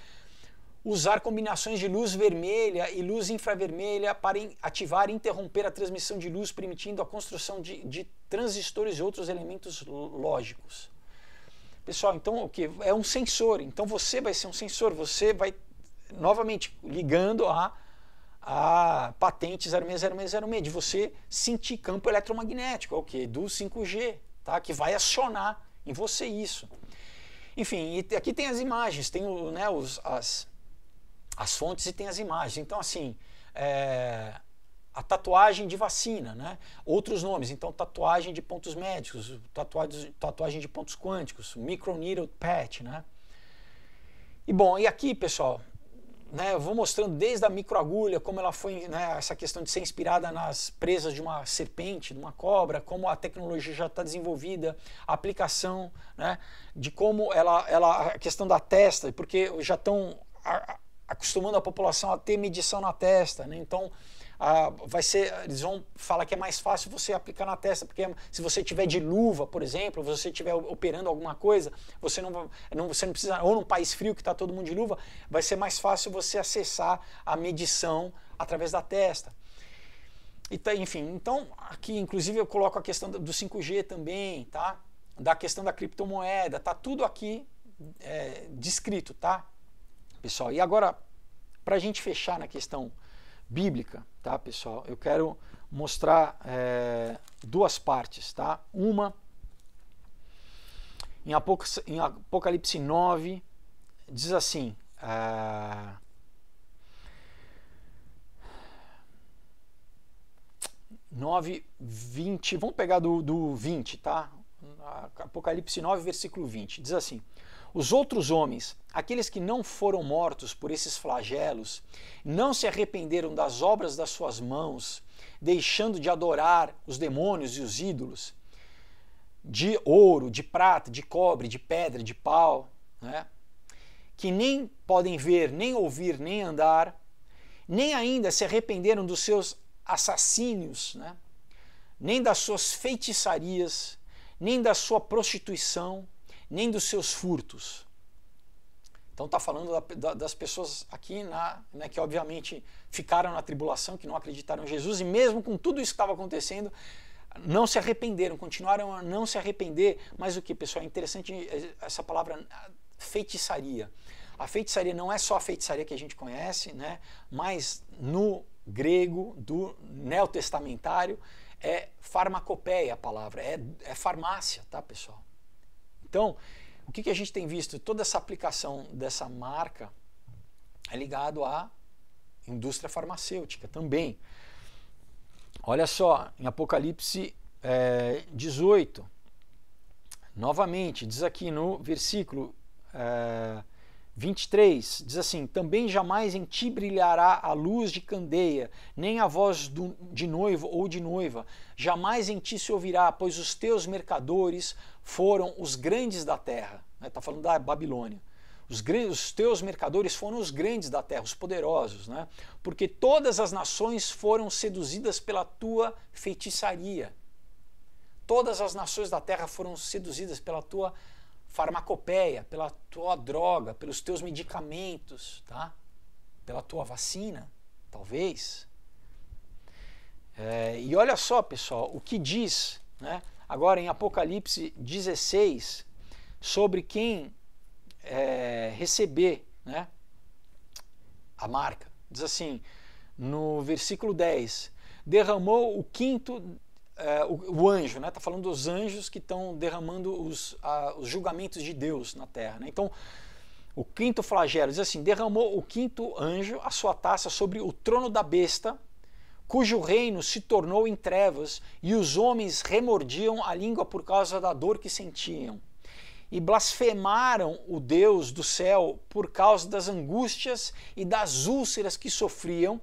usar combinações de luz vermelha e luz infravermelha para ativar e interromper a transmissão de luz, permitindo a construção de transistores e outros elementos lógicos. Pessoal, então o que? É um sensor. Então você vai ser um sensor, você vai novamente ligando a patente 060606 de você sentir campo eletromagnético, o que? Do 5G, tá? Que vai acionar em você isso. Enfim, e aqui tem as imagens, tem as fontes e tem as imagens. Então, assim, a tatuagem de vacina, né? Outros nomes, então tatuagem de pontos médicos, tatuagem de pontos quânticos, microneedle patch, né? E bom, e aqui, pessoal, né, eu vou mostrando desde a microagulha, como ela foi, né, essa questão de ser inspirada nas presas de uma serpente, de uma cobra, como a tecnologia já está desenvolvida, a aplicação, né, de como a questão da testa, porque já estão acostumando a população a ter medição na testa, né? Então eles vão falar que é mais fácil você aplicar na testa, porque se você tiver de luva, por exemplo, você estiver operando alguma coisa, você não precisa, ou num país frio que está todo mundo de luva, vai ser mais fácil você acessar a medição através da testa. Enfim, então aqui inclusive eu coloco a questão do 5G também, tá? Da questão da criptomoeda, tá tudo aqui descrito, tá, pessoal? E agora, para a gente fechar na questão bíblica, tá, pessoal? Eu quero mostrar duas partes, tá? Uma em Apocalipse 9 diz assim, 9:20, vamos pegar do 20, tá? Apocalipse 9, versículo 20, diz assim: os outros homens, aqueles que não foram mortos por esses flagelos, não se arrependeram das obras das suas mãos, deixando de adorar os demônios e os ídolos, de ouro, de prata, de cobre, de pedra, de pau, né? Que nem podem ver, nem ouvir, nem andar, nem ainda se arrependeram dos seus assassínios, né? Nem das suas feitiçarias, nem da sua prostituição, nem dos seus furtos. Então está falando das pessoas aqui, né, que obviamente ficaram na tribulação, que não acreditaram em Jesus, e mesmo com tudo isso que estava acontecendo, não se arrependeram, continuaram a não se arrepender. Mas o que, pessoal? É interessante essa palavra feitiçaria. A feitiçaria não é só a feitiçaria que a gente conhece, né, mas no grego do neotestamentário é farmacopeia a palavra, é farmácia, tá, pessoal? Então, o que a gente tem visto? Toda essa aplicação dessa marca é ligado à indústria farmacêutica também. Olha só, em Apocalipse 18, novamente, diz aqui no versículo 23, diz assim: também jamais em ti brilhará a luz de candeia, nem a voz de noivo ou de noiva, jamais em ti se ouvirá, pois os teus mercadores foram os grandes da terra. Está falando da Babilônia. Os teus mercadores foram os grandes da terra, os poderosos, né? Porque todas as nações foram seduzidas pela tua feitiçaria. Todas as nações da terra foram seduzidas pela tua farmacopeia, pela tua droga, pelos teus medicamentos, tá? Pela tua vacina, talvez. E olha só, pessoal, o que diz, né, agora em Apocalipse 16 sobre quem receber, né, a marca. Diz assim, no versículo 10, derramou o quinto, o anjo, né? Está falando dos anjos que estão derramando os julgamentos de Deus na terra, né? Então, o quinto flagelo diz assim: derramou o quinto anjo a sua taça sobre o trono da besta, cujo reino se tornou em trevas, e os homens remordiam a língua por causa da dor que sentiam. E blasfemaram o Deus do céu por causa das angústias e das úlceras que sofriam,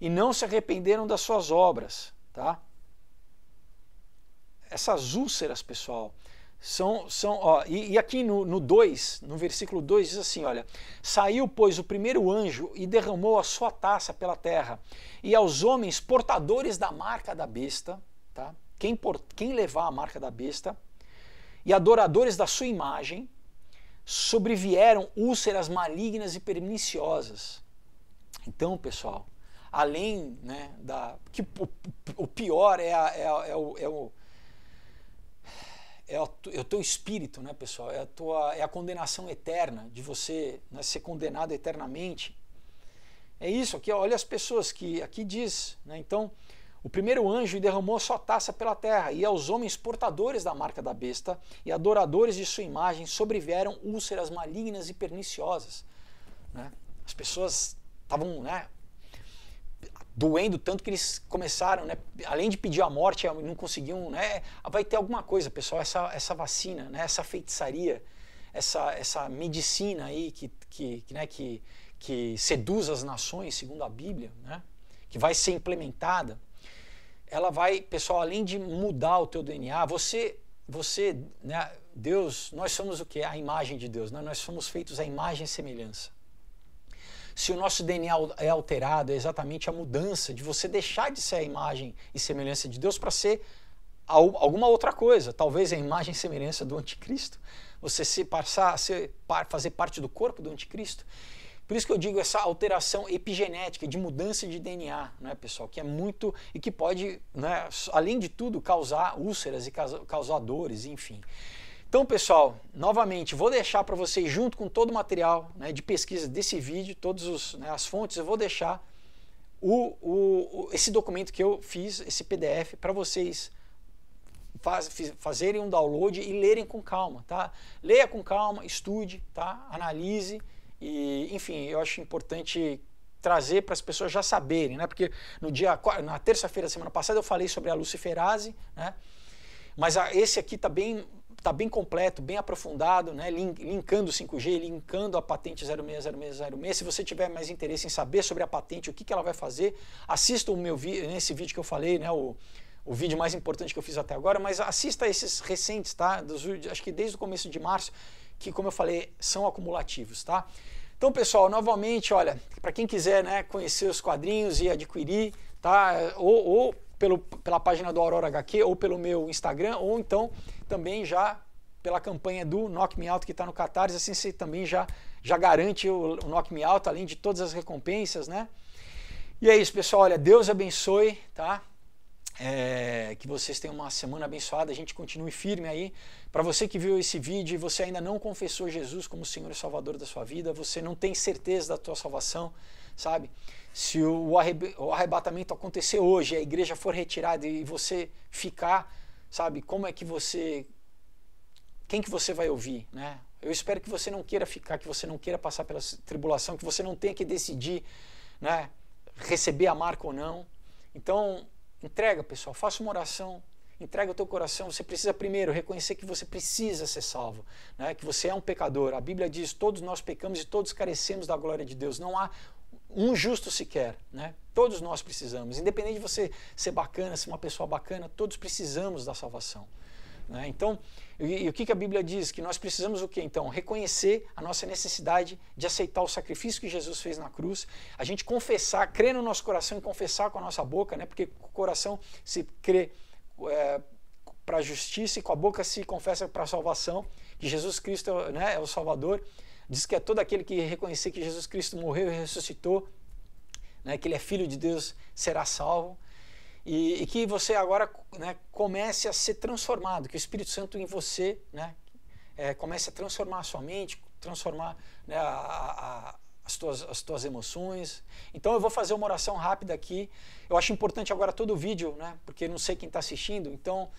e não se arrependeram das suas obras, tá? Essas úlceras, pessoal, e aqui no 2, no versículo 2 diz assim, olha: saiu, pois, o primeiro anjo e derramou a sua taça pela terra, e aos homens portadores da marca da besta, tá? Quem levar a marca da besta, e adoradores da sua imagem, sobrevieram úlceras malignas e perniciosas. Então, pessoal, além, né, o pior é o teu espírito, né, pessoal? É a condenação eterna, de você, né, ser condenado eternamente. É isso aqui, olha as pessoas que aqui diz, né? Então, o primeiro anjo derramou sua taça pela terra, e aos homens portadores da marca da besta e adoradores de sua imagem sobrevieram úlceras malignas e perniciosas, né? As pessoas estavam, né, doendo tanto que eles começaram, né, além de pedir a morte, não conseguiam, né, vai ter alguma coisa, pessoal, essa vacina, né, essa feitiçaria, essa medicina aí que seduz as nações, segundo a Bíblia, né, que vai ser implementada, ela vai, pessoal, além de mudar o teu DNA, você, né, Deus, nós somos o quê? A imagem de Deus, né? Nós somos feitos à imagem e semelhança. Se o nosso DNA é alterado, é exatamente a mudança de você deixar de ser a imagem e semelhança de Deus para ser alguma outra coisa, talvez a imagem e semelhança do anticristo, você passar a fazer parte do corpo do anticristo. Por isso que eu digo essa alteração epigenética, de mudança de DNA, né, pessoal, que é muito, e que pode, né, além de tudo, causar úlceras e causar dores, enfim. Então, pessoal, novamente, vou deixar para vocês, junto com todo o material, né, de pesquisa desse vídeo, todas, né, as fontes, eu vou deixar esse documento que eu fiz, esse PDF, para vocês fazerem um download e lerem com calma, tá? Leia com calma, estude, tá? Analise e, enfim, eu acho importante trazer para as pessoas já saberem, né? Porque na terça-feira da semana passada eu falei sobre a luciferase, né? Mas esse aqui está bem completo, bem aprofundado, né? Linkando o 5G, linkando a patente 060606. Se você tiver mais interesse em saber sobre a patente, o que ela vai fazer, assista nesse vídeo que eu falei, né? O vídeo mais importante que eu fiz até agora, mas assista esses recentes, tá? Acho que desde o começo de março, que, como eu falei, são acumulativos, tá? Então, pessoal, novamente, olha, para quem quiser, né, conhecer os quadrinhos e adquirir, tá? Ou pela página do Aurora HQ, ou pelo meu Instagram, ou então também já pela campanha do Knock Me Out que está no Catarse, assim você também já garante o Knock Me Out, além de todas as recompensas, né? E é isso, pessoal, olha, Deus abençoe, tá? Que vocês tenham uma semana abençoada, a gente continue firme aí. Para você que viu esse vídeo e você ainda não confessou Jesus como Senhor e Salvador da sua vida, você não tem certeza da tua salvação, sabe? Se o arrebatamento acontecer hoje, a igreja for retirada e você ficar, sabe? Quem que você vai ouvir, né? Eu espero que você não queira ficar, que você não queira passar pela tribulação, que você não tenha que decidir, né, receber a marca ou não. Então, entrega, pessoal, faça uma oração, entrega o teu coração. Você precisa primeiro reconhecer que você precisa ser salvo, né? Que você é um pecador. A Bíblia diz, todos nós pecamos e todos carecemos da glória de Deus. Não há um justo sequer, né? Todos nós precisamos. Independente de você ser bacana, ser uma pessoa bacana, todos precisamos da salvação, né? Então, e o que a Bíblia diz? Que nós precisamos o quê? Então, reconhecer a nossa necessidade de aceitar o sacrifício que Jesus fez na cruz, a gente confessar, crer no nosso coração e confessar com a nossa boca, né? Porque com o coração se crê para a justiça e com a boca se confessa para a salvação, que Jesus Cristo, né, é o Salvador. Diz que é todo aquele que reconhecer que Jesus Cristo morreu e ressuscitou, né, que Ele é Filho de Deus, será salvo. E que você agora, né, comece a ser transformado, que o Espírito Santo em você, né, comece a transformar a sua mente, transformar, né, as tuas emoções. Então eu vou fazer uma oração rápida aqui. Eu acho importante agora todo o vídeo, né, porque não sei quem está assistindo, então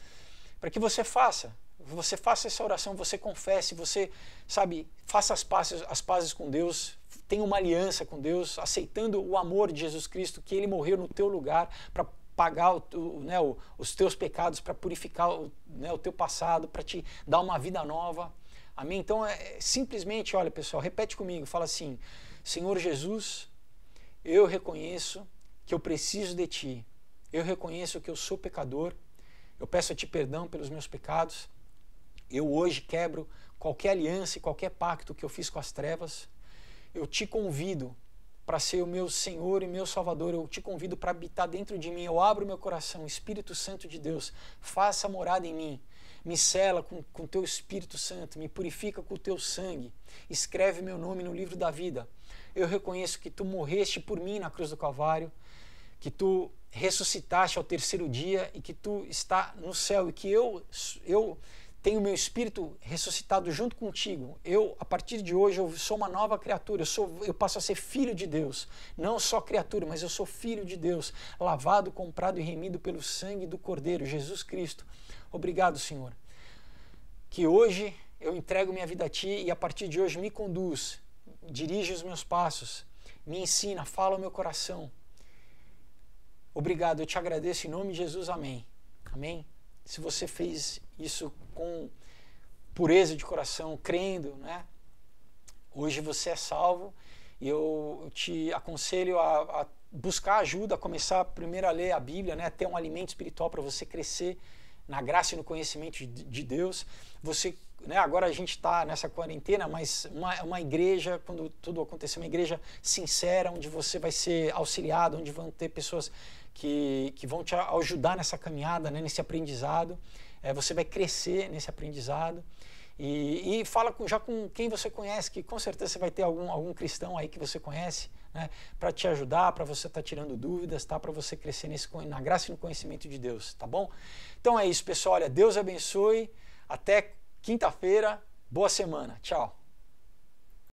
para que você faça essa oração, você confesse, você, sabe, faça as pazes com Deus, tenha uma aliança com Deus, aceitando o amor de Jesus Cristo, que Ele morreu no teu lugar para pagar os teus pecados, para purificar o teu passado, para te dar uma vida nova. Amém? Então, simplesmente, olha, pessoal, repete comigo, fala assim: Senhor Jesus, eu reconheço que eu preciso de Ti, eu reconheço que eu sou pecador, eu peço a Ti perdão pelos meus pecados, eu hoje quebro qualquer aliança e qualquer pacto que eu fiz com as trevas, eu Te convido para ser o meu Senhor e meu Salvador, eu Te convido para habitar dentro de mim, eu abro meu coração, Espírito Santo de Deus, faça morada em mim, me sela com Teu Espírito Santo, me purifica com o Teu sangue, escreve meu nome no livro da vida. Eu reconheço que Tu morreste por mim na cruz do Calvário, que Tu ressuscitaste ao terceiro dia e que Tu está no céu e que eu tenho meu espírito ressuscitado junto contigo. A partir de hoje, eu sou uma nova criatura, eu passo a ser filho de Deus. Não só criatura, mas eu sou filho de Deus, lavado, comprado e remido pelo sangue do Cordeiro, Jesus Cristo. Obrigado, Senhor. Que hoje eu entrego minha vida a Ti e a partir de hoje me conduz, dirige os meus passos me ensina, fala o meu coração. Obrigado, eu te agradeço em nome de Jesus, amém. Amém? Se você fez isso com pureza de coração, crendo, né? Hoje você é salvo e eu te aconselho a buscar ajuda, a começar primeiro a ler a Bíblia, né? Ter um alimento espiritual para você crescer na graça e no conhecimento de Deus. Você, né? Agora a gente está nessa quarentena, mas uma igreja, quando tudo acontecer, uma igreja sincera, onde você vai ser auxiliado, onde vão ter pessoas que vão te ajudar nessa caminhada, né? Nesse aprendizado. Você vai crescer nesse aprendizado. E fala já com quem você conhece, que com certeza você vai ter algum cristão aí que você conhece, né, para te ajudar, para você estar tirando dúvidas, tá, para você crescer na graça e no conhecimento de Deus, tá bom? Então é isso, pessoal. Olha, Deus abençoe. Até quinta-feira. Boa semana. Tchau.